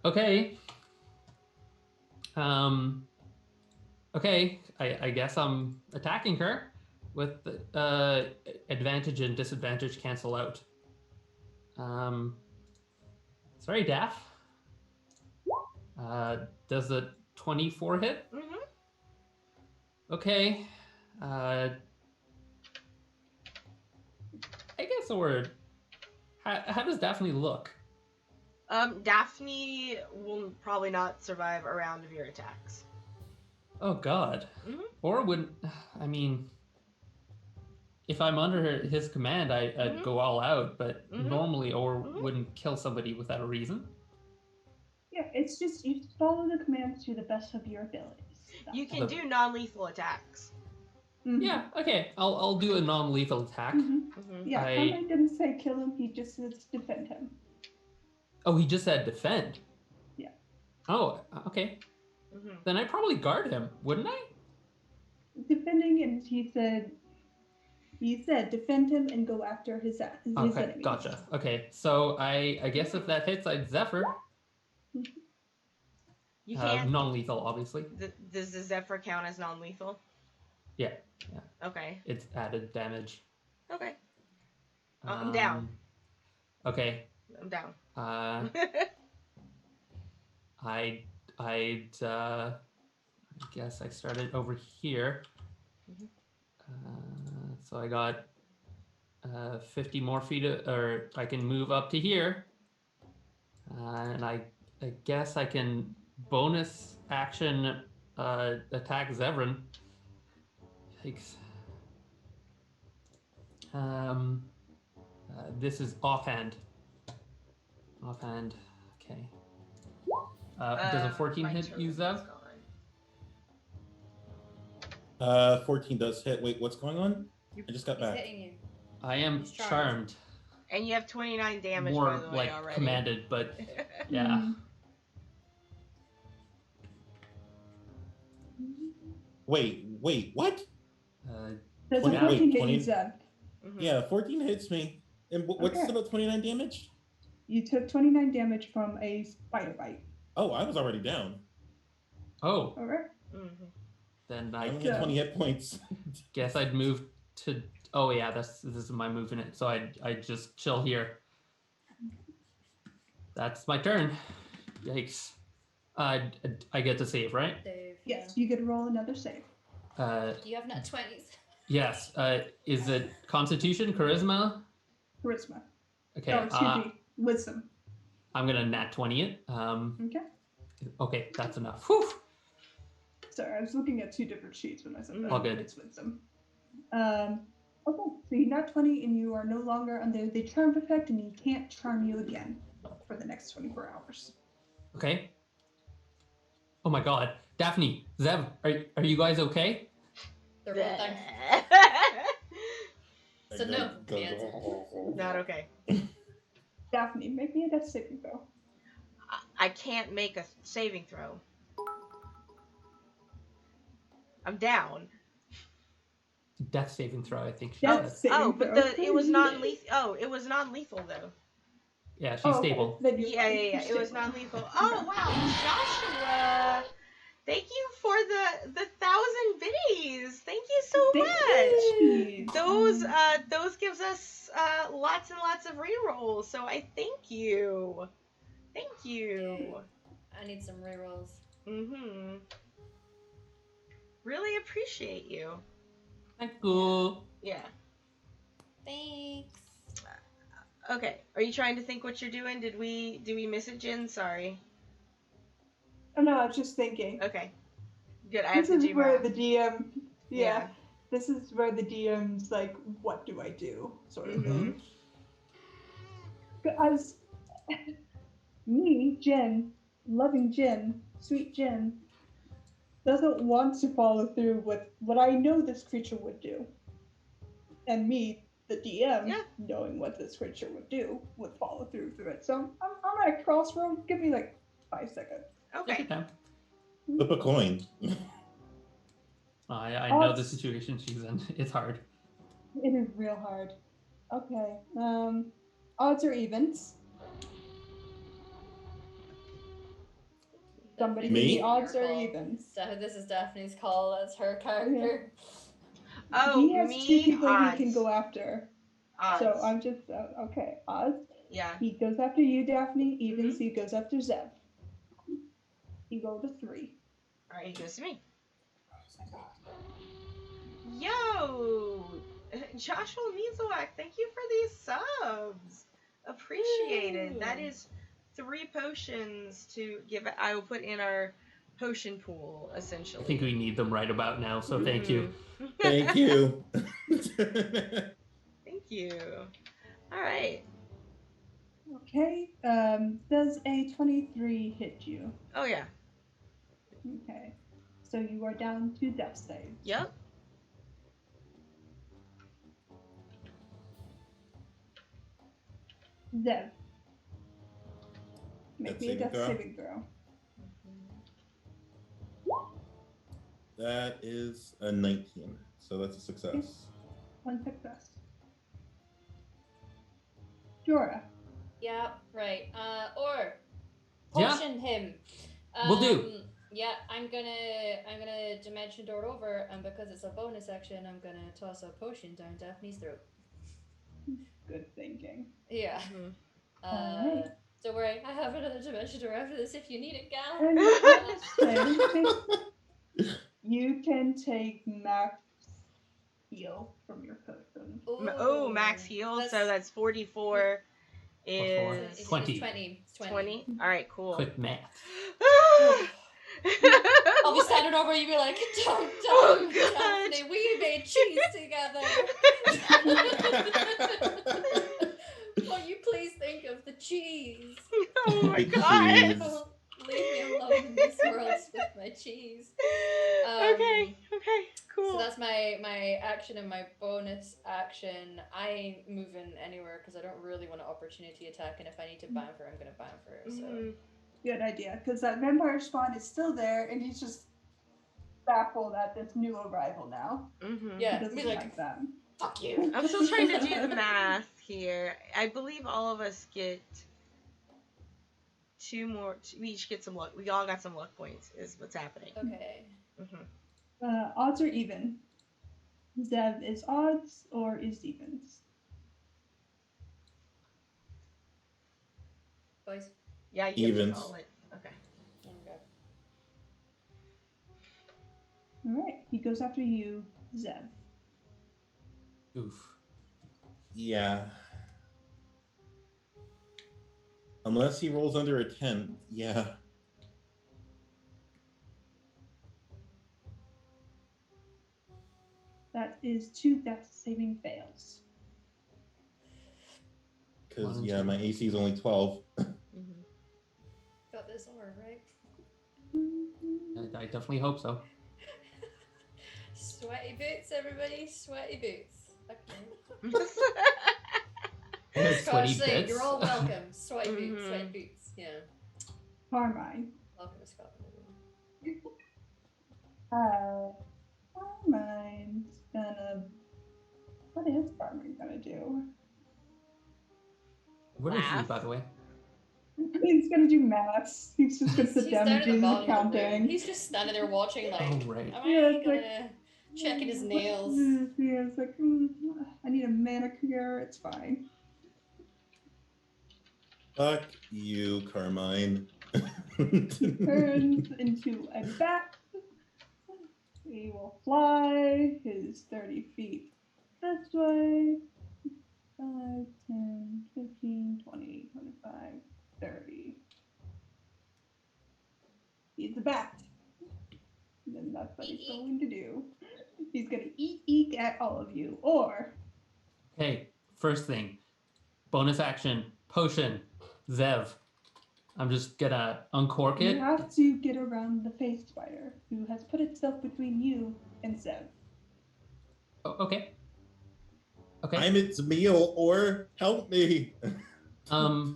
C: Okay. Okay. I guess I'm attacking her with advantage and disadvantage cancel out. Sorry, Daph. Does a 24 hit? Okay. I guess a word. How does Daphne look?
A: Daphne will probably not survive a round of your attacks.
C: Oh God. Or would I mean? If I'm under his command, I'd go all out, but normally or wouldn't kill somebody without a reason.
B: Yeah, it's just you follow the commands to the best of your abilities.
A: You can do non-lethal attacks.
C: Yeah, okay. I'll do a non-lethal attack.
B: Yeah, Conrad didn't say kill him, he just says defend him.
C: Oh, he just said defend?
B: Yeah.
C: Oh, okay. Then I'd probably guard him, wouldn't I?
B: Defending, and he said defend him and go after his enemies.
C: Gotcha. Okay, so I guess if that hits, I'd Zephyr.
A: You can't.
C: Non-lethal, obviously.
A: Does the Zephyr count as non-lethal?
C: Yeah.
A: Okay.
C: It's added damage.
A: Okay. I'm down.
C: Okay.
A: I'm down.
C: I guess I started over here. So I got 50 more feet, or I can move up to here. And I guess I can bonus action attack Zevran. Yikes. This is offhand. Offhand. Okay. Does a 14
A: my
C: hit
A: turn
C: you,
A: is
C: Zev?
A: gone.
E: 14 does hit. Wait, what's going on? I just got
D: He's
E: back.
D: hitting you.
C: I am
D: He's charmed.
C: charmed.
A: And you have 29 damage,
C: More
A: by the way,
C: like
A: already.
C: commanded, but yeah.
E: Wait, what?
B: Does a
E: 20
B: 14
E: wait,
B: hit
E: 20?
B: you, Zeb?
A: Mhm.
E: Yeah, 14 hits me. And what's
B: Okay.
E: about 29 damage?
B: You took 29 damage from a spider bite.
E: Oh, I was already down.
C: Oh,
B: Alright.
A: Mhm.
C: then
E: I
C: I
E: only had 20 hit points.
C: guess I'd move to. Oh yeah, this is my move in it. So I just chill here. That's my turn. Yikes. I get to save, right?
D: Dave.
B: Yes, you get to roll another save.
D: You have nat 20s.
C: Yes. Is it Constitution, Charisma?
B: Charisma.
C: Okay.
B: Oh, excuse me. Wisdom.
C: I'm gonna nat 20 it.
B: Okay.
C: Okay, that's enough. Whew.
B: Sorry, I was looking at two different sheets when I said that.
C: All good.
B: It's wisdom. Okay, so you're not 20 and you are no longer under the charm effect and he can't charm you again for the next 24 hours.
C: Okay. Oh my God, Daphne, Zev, are you guys okay?
D: They're both down. So no, the answer.
A: Not okay.
B: Daphne, make me a death saving throw.
A: I can't make a saving throw. I'm down.
C: Death saving throw, I think she
B: Death
C: said.
B: saving
A: But
B: throw.
A: it was non-lethal. Oh, it was non-lethal though.
C: Yeah, she's
B: Oh, okay.
C: stable.
B: Then you're
A: Yeah.
B: fine.
A: It
B: You're
A: was
B: stable.
A: non-lethal. Oh wow, Joshua! Thank you for the 1,000 biddies. Thank you so much. Those gives us lots and lots of rerolls. So I thank you. Thank you.
D: I need some rerolls.
A: Mhm. Really appreciate you.
C: Thank you.
A: Yeah.
D: Thanks.
A: Okay. Are you trying to think what you're doing? Did we miss it, Jen? Sorry.
B: Oh no, I was just thinking.
A: Okay. Good. I have
B: This
A: to
B: is
A: do
B: where
A: math.
B: the DM,
A: Yeah.
B: this is where the DM's like, what do I do? Sort of thing. Because me, Jen, loving Jen, sweet Jen, doesn't want to follow through with what I know this creature would do. And me, the DM, knowing what this creature would do, would follow through it. So I'm at a crossroad. Give me like 5 seconds.
A: Okay.
E: Flip a coin.
C: I know the situation she's in. It's hard.
B: It is real hard. Okay. Odds or evens? Somebody give me odds or evens.
D: So this is Daphne's call as her character.
A: Oh,
B: he has
A: me,
B: 2 people
A: odds.
B: he can go after.
A: Odds.
B: So I'm just okay. Odds.
A: Yeah.
B: He goes after you, Daphne. Evens. He goes after Zeb. He go to 3.
A: All right, he goes to me. Yo, Joshua Mizowak, thank you for these subs. Appreciated. That is 3 potions to give. I will put in our potion pool, essentially.
C: I think we need them right about now, so thank you.
E: Thank you.
A: Thank you. All right.
B: Okay. Does a 23 hit you?
A: Oh yeah.
B: Okay. So you are down to death save.
A: Yep.
B: Zev. Make
E: Death
B: me a death
E: saving throw?
B: saving throw.
E: That is a 19, so that's a success.
B: 1 success. Jorah.
D: Yeah, right. Or
C: Yeah.
D: potion him.
C: Will do.
D: Yeah, I'm gonna dimension door over, and because it's a bonus action, I'm gonna toss a potion down Daphne's throat.
B: Good thinking.
D: Yeah.
B: Alright.
D: Don't worry, I have another dimension door after this if you need it, gal.
B: And you can take max heal from your potion.
A: Oh, max heal. So that's 44 is
D: It's
C: 20.
D: 20. It's
A: 20. All right, cool.
C: Quick math.
D: I'll be standing over you, be like, don't,
A: Oh,
D: Daphne, we made cheese together. Will you please think of the cheese?
A: Oh my
E: The
A: god.
E: cheese.
D: Leave me alone in this world with my cheese.
A: Okay, cool.
D: So that's my action and my bonus action. I ain't moving anywhere because I don't really want an opportunity attack, and if I need to ban for her, I'm gonna ban for her. So
B: Good idea, because that vampire spawn is still there, and he's just baffled at this new arrival now.
D: yeah,
B: He doesn't
D: be like,
B: like that.
D: fuck you.
A: I'm still trying to do the math here. I believe all of us get 2 more. We each get some luck. We all got some luck points. Is what's happening.
D: Okay.
B: Odds are even. Zev is odds or is evens?
D: Boys.
A: Yeah, you have to
E: Evens.
A: call it. Okay.
B: All right, he goes after you, Zev.
C: Oof.
E: Yeah. Unless he rolls under a 10, yeah.
B: That is 2 death saving fails.
E: Because,
C: One,
E: yeah,
C: two.
E: my AC is only 12.
D: Got this over, right?
C: I definitely hope so.
D: Sweaty boots, everybody. Sweaty boots. Okay.
C: There's sweaty
D: Scottish saying,
C: bits.
D: you're all welcome. Sweaty boots, sweaty boots. Yeah.
B: Carmine.
D: Welcome to Scotland.
B: Carmine's gonna. What is Carmine gonna do?
C: Where is he,
A: Laugh.
C: by the way?
B: He's gonna do maths. He's just gonna sit
D: He's
B: down
D: down
B: and
D: at the
B: do the
D: bottom of the room.
B: counting.
D: He's just standing there watching, like,
C: Oh, right.
D: am
B: Yeah,
D: I
B: it's like-
D: gonna checking his
B: What
D: nails?
B: is this? Yeah, it's like, I need a manicure. It's fine.
E: Fuck you, Carmine.
B: Turns into a bat. He will fly his 30 feet this way. 5, 10, 15, 20, 25, 30. He's a bat. And then that's what he's going to do. He's going to eek at all of you. Or,
C: Okay, first thing. Bonus action. Potion. Zev. I'm just gonna uncork
B: you
C: it.
B: have to get around the face spider, who has put itself between you and Zev.
C: Oh, okay. Okay.
E: I'm its meal, or help me.
C: I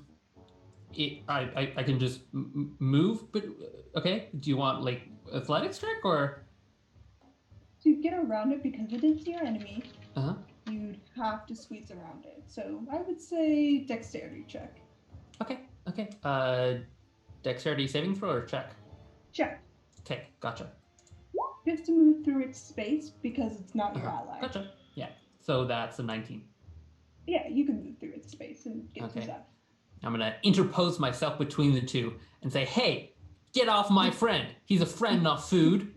C: can just move, but okay. Do you want like athletics check or?
B: To get around it, because it is your enemy,
C: Uh-huh.
B: you'd have to squeeze around it. So I would say dexterity check.
C: Okay. Dexterity saving throw or check?
B: Check.
C: Okay, gotcha.
B: Just to move through its space because it's not your ally.
C: Gotcha. Yeah. So that's a 19.
B: Yeah, you can move through its space and get to
C: Okay.
B: Zev.
C: I'm gonna interpose myself between the two and say, "Hey, get off my friend. He's a friend, not food."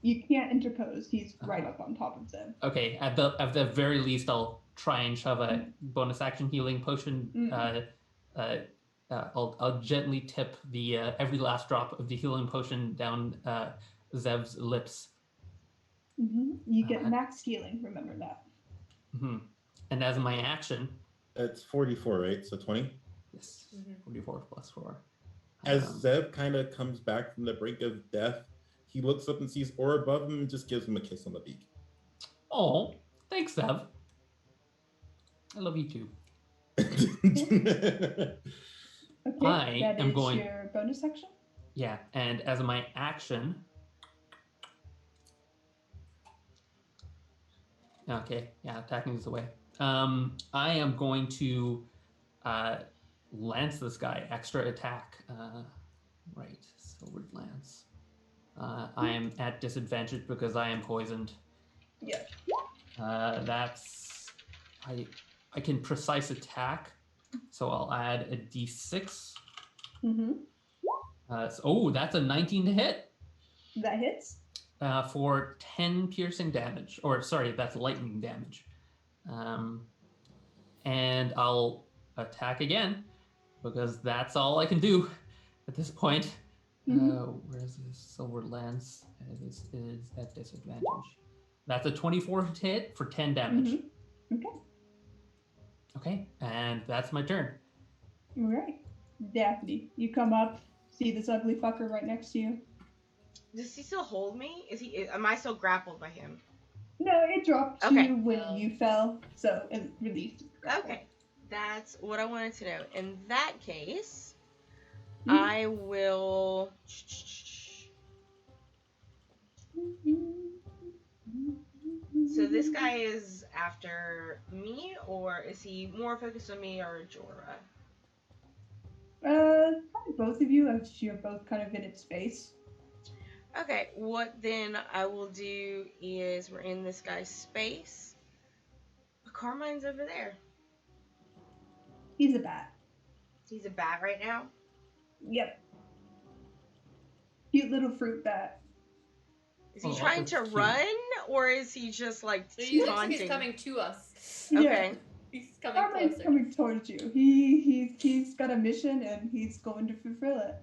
B: You can't interpose. He's right up on top of Zev.
C: Okay. At the very least, I'll try and shove a bonus action healing potion. I'll gently tip the every last drop of the healing potion down Zev's lips.
B: You get max healing. Remember that.
C: And as my action,
E: That's 44, right? So 20?
C: yes, 44 plus 4.
E: As Zev kind of comes back from the brink of death, he looks up and sees Aura above him and just gives him a kiss on the beak.
C: Oh, thanks, Zev. I love you too.
B: Okay,
C: I
B: that
C: am
B: is
C: going-
B: your bonus action.
C: Yeah, and as my action, okay, yeah, attacking is the way. I am going to lance this guy, extra attack. Right, silvered lance. I am at disadvantage because I am poisoned.
B: Yeah.
C: That's I can precise attack, so I'll add a d6.
B: Mm-hmm.
C: Oh, that's a 19 to hit.
B: That hits.
C: for 10 piercing damage. Or, sorry, that's lightning damage. And I'll attack again, because that's all I can do at this point. Where's this silver lance? This is at disadvantage. That's a 24 hit for 10 damage.
B: Okay.
C: Okay, and that's my turn.
B: All right. Daphne, you come up, see this ugly fucker right next to you.
A: Does he still hold me? Am I still grappled by him?
B: No, it dropped
A: Okay.
B: you when you fell, so it released.
A: Okay. That's what I wanted to know. In that case,
B: Mhm.
A: I will... So this guy is after me, or is he more focused on me or Jorah?
B: Probably both of you, as you're both kind of in its face.
A: Okay, what then I will do is we're in this guy's space. Carmine's over there.
B: He's a bat.
A: He's a bat right now?
B: Yep. Cute little fruit bat.
A: Is he
C: Oh,
A: trying
C: that's
A: to
C: cute.
A: run, or is he just like
D: He looks like
A: taunting?
D: he's coming to us.
A: Okay.
D: He's coming
B: Carmine's
D: closer.
B: coming towards you. He's got a mission and he's going to fulfill it.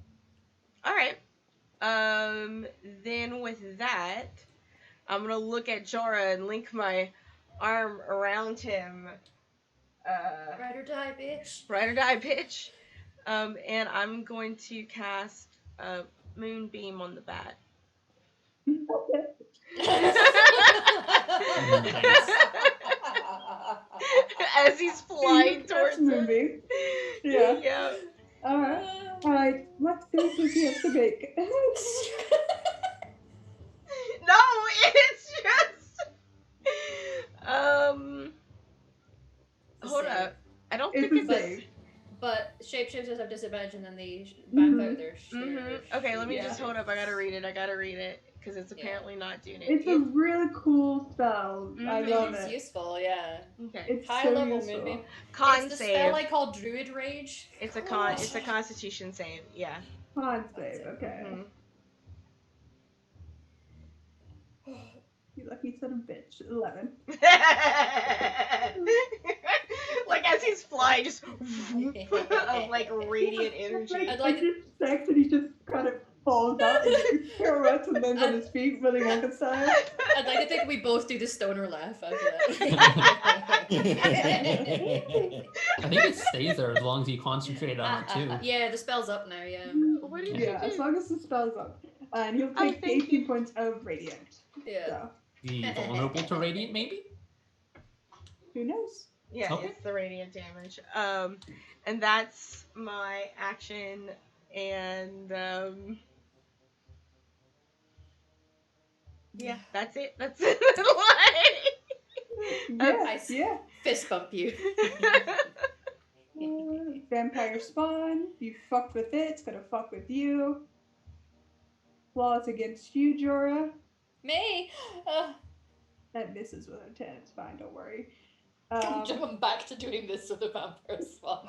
A: All right. Then with that, I'm gonna look at Jorah and link my arm around him.
D: Ride or die, bitch.
A: Ride or die, bitch. And I'm going to cast a moonbeam on the bat. As he's flying towards
B: That's
A: us.
B: moving. Yeah.
A: Yeah.
B: Alright, let's see what he has to make.
A: No, it's just. Hold
D: Save.
A: up. I don't
B: It's
A: think
B: a
A: it's.
B: save.
D: But shapeshifters have disadvantage, and then the vampire.
A: Okay, let me
B: Yeah.
A: just hold up. I gotta read it because it's apparently not doing it.
B: It's a really cool spell. I love
D: It's
B: it.
D: useful, yeah.
A: Okay.
B: It's
D: High
B: so
D: level
B: useful.
D: moonbeam.
A: Con
D: It's the
A: save.
D: spell I call Druid Rage.
A: It's a Constitution save. Yeah.
B: Con save, okay.
A: Mhm.
B: You lucky son of a bitch. 11.
A: Like as he's flying, just of like radiant energy.
B: Like,
D: I'd like-
B: he just stacks and he just kind of falls out and pirouettes and lands on his feet, Willy Wonka style.
D: I'd like to think we both do the stoner laugh after that.
C: I think it stays there as long as you concentrate on it too.
D: Yeah, the spell's up now, yeah.
A: What did
B: Yeah,
A: you
B: as
A: do?
B: long as the spell's up. And he'll
A: Oh,
B: take
A: thank
B: 18
A: you.
B: points of radiant.
D: Yeah.
B: So,
C: Be vulnerable to radiant, maybe?
B: who knows?
A: Yeah,
C: Okay.
A: it's the radiant damage. And that's my action. And yeah, that's it. That's it.
B: Yes,
D: I-
B: yeah.
D: Fist bump you.
B: Vampire spawn. You fuck with it, it's gonna fuck with you. Claws against you, Jorah.
D: Me!
B: That misses with a 10. It's fine, don't worry.
D: I'm back to doing this with the vampire spawn.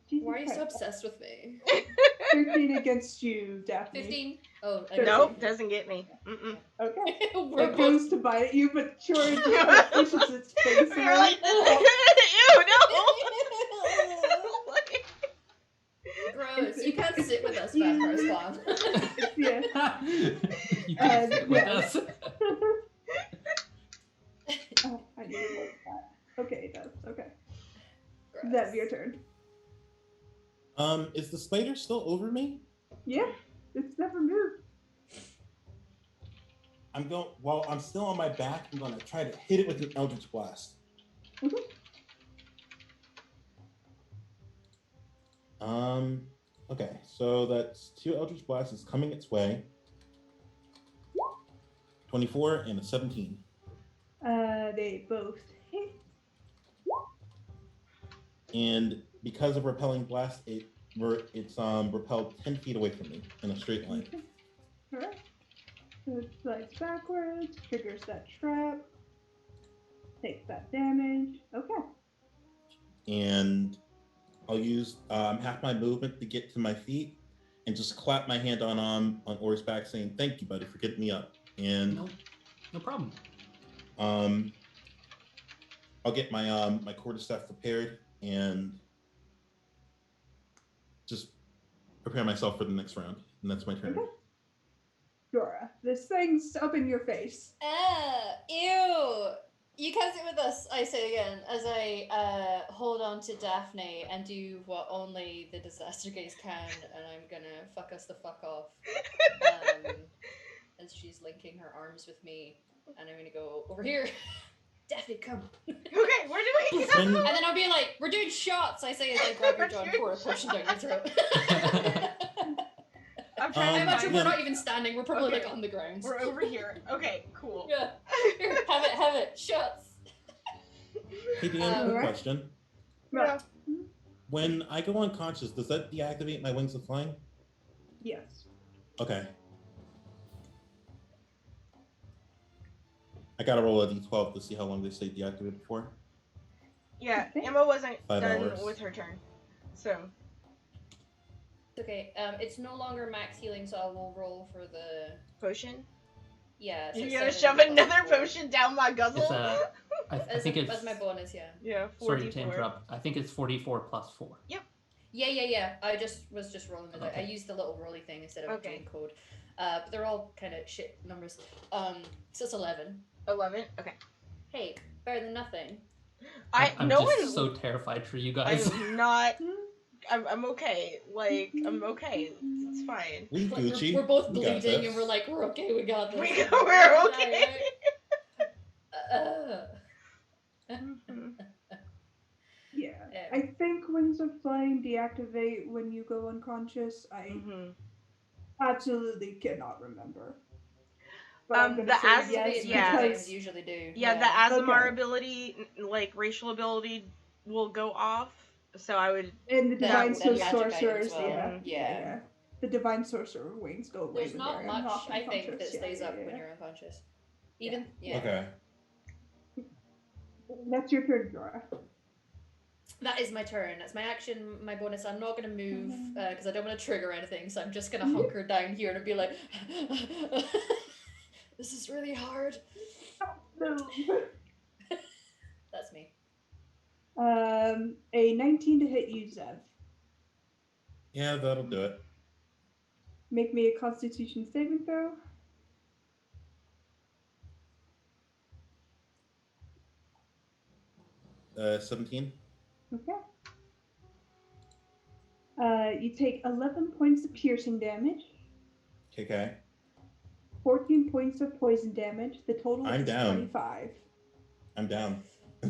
B: Jesus
D: Why are you so
B: Christ.
D: obsessed with me?
B: 13 against you, Daphne.
D: 15? Oh, I
A: Nope, doesn't get me. Mm-mm.
B: Okay.
D: We're
B: It goes
D: both...
B: to bite at you, but Jorah just like pushes its face
A: You're
B: away.
A: like, ew, no.
D: Gross. You can't sit with us, vampire spawn.
B: Yeah.
C: You can sit with
B: yeah.
C: us.
B: Oh, I need to look at that. Okay, it does. Okay.
D: Gross.
B: Zev, your turn.
E: Is the spider still over me?
B: Yeah, it's never moved.
E: While I'm still on my back, I'm gonna try to hit it with an Eldritch Blast. Okay, so that's 2 Eldritch Blasts is coming its way. 24 and a 17.
B: They both hit.
E: And because of repelling blast, it's repelled 10 feet away from me in a straight line.
B: Alright. So it slides backwards, triggers that trap, takes that damage. Okay.
E: And I'll use half my movement to get to my feet, and just clap my hand on Or's back, saying, "Thank you, buddy, for getting me up." And
C: No problem.
E: I'll get my quarterstaff prepared and just prepare myself for the next round. And that's my turn.
B: Okay. Dora, this thing's up in your face.
D: Ew! You can't sit with us, I say again, as I hold on to Daphne and do what only the disaster gaze can, and I'm gonna fuck us the fuck off. As she's linking her arms with me, and I'm gonna go over here. Daphne, come.
A: Okay, where do we go?
D: And then I'll be like, we're doing shots, I say as I grab your jaw and pour a potion down your throat.
A: I'm trying
D: I
A: to
D: imagine
A: find
D: we're not even standing, we're probably
A: Okay.
D: like on the ground.
A: We're over here. Okay, cool.
D: Yeah. Here, have it. Shots.
E: Hey, Dan, quick
B: Alright.
E: question.
A: Yeah.
E: When I go unconscious, does that deactivate my wings of flying?
B: Yes.
E: Okay. I gotta roll a d12 to see how long they stay deactivated for.
A: Yeah, Emma wasn't
E: 5
A: done
E: hours.
A: with her turn. So,
D: Okay, it's no longer max healing, so I will roll for the...
A: potion?
D: Yeah, so
A: You're
D: it's
A: gonna
D: 7
A: shove another
D: 4.
A: potion down my guzzle?
C: It's I think it's.
D: As my bonus, yeah.
A: Yeah, 44.
C: Sorry to interrupt. I think it's 44 plus 4.
D: Yeah. I was just rolling with it. I
C: Okay.
D: used the little rolly thing instead of
A: Okay.
D: doing code. But they're all kind of shit numbers. So it's 11.
A: 11? Okay.
D: Hey, better than nothing.
C: I'm
A: No
C: just
A: one.
C: so terrified for you guys.
A: I'm not. I'm okay. Like, I'm okay. It's fine.
E: We
D: Like,
E: Gucci.
D: we're both
E: We got
D: bleeding
E: this.
D: and we're like, we're okay, we got this.
A: We're okay. Mhm.
B: Yeah.
D: Yeah.
B: I think Wings of Flying deactivate when you go unconscious. I
A: Mhm.
B: absolutely cannot remember. But I'm gonna
A: the
B: say
A: as-
B: yes
A: yeah.
B: because
D: usually do.
A: Yeah, the Azamar
B: Okay.
A: ability, like racial ability, will go off. So I would.
B: and the
D: That-
B: divine
D: that magic item as
B: sorcerers,
D: well.
B: yeah,
D: Yeah.
B: the divine sorcerer wings go away.
D: There's
B: when
D: not
B: they're
D: much,
B: knocked
D: I think, that
B: unconscious.
D: stays
B: Yeah,
D: up
B: yeah,
D: when
B: yeah.
D: you're unconscious. Even, yeah.
E: Okay.
B: That's your turn, Dora.
D: That is my turn. That's my action, my bonus. I'm not going to move because I don't want to trigger anything, so I'm just going to hunker down here and be like, this is really hard.
B: Move.
D: That's me.
B: A 19 to hit you, Zev.
E: Yeah, that'll do it.
B: Make me a Constitution saving throw.
E: Uh, 17.
B: Okay. You take 11 points of piercing damage,
E: Okay.
B: 14 points of poison damage. The total
E: I'm
B: is
E: down.
B: 25.
E: I'm down.
B: Go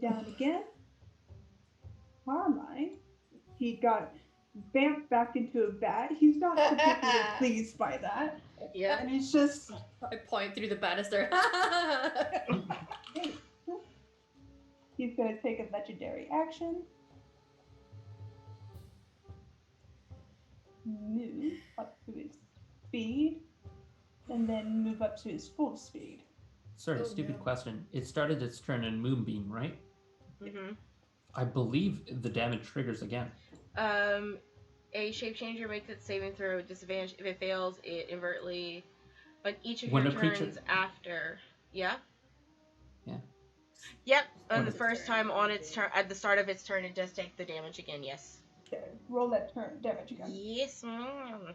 B: down again. Carmine. He got vamped back into a bat. He's not particularly pleased by that.
A: Yeah.
B: And he's just
D: I point through the banister.
B: he's gonna take a legendary action. Move up to his speed. And then move up to his full speed.
C: Sorry,
D: Oh,
C: stupid
D: no.
C: question. It started its turn in Moonbeam, right?
A: Mhm.
C: I believe the damage triggers again.
A: A shape changer makes its saving throw with disadvantage. If it fails, it overtly. On each of
C: When
A: your
C: a creature-
A: turns after. Yeah.
C: Yeah.
A: Yep. On
C: When
A: the
C: it's
A: first time on its turn, at the start of its turn, it does take the damage again. Yes.
B: Okay, roll that turn damage again.
A: Yes. Mm.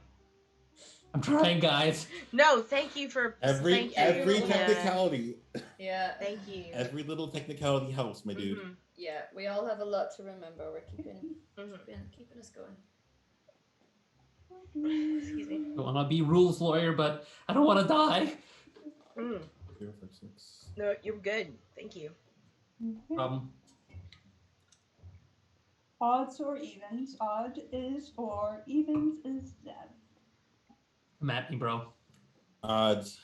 C: I'm trying, guys.
A: No, thank you for
E: every
A: thank you. Yeah.
E: technicality,
D: Yeah.
A: Thank you.
E: every little technicality helps, my dude.
A: Mhm.
D: Yeah, we all have a lot to remember. We're keeping
A: Mhm.
D: keeping us going.
A: Excuse me.
C: I want to be rules lawyer, but I don't want to die.
A: Mm.
E: 0, 5, 6.
A: No, you're good. Thank you.
B: Odds or evens? Odd is or evens is Zev.
C: Come at me, bro.
E: Odds.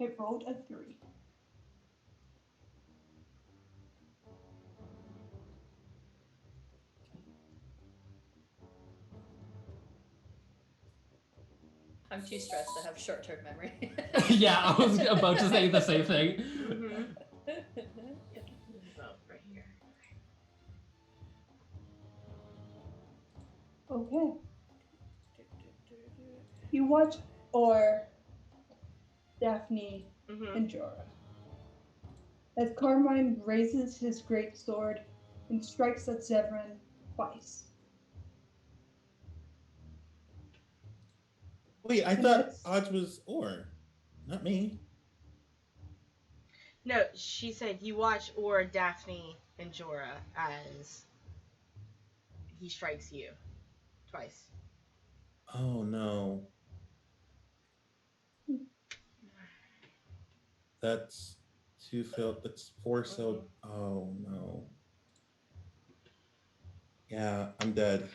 B: It rolled a 3.
D: I'm too stressed to have short-term memory.
C: Yeah, I was about to say the same thing.
A: Mm-hmm. About right here.
B: Okay. You watch or Daphne
A: Mm-hmm.
B: and Jorah as Carmine raises his great sword and strikes at Zevran twice.
E: Wait, I
B: And
E: thought
B: that's
E: odds was or, not me.
A: No, she said you watch or Daphne and Jorah as he strikes you twice.
E: Oh no, that's two failed. That's four. So, oh no. Yeah, I'm dead.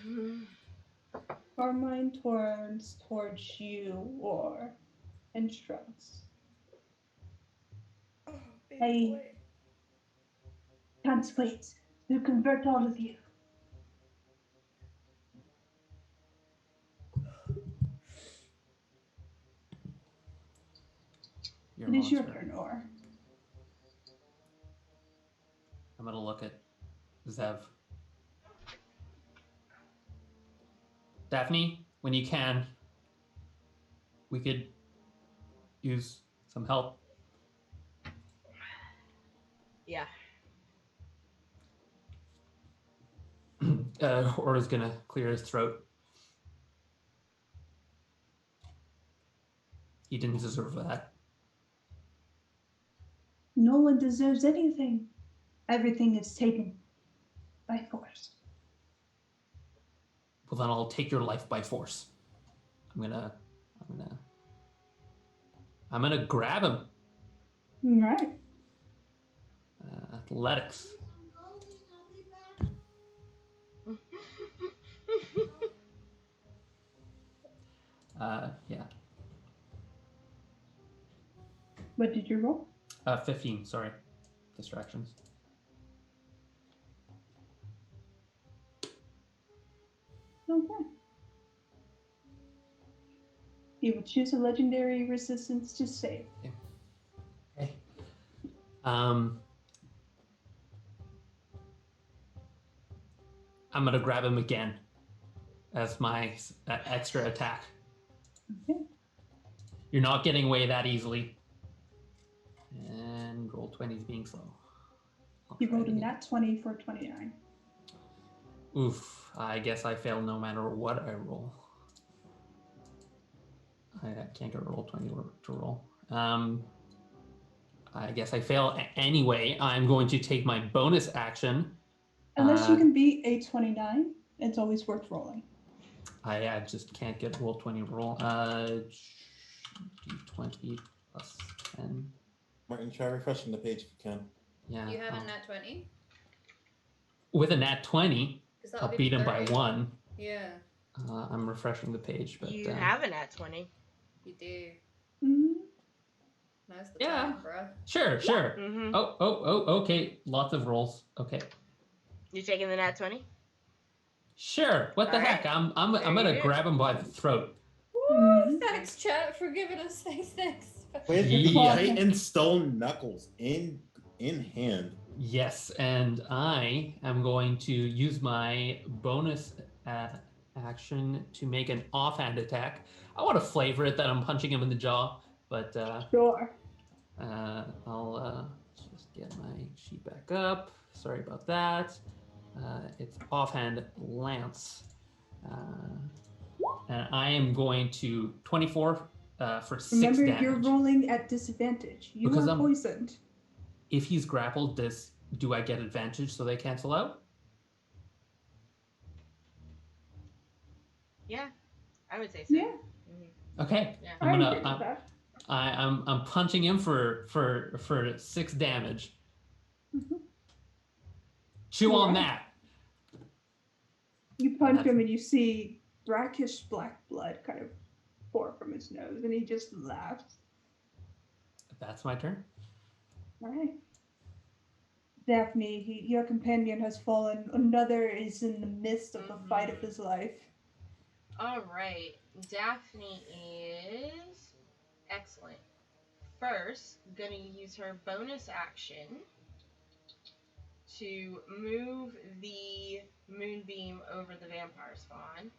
B: Carmine turns towards you, or and shrugs.
D: Oh, baby
B: Hey.
D: boy.
B: Can't wait to convert all of you.
C: You're
B: It
C: a
B: is your
C: monster.
B: turn, Or.
C: I'm gonna look at Zev. Daphne, when you can, we could use some help.
A: Yeah.
C: Ora's gonna clear his throat. He didn't deserve that.
B: No one deserves anything. Everything is taken by force.
C: Well, then I'll take your life by force. I'm gonna grab him.
B: All right.
C: Athletics. Yeah.
B: What did you roll?
C: 15. Sorry, distractions.
B: Okay. You will choose a legendary resistance to save.
C: Okay. I'm gonna grab him again as my extra attack.
B: Okay.
C: You're not getting away that easily. And roll 20 is being slow.
B: You rolled a nat 20 for 29.
C: Oof. I guess I fail no matter what I roll. I can't get a roll 20 to roll. I guess I fail anyway. I'm going to take my bonus action.
B: Unless you can beat a 29, it's always worth rolling.
C: I just can't get roll 20 roll. D20 plus 10.
E: Martin, try refreshing the page if you can.
C: Yeah.
D: You have a nat 20?
C: With a nat 20, I'll beat him by 1.
D: Yeah.
C: I'm refreshing the page, but
A: You have a nat 20.
D: You do.
B: Mm-hmm.
D: Now's the
C: Yeah.
D: time, bruh.
C: Sure.
A: Mm-hmm.
C: Oh, okay. Lots of rolls. Okay.
A: You taking the nat 20?
C: Sure. What the
A: All
C: heck?
A: right.
C: I'm
A: There
C: gonna
A: you go.
C: grab him by the throat.
D: Woo! Thanks, chat, for giving us thanks.
E: With the
C: Yeah.
E: tightened stone knuckles in hand.
C: Yes, and I am going to use my bonus action to make an offhand attack. I want to flavor it that I'm punching him in the jaw, but
B: Sure.
C: I'll just get my sheet back up. Sorry about that. It's offhand lance. And I am going to 24 for 6
B: Remember,
C: damage.
B: you're rolling at disadvantage. You
C: Because
B: are
C: I'm-
B: poisoned.
C: If he's grappled, do I get advantage so they cancel out?
A: Yeah, I would say so.
B: Yeah.
A: Mm-hmm.
C: Okay.
A: Yeah.
C: I'm
B: agree with
C: gonna
B: that.
C: I'm punching him for 6 damage.
B: Mhm.
C: Chew on
B: Alright.
C: that.
B: You punch
C: That's-
B: him and you see brackish black blood kind of pour from his nose, and he just laughs.
C: That's my turn.
B: All right. Daphne, your companion has fallen. Another is in the midst of the fight of his life.
A: All right. Daphne is excellent. First, gonna use her bonus action to move the moonbeam over the vampire spawn.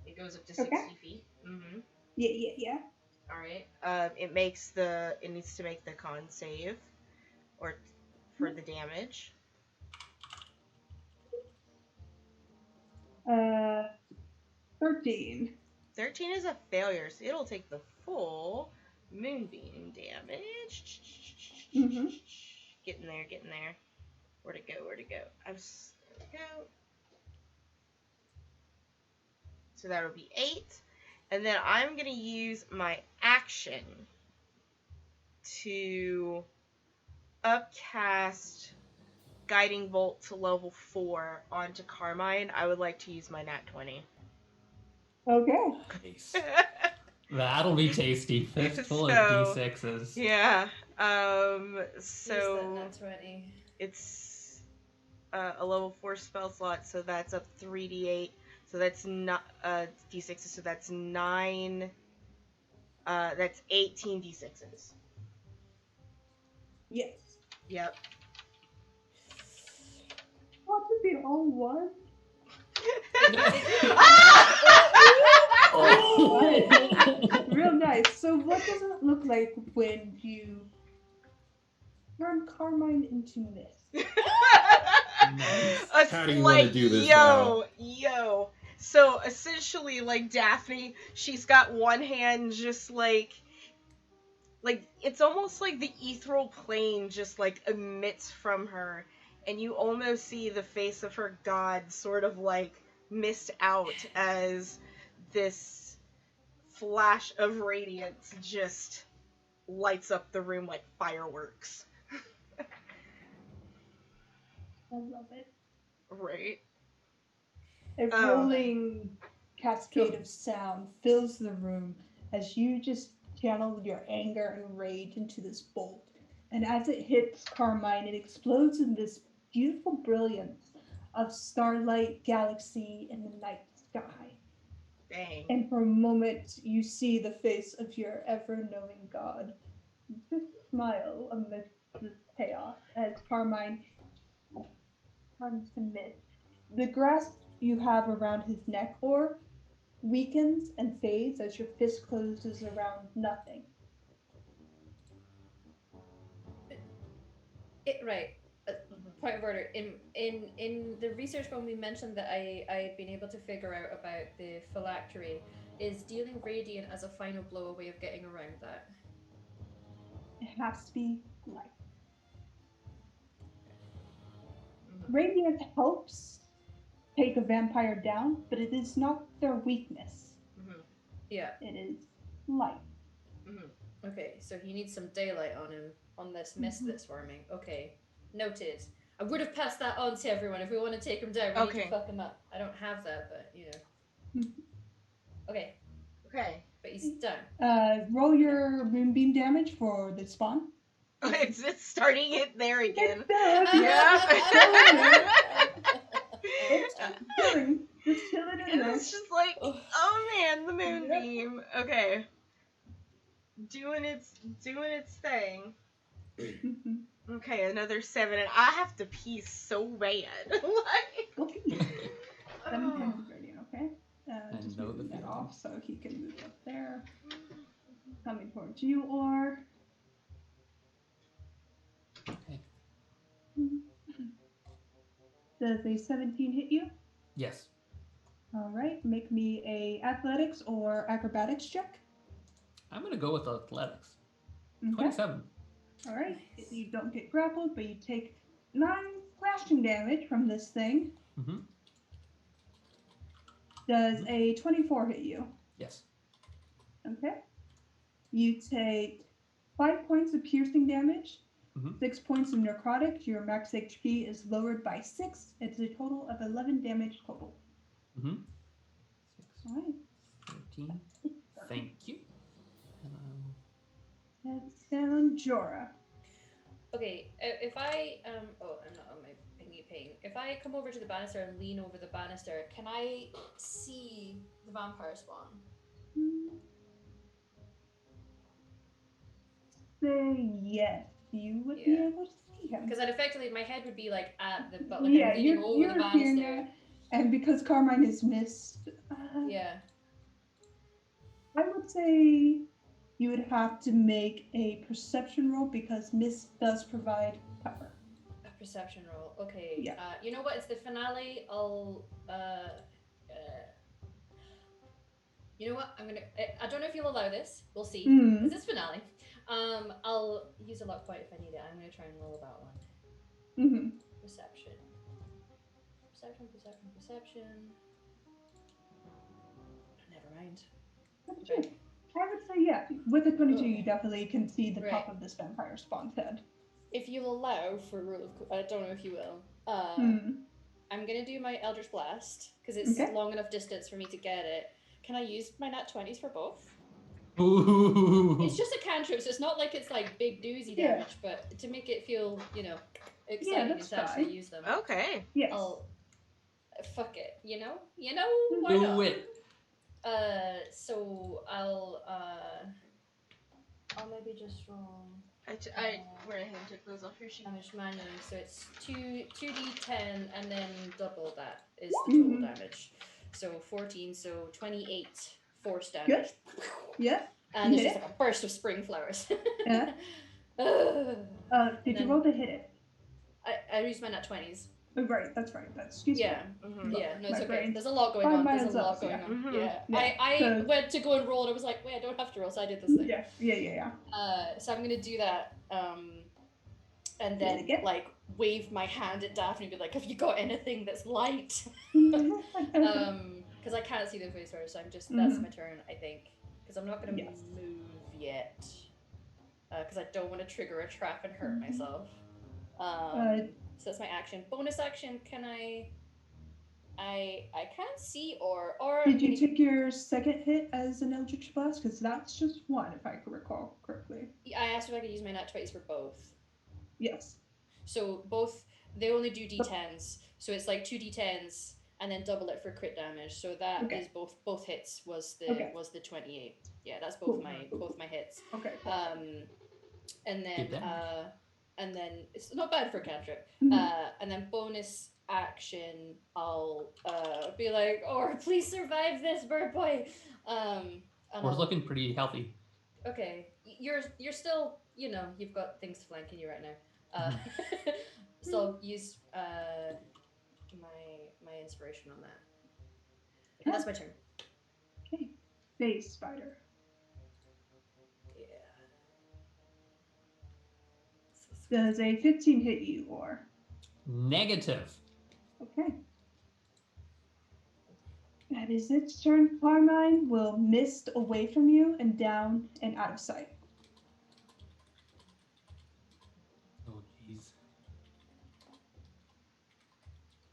A: It goes up to 60 feet. Mm-hmm.
B: Yeah.
A: All right. It needs to make the con save, or for the damage.
B: 13.
A: 13 is a failure, so it'll take the full moonbeam damage.
B: Mm-hmm.
A: Getting there. Where'd it go? There we go. So that would be 8. And then I'm going to use my action to upcast Guiding Bolt to level 4 onto Carmine. I would like to use my nat 20.
B: Okay.
C: Nice. That'll be tasty. Fistful of
A: So,
C: D6s.
A: Yeah.
D: Use that nat 20.
A: It's a level 4 spell slot, so that's up 3d8. So that's not d6s. So that's 9. That's 18 d6s.
B: Yes.
A: Yep.
B: Want to be all one?
C: Oh.
B: Real nice. So what does it look like when you turn Carmine into mist?
C: Nice.
E: How do you wanna do this now?
A: Yo. So essentially, like Daphne, she's got one hand just like it's almost like the ethereal plane just like emits from her, and you almost see the face of her god sort of like mist out as this flash of radiance just lights up the room like fireworks.
B: I love it.
A: Right?
B: A rolling cascade of sound fills the room as you just channel your anger and rage into this bolt. And as it hits Carmine, it explodes in this beautiful brilliance of starlight, galaxy, and the night sky.
A: Dang.
B: And for a moment, you see the face of your ever-knowing god. Just smile amidst this chaos as Carmine turns to mist. The grasp you have around his neck or weakens and fades as your fist closes around nothing.
D: Right. Point of order. In the research when we mentioned that I had been able to figure out about the phylactery, is dealing radiant as a final blow a way of getting around that?
B: It has to be light. Radiant helps take a vampire down, but it is not their weakness.
A: Mm-hmm.
D: Yeah.
B: It is light.
A: Mm-hmm.
D: Okay, so he needs some daylight on him, on this mist that's forming. Okay, noted. I would have passed that on to everyone. If we want to take him down, we need to fuck him up. I don't have that, but, you know. Okay.
A: Okay.
D: But he's done.
B: Roll your moonbeam damage for the spawn.
A: It's starting it there again.
B: Yeah. Just chilling in
A: And
B: there.
A: it's just like, oh man, the moonbeam. Okay. Doing its thing. Okay, another 7, and I have to pee so bad.
B: Go pee. 7 times is ready, okay? Just
C: know the
B: moving that
C: feeling.
B: off so he can move up there. Coming towards you, or.
C: Okay.
B: Does a 17 hit you?
C: Yes.
B: All right, make me a athletics or acrobatics check.
C: I'm gonna go with athletics.
B: Okay.
C: 27.
B: All right, you don't get grappled, but you take 9 slashing damage from this thing.
C: Mm-hmm.
B: Does a 24 hit you?
C: Yes.
B: Okay. You take 5 points of piercing damage, 6 points of necrotic. Your max HP is lowered by 6. It's a total of 11 damage total.
C: 6,
B: All right.
C: 13. Thank you.
B: That's down Jorah.
D: Okay, if I I'm not on my pingy ping. If I come over to the banister and lean over the banister, can I see the vampire spawn?
B: Say yes. You would be able to see him.
D: Because then effectively my head would be like at the
B: Yeah,
D: I'm leaning over the banister.
B: And because Carmine is missed.
D: Yeah.
B: I would say you would have to make a perception roll because mist does provide cover.
D: A perception roll. Okay.
B: Yeah.
D: You know what? It's the finale. You know what? I'm gonna. I don't know if you'll allow this. We'll see.
B: Mm.
D: Because it's finale. I'll use a luck point if I need it. I'm gonna try and roll that one.
B: Mm-hmm.
D: Perception. Perception. Never mind.
B: Okay. I would say, yeah, with a 22,
D: Okay.
B: you definitely can see the top
D: Right.
B: of this vampire spawn's head.
D: If you'll allow for rule of, I don't know if you will. I'm gonna do my Eldritch Blast because it's
B: Okay.
D: long enough distance for me to get it. Can I use my nat 20s for both?
C: Ooh.
D: It's just a cantrip, so it's not like it's like big doozy
B: Yeah.
D: damage, but to make it feel, exciting
B: that's
D: to actually
B: fine.
D: use them.
A: Okay.
B: Yes.
D: I'll fuck it,
B: Mm-hmm.
D: why
C: Do
D: not?
C: it.
D: So I'll maybe just roll
A: I went ahead and took those off your sheet.
D: damage manually. So it's 2d10 and then double that is the total damage. So 14, so 28 force damage.
B: Yeah.
D: And there's
B: You
D: just
B: hit
D: like a burst of spring flowers.
B: Yeah. Did you roll to hit it?
D: I used my nat 20s.
B: Oh, right, that's right. That's excuse me.
D: Yeah.
A: Mm-hmm.
D: Yeah, no, it's
B: My
D: okay.
B: brain.
D: There's a lot going
B: Fine
D: on.
B: by
D: There's a lot
B: itself,
D: going
B: yeah.
D: on.
A: Mhm.
D: Yeah.
B: Yeah,
D: I
B: so-
D: went to go and roll and I was like, wait, I don't have to roll, so I did this thing.
B: Yeah.
D: So I'm gonna do that, and
B: Do it
D: then
B: again.
D: like wave my hand at Daphne and be like, "Have you got anything that's light?" Because I can't see the face first, so I'm just that's my turn, I think, because I'm not gonna
B: Yes.
D: move yet, because I don't want to trigger a trap and hurt myself. So that's my action. Bonus action, can I can't see or
B: Did you take your second hit as an Eldritch Blast? Because that's just one, if I can recall correctly.
D: I asked if I could use my nat 20s for both.
B: Yes.
D: So both, they only do d10s, so it's like 2d10s and then double it for crit damage. So that is both hits was the 28. Yeah, that's both my hits.
B: Okay.
D: And then
C: Good damage.
D: and then it's not bad for a cantrip. And then bonus action, I'll be like, "Or please survive this, bird boy." And
C: We're
D: I'll-
C: looking pretty healthy.
D: Okay, you're still, you've got things flanking you right now. So I'll use my inspiration on that. Okay, that's my turn.
B: Okay. Face spider.
D: Yeah.
B: Does a 15 hit you, or?
C: Negative.
B: Okay. That is its turn. Carmine will mist away from you and down and out of sight.
C: Oh, jeez.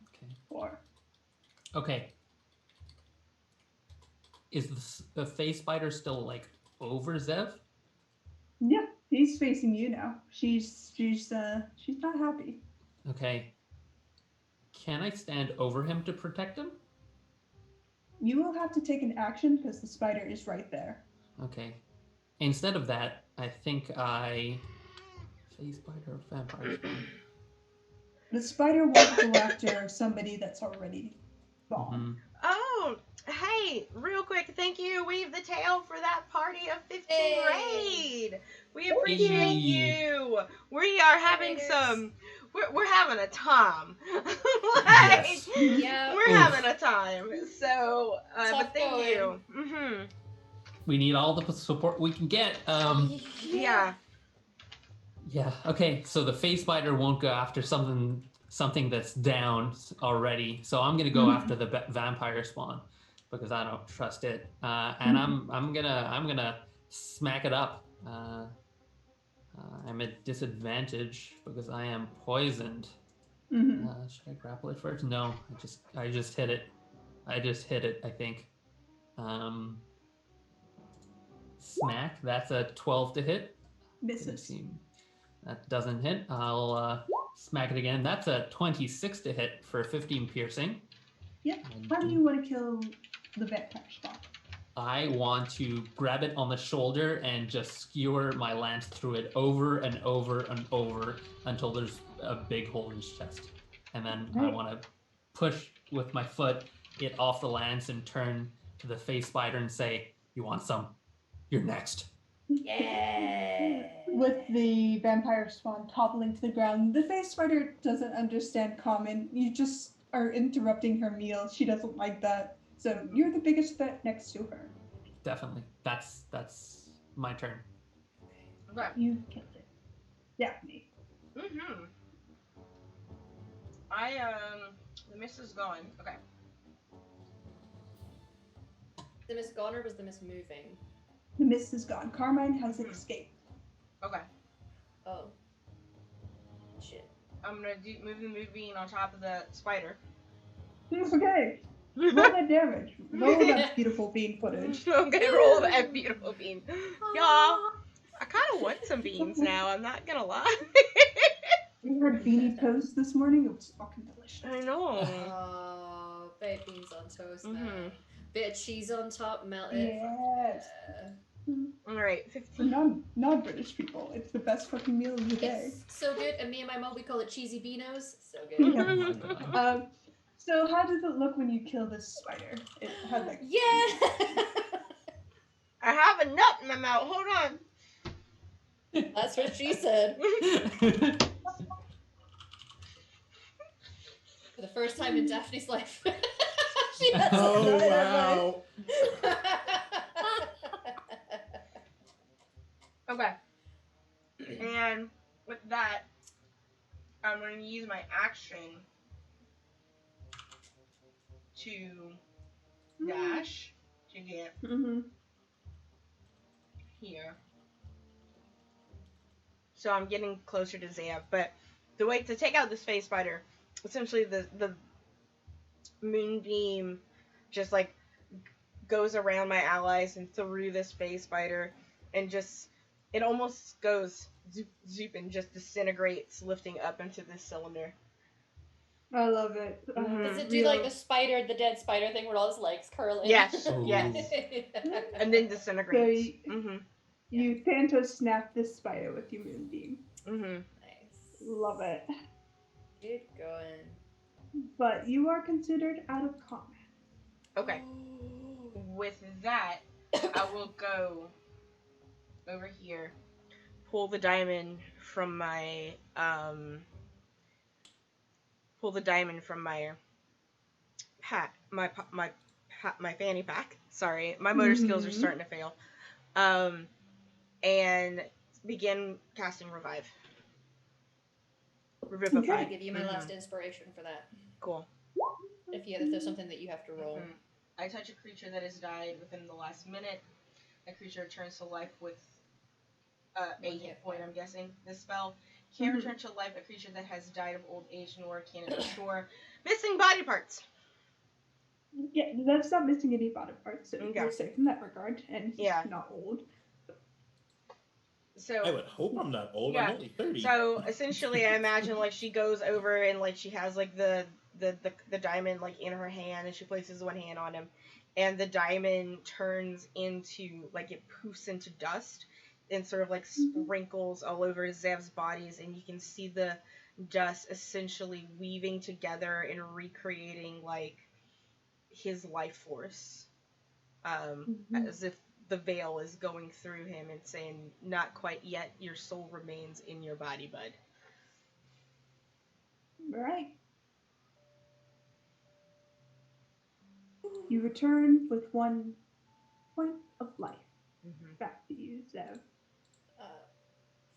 C: Okay.
B: 4.
C: Okay. Is the face spider still like over Zev?
B: Yeah, he's facing you now. She's not happy.
C: Okay. Can I stand over him to protect him?
B: You will have to take an action because the spider is right there.
C: Okay. Instead of that, I think face spider or vampire spawn?
B: The spider won't go after somebody that's already gone.
A: Oh, hey, real quick, thank you, Weave the Tail, for that party of 15
D: Hey.
A: raid. We appreciate you. We are having
D: Raiders.
A: some. We're having a time.
C: Yes.
D: Yeah.
A: We're
C: Oof.
A: having a time. So,
D: Tough
A: but thank
D: going.
A: you. Mm-hmm.
C: We need all the support we can get.
A: Yeah.
C: Yeah. Okay. So the face spider won't go after something that's down already. So I'm gonna go after the vampire spawn because I don't trust it. And I'm gonna smack it up. I'm at disadvantage because I am poisoned. Should I grapple it first? No. I just hit it. I think. Smack. That's a 12 to hit.
B: Misses.
C: That doesn't hit. I'll smack it again. That's a 26 to hit for 15 piercing.
B: Yep. How do you want to kill the vampire spawn?
C: I want to grab it on the shoulder and just skewer my lance through it over and over and over until there's a big hole in its chest. And then I
B: Right.
C: want to push with my foot it off the lance and turn to the face spider and say, You want some? You're next.
D: Yeah.
B: With the vampire swan toppling to the ground, the face spider doesn't understand common. You just are interrupting her meal. She doesn't like that. So you're the biggest threat next to her.
C: Definitely. That's my turn.
A: Okay.
B: You killed it. Daphne.
A: Mm-hmm. The mist is gone. Okay.
D: The mist gone or was the mist moving?
B: The mist is gone. Carmine has
A: Mhm.
B: escaped.
A: Okay.
D: Oh. Shit.
A: I'm gonna move the moonbeam on top of the spider.
B: Okay. Roll that damage. Roll that beautiful bean footage.
A: I'm gonna roll that beautiful bean. Y'all, I kind of want some beans now. I'm not gonna lie.
B: We had beanie toast this morning. It was fucking delicious.
A: I know.
D: Oh, baked beans on toast,
A: Mhm.
D: man. Bit of cheese on top, melt it.
B: Yes.
A: All right,
B: For
A: 15.
B: non-British people, it's the best fucking meal of the day.
D: It's so good, and me and my mom, we call it cheesy beanos. So good.
B: Yeah.
C: Oh my god.
B: So how does it look when you kill this spider? It had like
D: Yeah!
A: I have a nut in my mouth. Hold on.
D: That's what she said. For the first time in Daphne's life. She has a
E: Oh,
D: nut in her
E: wow.
D: mouth.
A: Okay. And with that, I'm going to use my action to dash to get here. So I'm getting closer to Zab, but the way to take out this face spider, essentially the moonbeam just like goes around my allies and through this face spider, and just it almost goes zoop zoop and just disintegrates, lifting up into this cylinder.
B: I love it.
A: Mhm.
D: Does it do like the dead spider thing where all his legs curl in?
A: Yes,
C: Ooh.
A: yes,
D: Yeah.
A: and then disintegrates.
B: So
A: Mhm,
B: you Thanos snap this spider with your moonbeam.
A: mhm.
D: Nice.
B: Love it.
D: Good going.
B: But you are considered out of combat.
A: Okay. With that, I will go over here, pull the diamond from my pack, my fanny pack. Sorry, my motor skills are starting to fail. And begin casting revive. Revivify.
D: I'll give you my last inspiration for that.
A: Cool.
D: If there's something that you have to roll.
A: Mhm. I touch a creature that has died within the last minute. A creature returns to life with a hit point, I'm guessing. This spell can return to life a creature that has died of old age, nor can it restore missing body parts.
B: Yeah, that's not missing any body parts, so
A: Okay.
B: you're safe in that regard, and he's not old.
A: So
E: I would hope I'm not old.
A: Yeah.
E: I'm only 30.
A: So essentially, I imagine like she goes over and like she has like the diamond like in her hand, and she places one hand on him, and the diamond turns into like it poofs into dust and sort of like sprinkles all over Zev's bodies, and you can see the dust essentially weaving together and recreating like his life force, as if the veil is going through him and saying, "Not quite yet. Your soul remains in your body, bud."
B: Right. You return with 1 point of life. Back to you, Zev.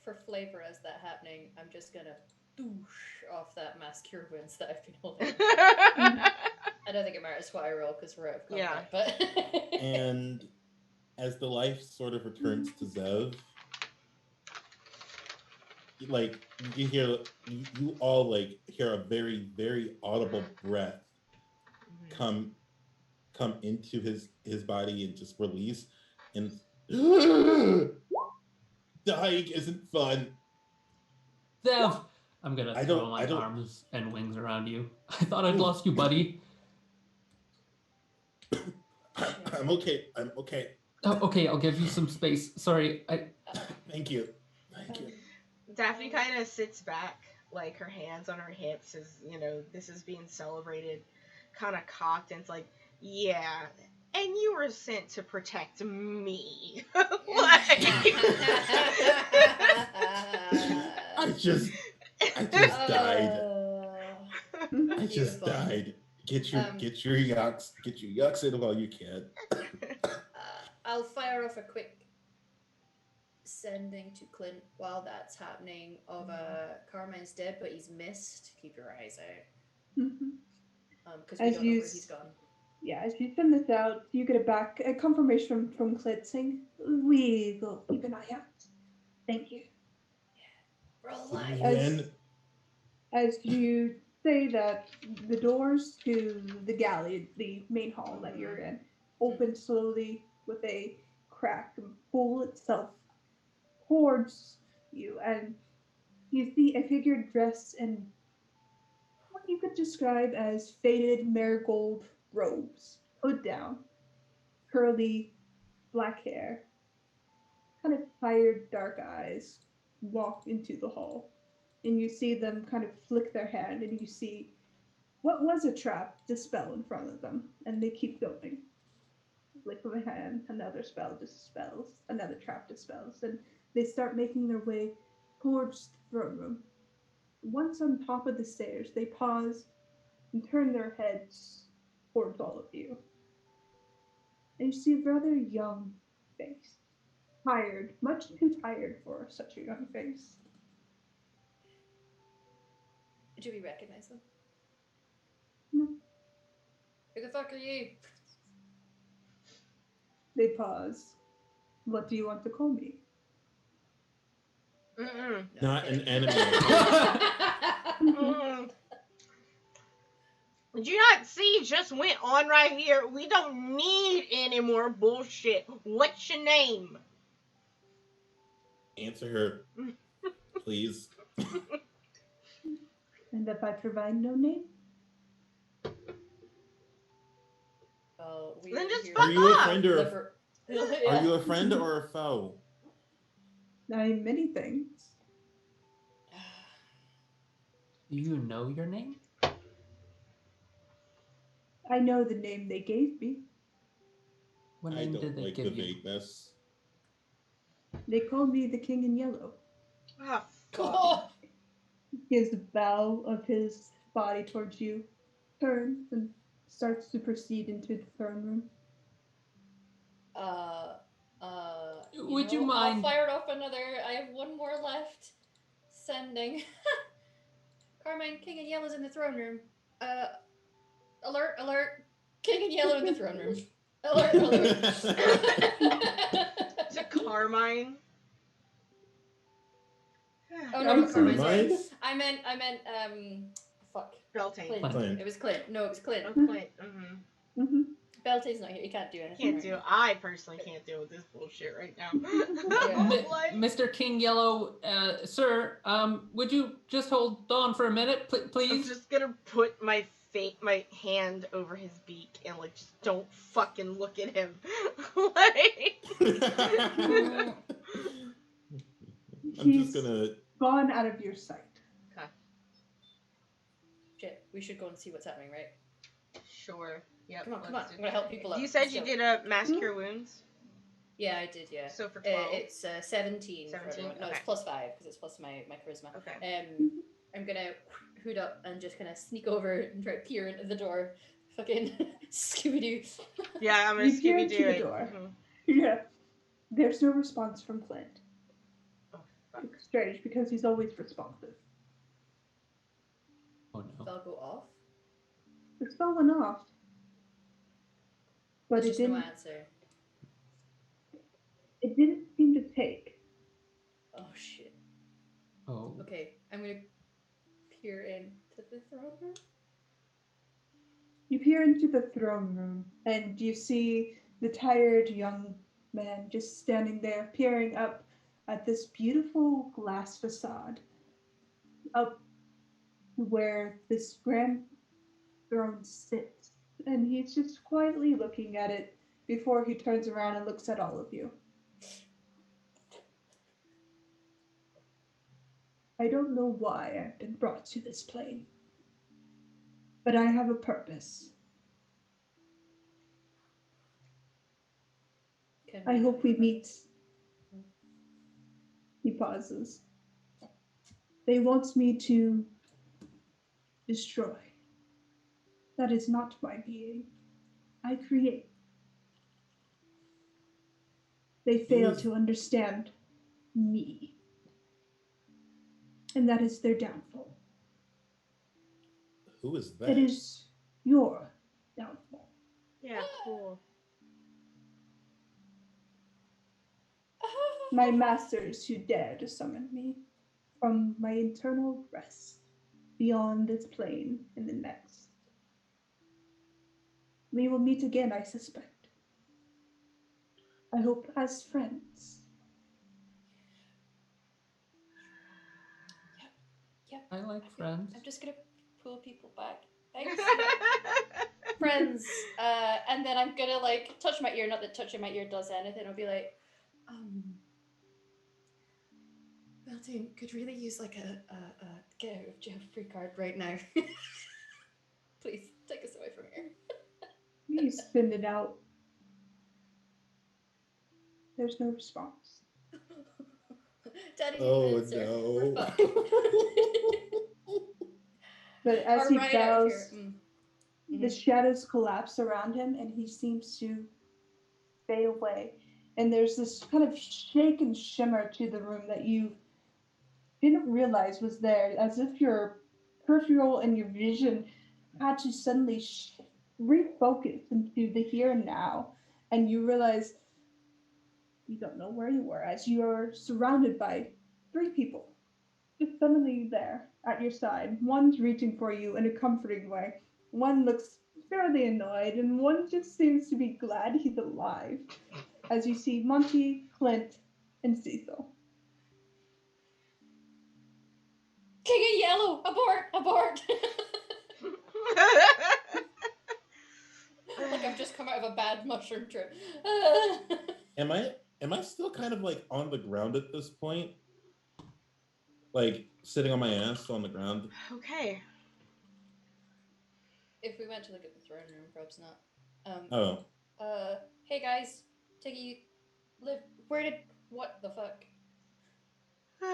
D: For flavor as that happening, I'm just gonna doosh off that mass cure wounds that I've been holding. I don't think it matters what I roll because we're out of combat, but
E: And as the life sort of returns to Zev, like you all like hear a very, very audible breath come into his body and just release, and dying isn't fun.
C: Zev! I'm gonna
E: I
C: throw
E: don't-
C: my
E: I don't-
C: arms and wings around you. I thought I'd lost you, buddy.
E: I'm okay. I'm okay.
C: Oh, okay, I'll give you some space. Sorry,
E: Thank you. Thank you.
A: Daphne kind of sits back, like her hands on her hips, as you know this is being celebrated, kind of cocked, and it's like, yeah, And you were sent to protect me.
E: I just died. I just
D: Beautiful.
E: died. Get your yucks in while you can.
D: I'll fire off a quick sending to Clint while that's happening of Carmine's dead, but he's missed. Keep your eyes out. Because we
B: As
D: don't know
B: you
D: where he's gone.
B: Yeah, as you send this out, you get a confirmation from Clint saying, "We will keep an eye out. Thank you."
D: We're all
E: See you
D: alive.
E: when
B: As you say that, the doors to the galley, the main hall that you're in, open slowly with a crack and pull itself towards you, and you see a figure dressed in what you could describe as faded marigold robes, hood down, curly black hair, kind of tired dark eyes, walk into the hall. And you see them kind of flick their hand, and you see what was a trap dispel in front of them, and they keep going. Flick of a hand, another spell dispels, another trap dispels, and they start making their way towards the throne room. Once on top of the stairs, they pause and turn their heads towards all of you. And you see a rather young face. Tired, much too tired for such a young face.
D: Do we recognize them?
B: No.
D: Who the fuck are you?
B: They pause. What do you want to call me?
A: Mm-mm.
E: not an enemy.
A: Mm. Did you not see just went on right here? We don't need any more bullshit. What's your name?
E: Answer her, please.
B: And if I provide no name?
D: Well, we
A: Then
D: were
A: just
D: here
A: fuck
E: Are you a
A: off.
E: friend or
D: Yeah.
E: are you a friend or a foe?
B: I'm many things.
C: Do you know your name?
B: I know the name they gave me.
C: What
E: I
C: name
E: don't
C: did they
E: like the
C: give you?
E: vagueness.
B: They call me the King in Yellow.
A: Ah,
D: Cool.
B: He gives a bow of his body towards you, turns, and starts to proceed into the throne room.
C: Would you
D: I'll
C: mind-
D: fire off another. I have one more left. Sending. Carmine, King in Yellow's in the throne room. Alert, alert. King in Yellow in the throne room. Alert, alert.
A: Is it Carmine?
D: Oh no, not Carmine,
E: Carmine?
D: sorry. I meant, fuck.
A: Beltane.
D: Clint.
E: Clint.
D: It was Clint. No, it was Clint.
A: Oh, Clint. Mm-hmm.
B: Mm-hmm.
D: Beltane's not here. He can't do anything.
A: Can't
D: right
A: do.
D: now.
A: I personally can't deal with this bullshit right now.
D: Yeah.
A: Like,
C: Mr. King Yellow, sir, would you just hold on for a minute,
A: I'm
C: please?
A: just gonna put my hand over his beak and like just don't fucking look at him. Like,
E: I'm just gonna.
B: Gone out of your sight.
D: Shit, we should go and see what's happening, right?
A: sure. Yep.
D: Come on, come on.
A: let's do
D: I'm gonna help people out.
A: You said
D: Let's
A: you
D: go.
A: did a mass cure wounds,
D: Yeah, I did, yeah.
A: so for 12.
D: It's 17.
A: 17?
D: For everyone. No,
A: Okay.
D: it's plus 5 because it's plus my charisma.
A: Okay.
D: I'm gonna hood up and just kind of sneak over and try to peer into the door. Fucking Scooby Doo.
A: Yeah, I'm gonna
B: You peer
A: Scooby
B: into
A: Doo
B: the
A: it.
B: door.
A: Mhm.
B: Yeah. There's no response from Clint.
A: Oh, fuck.
B: It's strange because he's always responsive.
C: Oh no.
D: I'll go off.
B: The spell went off. But
D: There's
B: it
D: just no
B: didn't
D: answer.
B: it didn't seem to take.
D: Oh shit.
C: Oh.
D: Okay, I'm gonna peer into the throne room.
B: You peer into the throne room and you see the tired young man just standing there peering up at this beautiful glass facade up where this grand throne sits. And he's just quietly looking at it before he turns around and looks at all of you. I don't know why I've been brought to this plane, but I have a purpose.
D: Can
B: I hope we
D: never-
B: meet. He pauses. They want me to destroy. That is not my being. I create. They fail
E: is-
B: to understand me. And that is their downfall.
E: Who is that?
B: It is your downfall.
A: Yeah, cool.
B: My masters who dare to summon me from my eternal rest beyond this plane and the next. We will meet again, I suspect. I hope as friends.
D: Yep.
C: I like friends.
D: I'm just gonna pull people back. Thanks. Friends. And then I'm gonna like touch my ear. Not that touching my ear does anything. I'll be like, Beltane could really use like a get out of jail free card right now. Please take us away from here.
B: You spin it out. There's no response.
D: Daddy,
E: Oh
D: answer.
E: no.
D: We're fucked.
B: But as
D: Or
B: he
D: right out
B: bows,
D: here.
B: the shadows collapse around him and he seems to fade away. And there's this kind of shake and shimmer to the room that you didn't realize was there, as if your peripheral and your vision had to suddenly refocus into the here and now. And you realize you don't know where you were, as you are surrounded by 3 people just suddenly there at your side. One's reaching for you in a comforting way. One looks fairly annoyed, and one just seems to be glad he's alive. As you see Monty, Clint, and Cecil.
D: King of Yellow! Abort! Abort! Like I've just come out of a bad mushroom trip.
E: Am I still kind of like on the ground at this point? Like sitting on my ass on the ground?
A: Okay.
D: If we went to look at the throne room, perhaps not.
E: Oh.
D: Hey guys, Tiggy, where did, what the fuck?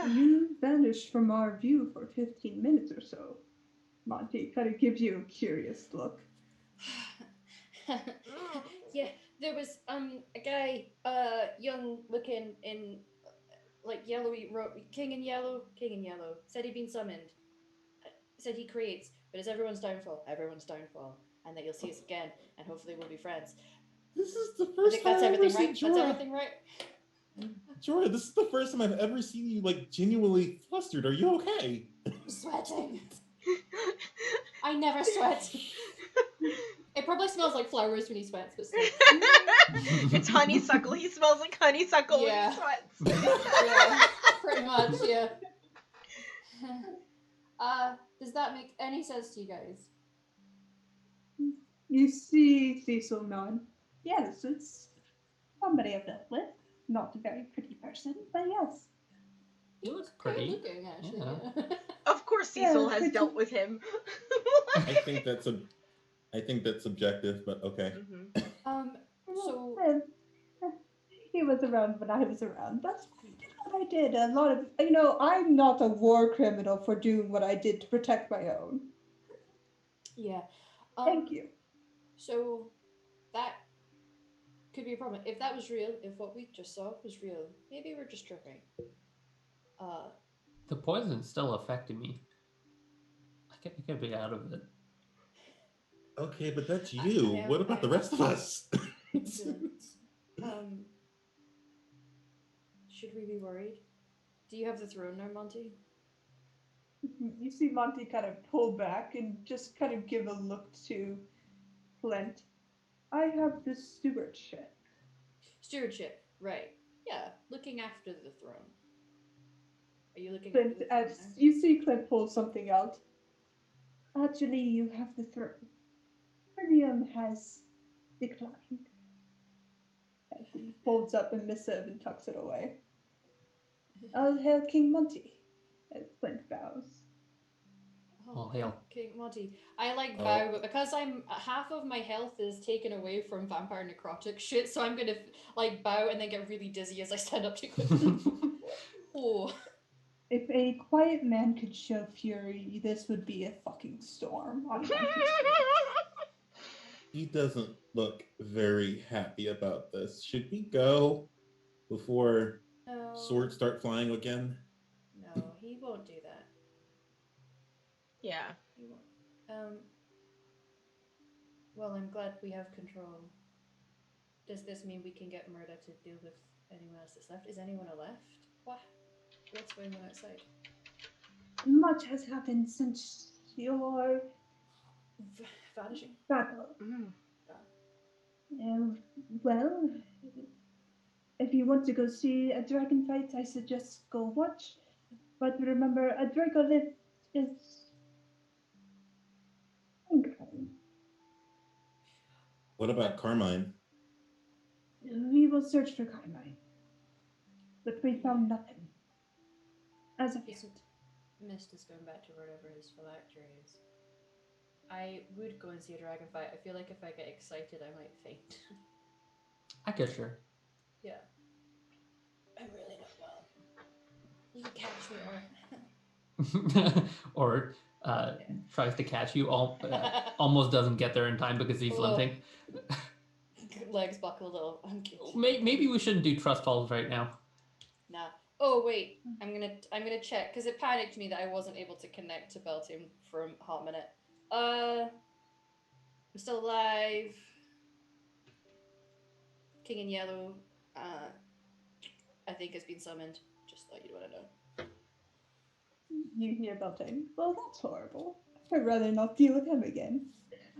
B: You vanished from our view for 15 minutes or so. Monty kind of gives you a curious look.
D: Yeah, there was a guy, young looking in like yellowy king in yellow, said he'd been summoned. Said he creates, but it's everyone's downfall, and that you'll see us again, and hopefully we'll be friends.
E: This is the
D: I
E: first
D: think
E: time
D: that's
E: I've ever
D: everything
E: seen
D: right.
E: Jorah.
D: That's everything right.
E: Jorah, this is the first time I've ever seen you like genuinely flustered. Are you okay?
D: I'm sweating. I never sweat. It probably smells like flowers when he sweats, but still.
A: It's honeysuckle. He smells like honeysuckle
D: Yeah.
A: when he sweats.
D: Yeah, pretty much, yeah. Does that make any sense to you guys?
B: You see Cecil nod. Yes, it's somebody I've dealt with. Not a very pretty person, but yes.
C: You look
D: Great
C: pretty.
D: looking, actually.
C: Yeah.
D: Yeah.
A: Of course Cecil
B: Yeah,
A: has
B: pretty-
A: dealt with him.
E: I think that's subjective, but okay.
D: So
B: He was around when I was around. That's what I did. A lot of, I'm not a war criminal for doing what I did to protect my own.
D: yeah.
B: Thank you.
D: So that could be a problem. If that was real, if what we just saw was real, maybe we're just tripping.
C: The poison's still affecting me. I could be out of it.
E: Okay, but that's you.
D: I
E: What about the rest of us?
D: Should we be worried? Do you have the throne now, Monty?
B: You see Monty kind of pull back and just kind of give a look to Clint. I have the stewardship.
D: Stewardship, right. Yeah, looking after the throne. Are you looking
B: Clint,
D: after the throne
B: as
D: now?
B: you see Clint pull something out. Actually, you have the throne. William has declined. As he folds up a missive and tucks it away. All hail King Monty, as Clint bows.
C: All hail.
D: King Monty. I
E: Oh.
D: bow, but because I'm half of my health is taken away from vampire necrotic shit, so I'm gonna bow and then get really dizzy as I stand up to go. Oh.
B: If a quiet man could show fury, this would be a fucking storm on Monty's
E: He doesn't look very happy about this. Should we go before
D: No.
E: swords start flying again?
D: No, he won't do that.
A: Yeah.
D: He won't. Well, I'm glad we have control. Does this mean we can get Murda to deal with anyone else that's left? Is anyone left? What's going on outside?
B: Much has happened since your
D: Vanishing?
B: battle.
A: Mm.
B: Well, if you want to go see a dragon fight, I suggest go watch. But remember, a Dracolith is incoming.
E: What about Carmine?
B: We will search for Carmine, but we found nothing. As of yet.
D: Isn't Mist is going back to wherever his phylactery is. I would go and see a dragon fight. I feel like if I get excited, I might faint.
C: I get sure.
D: Yeah. I'm really not well. You can catch me or...
C: or tries to catch you, almost doesn't get there in time because he's limping.
D: Legs buckle a little. I'm kidding.
C: Maybe we shouldn't do trust falls right now.
D: Nah. Oh wait, I'm gonna check because it panicked me that I wasn't able to connect to Beltium for a hot minute. I'm still alive. King in Yellow, I think has been summoned. Just thought you'd want to know.
B: You hear about him? Well, that's horrible. I'd rather not deal with him again.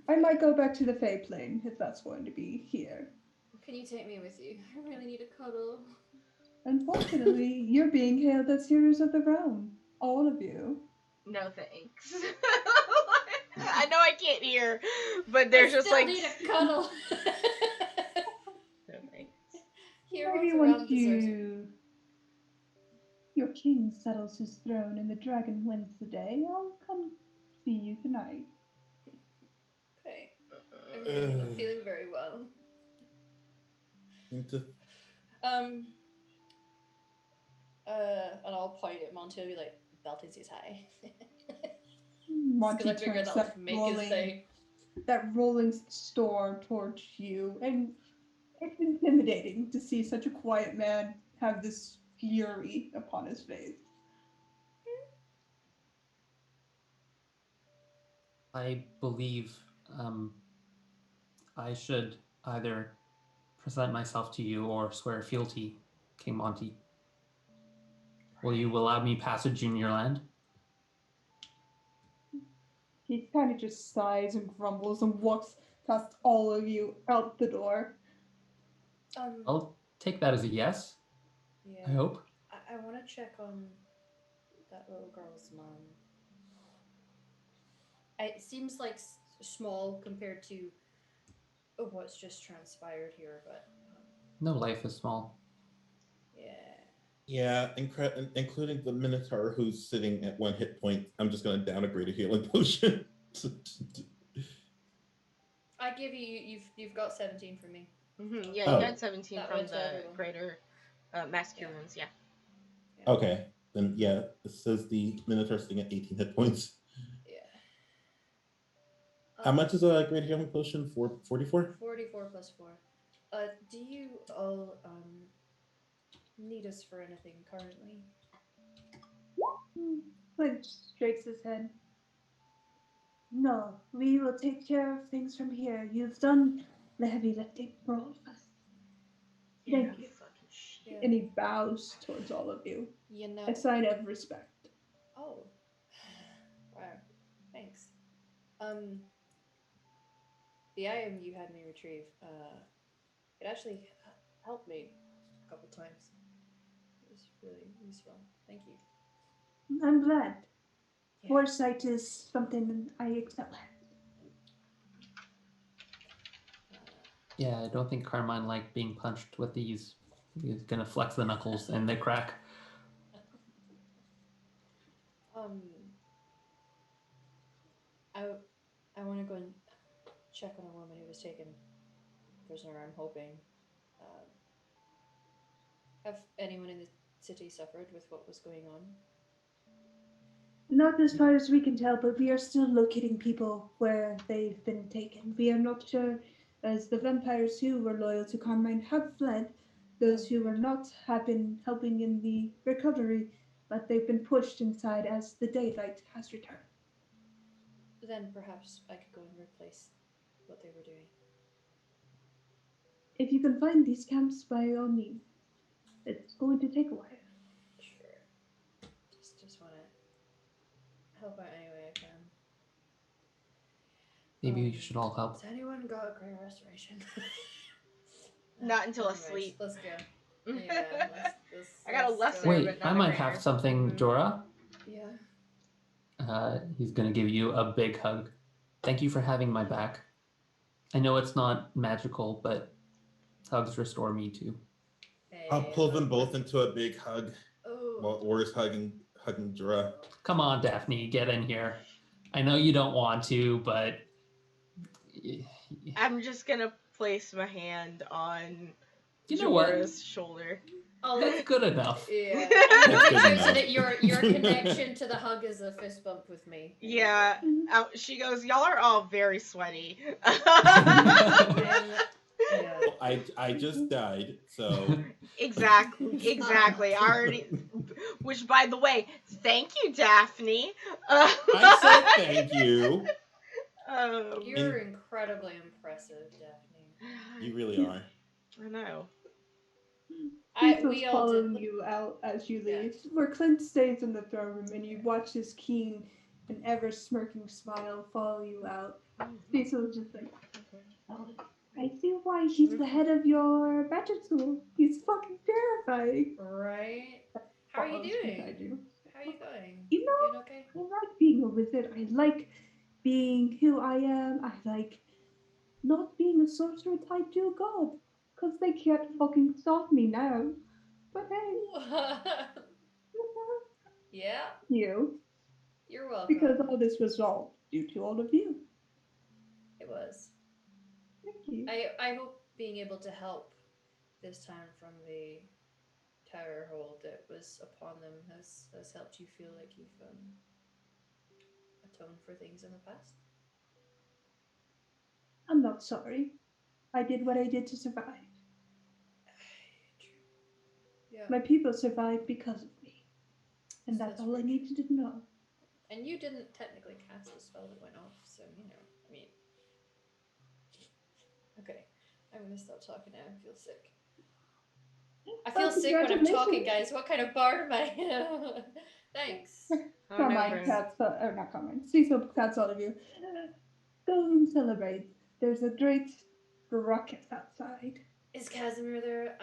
B: I might go back to the Fey Plane if that's going to be here.
D: Can you take me with you? I really need a cuddle.
B: Unfortunately, you're being hailed as heroes of the realm. All of you.
A: No thanks. I know I can't hear, but there's just like.
D: need a cuddle.
A: No thanks.
B: Maybe once your king settles his throne and the dragon wins the day, I'll come see you tonight.
D: Okay. I'm really not feeling very well. And I'll point at Monty and be like, Belton says hi.
B: Monty
D: I figured
B: turns
D: that would make his day.
B: that rolling storm towards you, and it's intimidating to see such a quiet man have this fury upon his face.
C: I believe I should either present myself to you or swear fealty, King Monty. Will you allow me passage in your land?
B: He kind of just sighs and grumbles and walks past all of you out the door.
C: I'll take that as a yes.
D: Yeah.
C: I hope.
D: I want to check on that little girl's mom. It seems like small compared to what's just transpired here, but
C: No life is small.
D: yeah.
E: Yeah, including the Minotaur who's sitting at 1 hit point. I'm just going to down a greater healing potion.
D: I give you've got 17 for me.
A: Mm-hmm. Yeah, you got 17
D: That
A: from
D: went to
A: the
D: everyone.
A: greater mass cure wounds. Yeah.
E: Okay, then yeah, it says the Minotaur sitting at 18 hit points.
D: Yeah.
E: How much is a greater healing potion? 44?
D: 44 plus 4. Do you all need us for anything currently?
B: Flint shakes his head. No, we will take care of things from here. You've done the heavy lifting for all of us. Thank you.
A: Fucking shit.
D: Yeah.
B: And he bows towards all of you.
D: You know.
B: A sign of respect.
D: Oh. Wow. Thanks. The item you had me retrieve, it actually helped me a couple times. It was really useful. Thank you.
B: I'm glad.
D: Yeah.
B: Foresight is something I excel at.
C: Yeah, I don't think Carmine liked being punched with these. He's gonna flex the knuckles and they crack.
D: want to go and check on a woman who was taken prisoner, I'm hoping. Um, have anyone in the city suffered with what was going on?
B: Not as far as we can tell, but we are still locating people where they've been taken. We are not sure, as the vampires who were loyal to Carmine have fled. Those who were not have been helping in the recovery, but they've been pushed inside as the daylight has returned.
D: Then perhaps I could go and replace what they were doing.
B: If you can find these camps, by all means. It's going to take a while.
D: Sure. Just want to help out any way I can.
C: Maybe we should all help.
D: Has anyone got a great restoration?
A: Not until
D: Anyways,
A: asleep.
D: Let's go. Yeah, let's
A: I got a
D: let's
A: lesser,
D: go.
C: Wait,
A: but not
C: I
A: a
C: might
A: greater.
C: have something, Jorah.
D: Yeah.
C: He's gonna give you a big hug. Thank you for having my back. I know it's not magical, but hugs restore me too.
E: I'll pull them both into a big hug while
D: Oh.
E: Or's hugging Jorah.
C: Come on, Daphne, get in here. I know you don't want to, but
A: I'm just gonna place my hand on
C: you know what?
A: Jorah's shoulder.
D: Oh,
C: That's good enough.
D: Yeah.
E: That's
D: I'm
E: good
D: going to
E: enough.
D: so that your connection to the hug is a fist bump with me.
A: Yeah. She goes, y'all are all very sweaty.
D: Yeah.
E: I just died, so
A: Exactly. I already. Which, by the way, thank you, Daphne.
E: I said thank you.
D: You're incredibly impressive, Daphne.
E: You really are.
A: I know.
B: Cecil's following you out as you leave, where Clint stays in the throne room and you watch his keen and ever smirking smile follow you out. Cecil's just like, oh, I see why he's the head of your magic school. He's fucking terrifying.
D: Right? How are you doing? How are you going?
B: You know,
D: doing okay?
B: I like being a wizard. I like being who I am. I like not being a sorcerer tied to a god. Because they can't fucking stop me now. But hey.
D: Yeah.
B: You're
D: welcome.
B: Because all this was all due to all of you.
D: It was.
B: Thank you.
D: I hope being able to help this time from the tower hold that was upon them has helped you feel like you've atoned for things in the past.
B: I'm not sorry. I did what I did to survive.
D: True. Yeah.
B: My people survived because of me. And that's all I needed to know.
D: And you didn't technically cast the spell that went off, so, I mean... Okay, I'm gonna stop talking now. I feel sick. I feel sick when I'm talking, guys. What kind of bard am I? Thanks.
B: Carmine cats, not Carmine. Cecil cats all of you. Go and celebrate. There's a great ruckus outside.
D: Is Casimir there?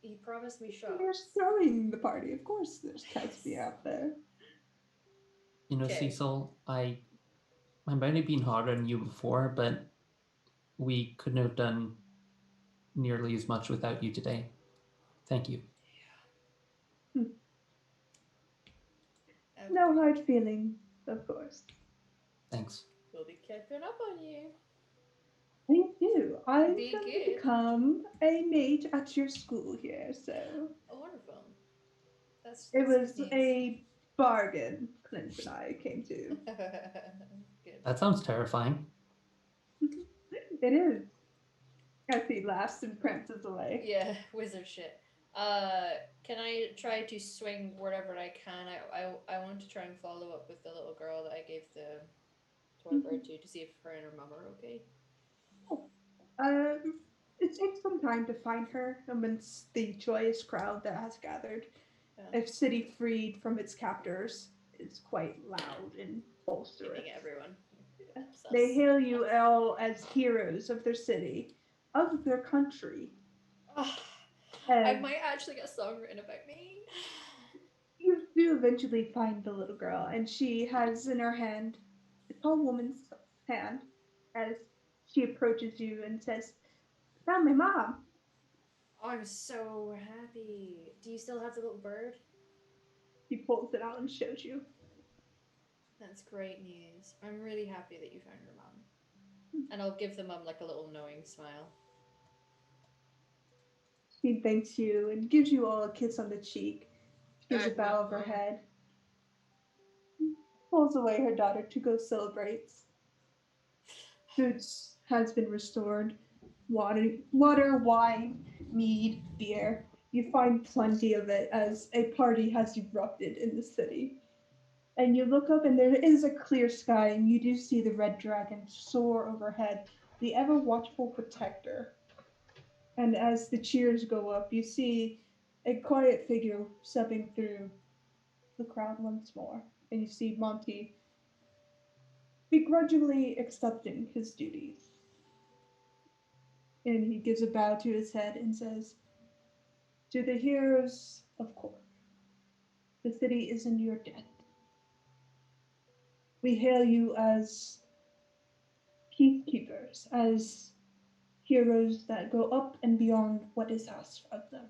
D: He promised me shots.
B: They're throwing the party. Of course there's Casimir out there.
C: You know, Cecil, I might have been hard on you before, but we couldn't have done nearly as much without you today. Thank you.
B: Yeah. No hard feelings, of course.
C: Thanks.
D: We'll be keeping up on you.
B: Thank you. I'm going to become a mage at your school here, so...
D: Oh, wonderful.
B: It was a bargain Clint and I came to.
D: Good.
C: That sounds terrifying.
B: It is. As he laughs and prances away.
D: Yeah, wizard shit. Can I try to swing wherever I can? I want to try and follow up with the little girl that I gave the toy bird to see if her and her mom are okay.
B: It takes some time to find her amidst the joyous crowd that has gathered. A city freed from its captors is quite loud and bolsterous.
D: Everyone.
B: Yeah. They hail you all as heroes of their city, of their country.
D: I might actually get a song written about me.
B: You do eventually find the little girl, and she has in her hand a tall woman's hand as she approaches you and says, "Found my mom."
D: Oh, I'm so happy. Do you still have the little bird?
B: He pulls it out and shows you.
D: That's great news. I'm really happy that you found your mom. And I'll give the mum like a little knowing smile.
B: She thanks you and gives you all a kiss on the cheek. Gives a bow of her head. Pulls away her daughter to go celebrate. Food has been restored. Water, wine, mead, beer. You find plenty of it as a party has erupted in the city. And you look up and there is a clear sky and you do see the red dragon soar overhead, the ever watchful protector. And as the cheers go up, you see a quiet figure stepping through the crowd once more. And you see Monty begrudgingly accepting his duties. And he gives a bow to his head and says, "To the heroes of Cork, the city is in your debt. We hail you as peacekeepers, as heroes that go up and beyond what is asked of them.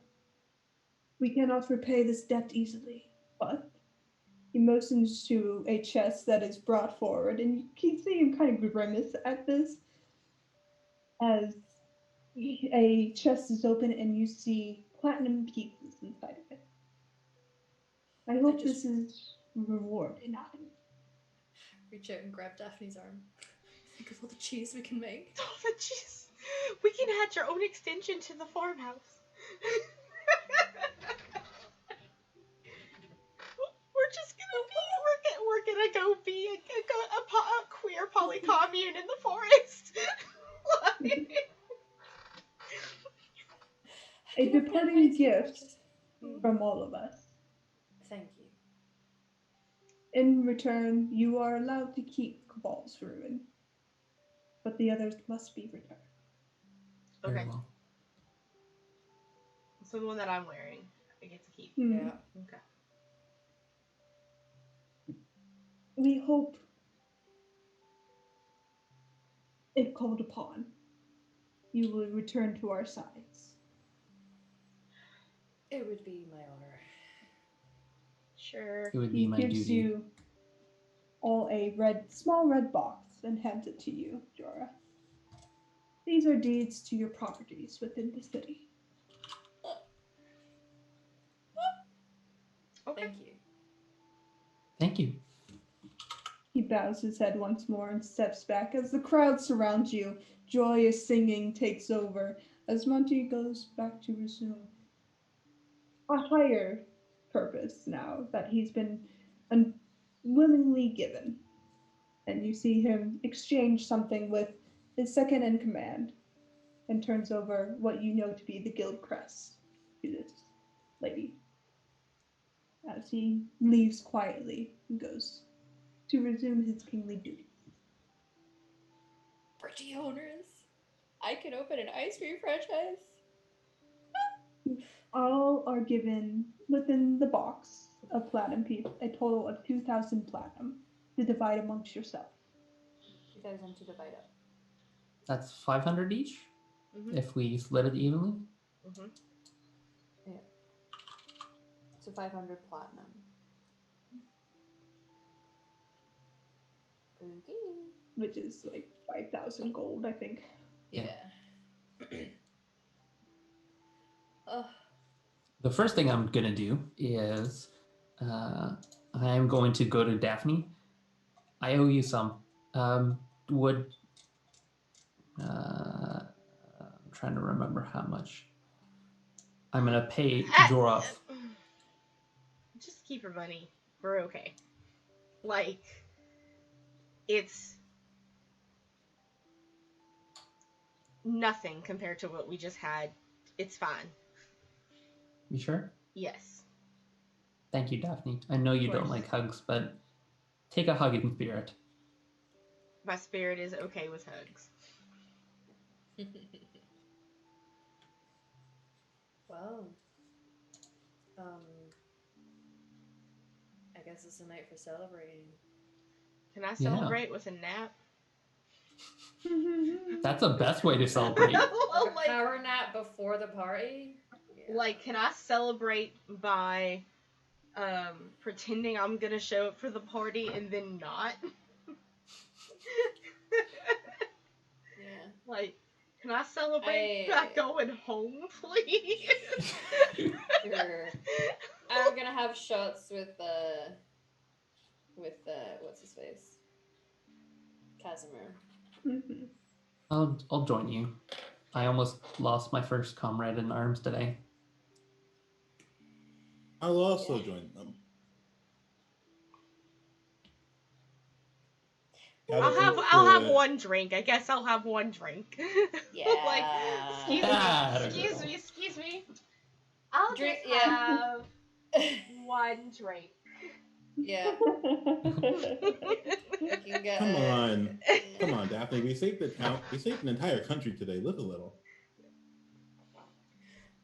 B: We cannot repay this debt easily, but..." He motions to a chest that is brought forward, and you can see him kind of grimace at this as a chest is open and you see platinum pieces inside of it. I hope this is reward enough.
D: Reach out and grab Daphne's arm. Think of all the cheese we can make.
A: All the cheese. We can hatch our own extension to the farmhouse. We're gonna go be a queer polycommune in the forest.
B: A departing gift from all of us.
D: Thank you.
B: In return, you are allowed to keep Cabal's ruin, but the others must be returned.
C: Very
A: Okay.
C: well.
A: So the one that I'm wearing, I get to keep.
D: Yeah.
A: Okay.
B: We hope, if called upon, you will return to our sides.
D: It would be my honor.
A: Sure.
C: It would be
B: He
C: my
B: gives
C: duty.
B: you all a small red box and hands it to you, Jorah. These are deeds to your properties within the city.
A: Okay.
D: Thank you.
C: Thank you.
B: He bows his head once more and steps back as the crowd surrounds you. Joyous singing takes over as Monty goes back to resume a higher purpose now that he's been unwillingly given. And you see him exchange something with his second in command and turns over what you know to be the guild crest to this lady. As he leaves quietly and goes to resume his kingly duties.
D: Pretty owners. I could open an ice cream franchise.
B: All are given within the box of platinum piece a total of 2,000 platinum to divide amongst yourself.
D: 2,000 to divide up.
C: That's 500 each
A: Mm-hmm.
C: if we split it evenly.
A: Mm-hmm.
D: Yeah. So 500 platinum. Okay.
B: Which is like 5,000 gold, I think.
D: Yeah.
C: The first thing I'm gonna do is I am going to go to Daphne. I owe you some. I'm trying to remember how much. I'm gonna pay Jorah.
A: Just keep her money. We're okay. Like, it's nothing compared to what we just had. It's fine.
C: You sure?
A: Yes.
C: Thank you, Daphne. I know you don't
A: course.
C: like hugs, but take a hug in spirit.
A: My spirit is okay with hugs.
D: Well, I guess it's a night for celebrating.
A: Can I celebrate with a nap?
C: That's the best way to celebrate.
D: Like a power nap before the party? Yeah.
A: Like, can I celebrate by pretending I'm gonna show up for the party and then not? Like, can I celebrate by going home, please?
D: Sure. I'm gonna have shots with what's his face? Casimir.
B: Mm-hmm.
C: I'll join you. I almost lost my first comrade in arms today.
E: I'll also join them.
A: I'll have one drink. I guess I'll have one drink.
D: Yeah.
A: Like, excuse me. I'll
D: Drink-
A: just have one drink.
D: Yeah. You can get
E: Come on, Daphne. We saved the town. We saved an entire country today. Live a little.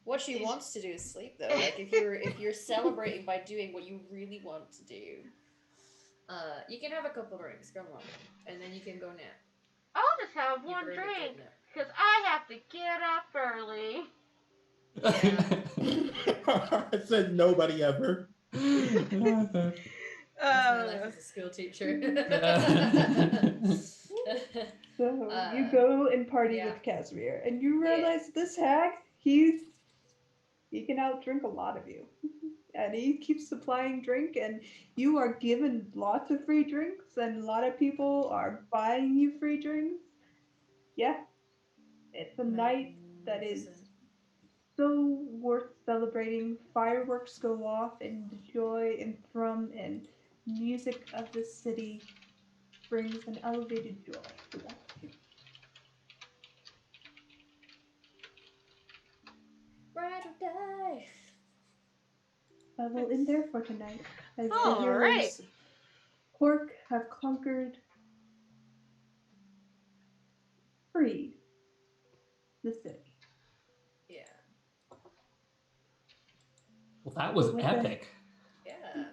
D: What she wants to do is sleep, though. Like if you're celebrating by doing what you really want to do, you can have a couple drinks. Come on, and then you can go nap.
A: I'll just have one drink because I have to get up early.
D: Yeah.
E: I said nobody ever.
D: That's my life as a school teacher.
B: So you go and party with Casimir, and you realize this hag, he can outdrink a lot of you. And he keeps supplying drink, and you are given lots of free drinks, and a lot of people are buying you free drinks. Yeah, it's a night that is so worth celebrating. Fireworks go off, and the joy and drum and music of the city brings an elevated joy to all of you.
D: Ride or die.
B: I will end there for tonight, as the
A: All right.
B: heroes Pork have conquered, freed the city.
D: Yeah.
C: Well, that was
B: With
C: epic.
D: Yeah.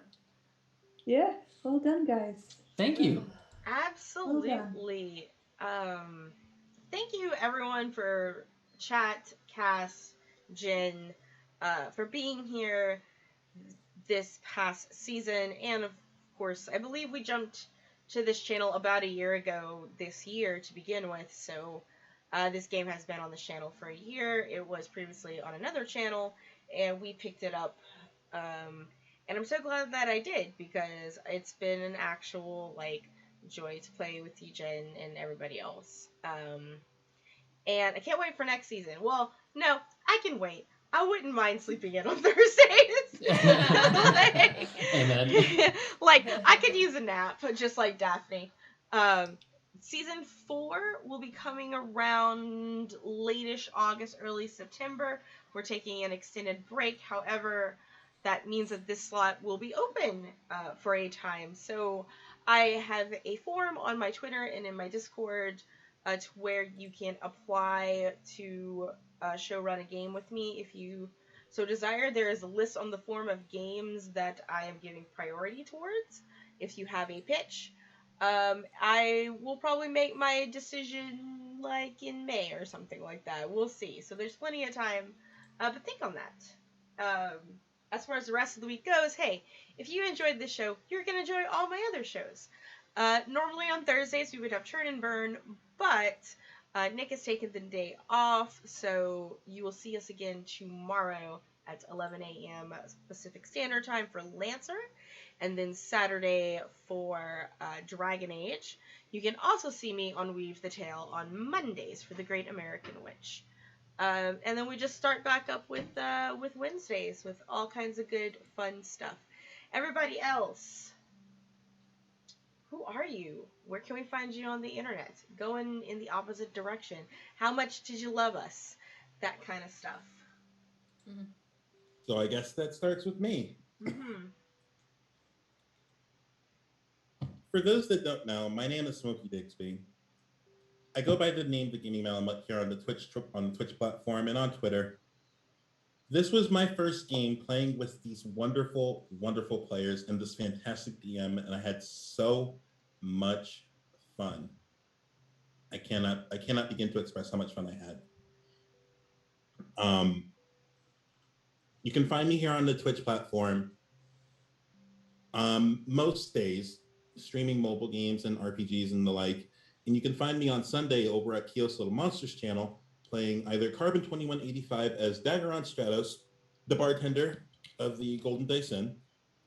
B: Yeah, well done, guys.
C: Thank you.
A: Absolutely. Thank you everyone for chat, Cass, Jen, for being here this past season, and of course, I believe we jumped to this channel about a year ago this year to begin with, so this game has been on this channel for a year. It was previously on another channel, and we picked it up, and I'm so glad that I did, because it's been an actual, like, joy to play with you, Jen, and everybody else. And I can't wait for next season. Well, no, I can wait. I wouldn't mind sleeping in on Thursdays.
C: Amen.
A: Like, I could use a nap, just like Daphne. Season 4 will be coming around late-ish August, early September. We're taking an extended break. However, that means that this slot will be open for a time. So I have a forum on my Twitter and in my Discord to where you can apply to show run a game with me if you so desire. There is a list on the forum of games that I am giving priority towards. If you have a pitch, I will probably make my decision like in May or something like that. We'll see. So there's plenty of time, but think on that. As far as the rest of the week goes, hey, if you enjoyed this show, you're going to enjoy all my other shows. Normally on Thursdays we would have Churn and Burn, but Nick has taken the day off, so you will see us again tomorrow at 11 a.m. Pacific Standard Time for Lancer, and then Saturday for Dragon Age. You can also see me on Weave the Tale on Mondays for the Great American Witch. And then we just start back up with Wednesdays with all kinds of good, fun stuff. Everybody else, who are you? Where can we find you on the internet? Going in the opposite direction. How much did you love us? That kind of stuff.
D: Mm-hmm.
E: So I guess that starts with me.
A: Mm-hmm.
E: For those that don't know, my name is Smokey Digsby. I go by the name The Gaming Malamut here on the Twitch platform and on Twitter. This was my first game playing with these wonderful, wonderful players and this fantastic DM, and I had so much fun. I cannot begin to express how much fun I had. You can find me here on the Twitch platform most days, streaming mobile games and RPGs and the like. And you can find me on Sunday over at Kios Little Monsters channel playing either Carbon 2185 as Daggeron Stratos, the bartender of the Golden Dice Inn,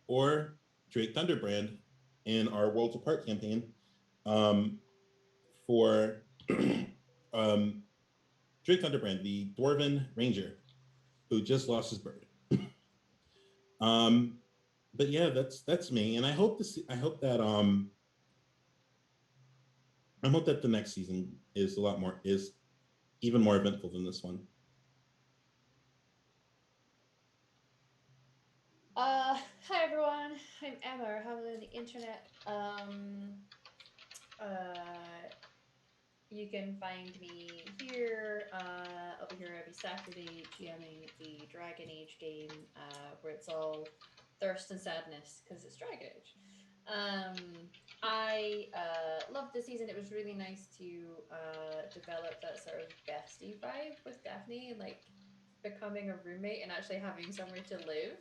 E: or Drake Thunderbrand in our Worlds Apart campaign for Drake Thunderbrand, the Dwarven Ranger who just lost his bird. But yeah, that's me, and I hope that the next season is even more eventful than this one.
D: Hi everyone, I'm Emma, how on the internet. You can find me here, over here every Saturday, GMing the Dragon Age game, where it's all thirst and sadness, because it's Dragon Age. I loved the season. It was really nice to develop that sort of bestie vibe with Daphne, and like becoming a roommate and actually having somewhere to live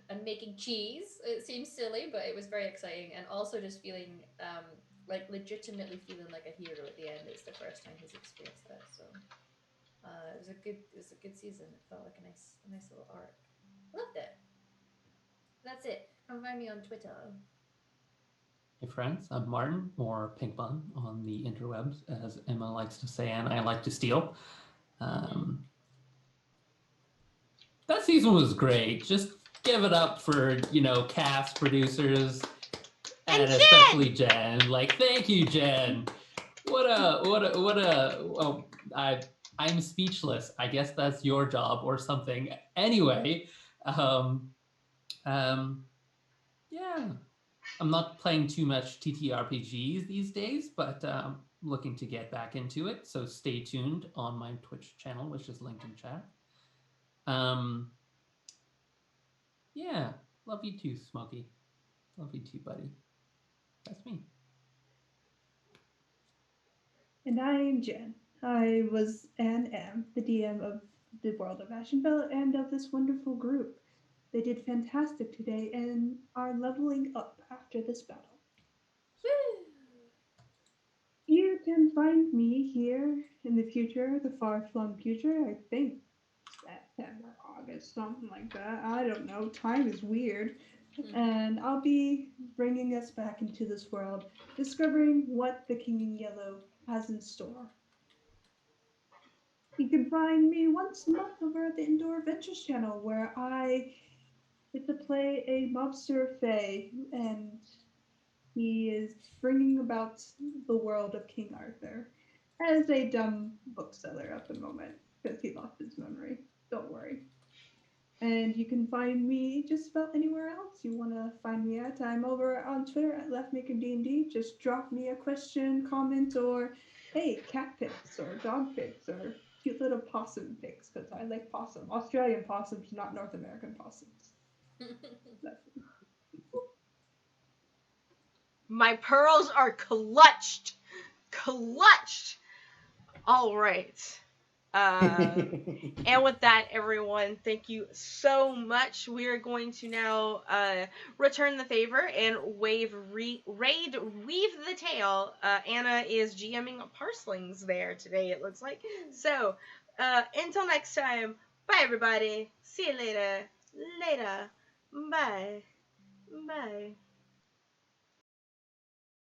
D: and making cheese. It seems silly, but it was very exciting, and also just feeling like legitimately feeling like a hero at the end. It's the first time he's experienced that, so it was a good season. It felt like a nice little arc. Loved it. That's it. Come find me on Twitter.
C: Hey friends, I'm Martin, or Pink Bun on the interwebs, as Emma likes to say, and I like to steal. That season was great. Just give it up for, cast, producers, and especially Jen. Like, thank you, Jen. I'm speechless. I guess that's your job or something. Anyway, yeah. I'm not playing too much TTRPGs these days, but looking to get back into it. So stay tuned on my Twitch channel, which is linked in chat. Yeah, love you too, Smokey. Love you too, buddy. That's me.
B: And I am Jen. I was and am the DM of the world of Ashenfell and of this wonderful group. They did fantastic today and are leveling up after this battle. You can find me here in the future, the far-flung future, I think September, August, something like that. I don't know. Time is weird. And I'll be bringing us back into this world, discovering what the King in Yellow has in store. You can find me once a month over at the Indoor Adventures channel, where I get to play a mobster fae, and he is bringing about the world of King Arthur as a dumb bookseller at the moment, because he lost his memory. Don't worry. And you can find me just about anywhere else you want to find me at. I'm over on Twitter at LeftMakerDND. Just drop me a question, comment, or hey, cat pics or dog pics or cute little possum pics, because I like possum. Australian possums, not North American possums.
A: My pearls are clutched. All right. And with that, everyone, thank you so much. We are going to now return the favor and weave the tail. Anna is GMing Parslings there today, it looks like. So, until next time, bye everybody. See you later. Bye.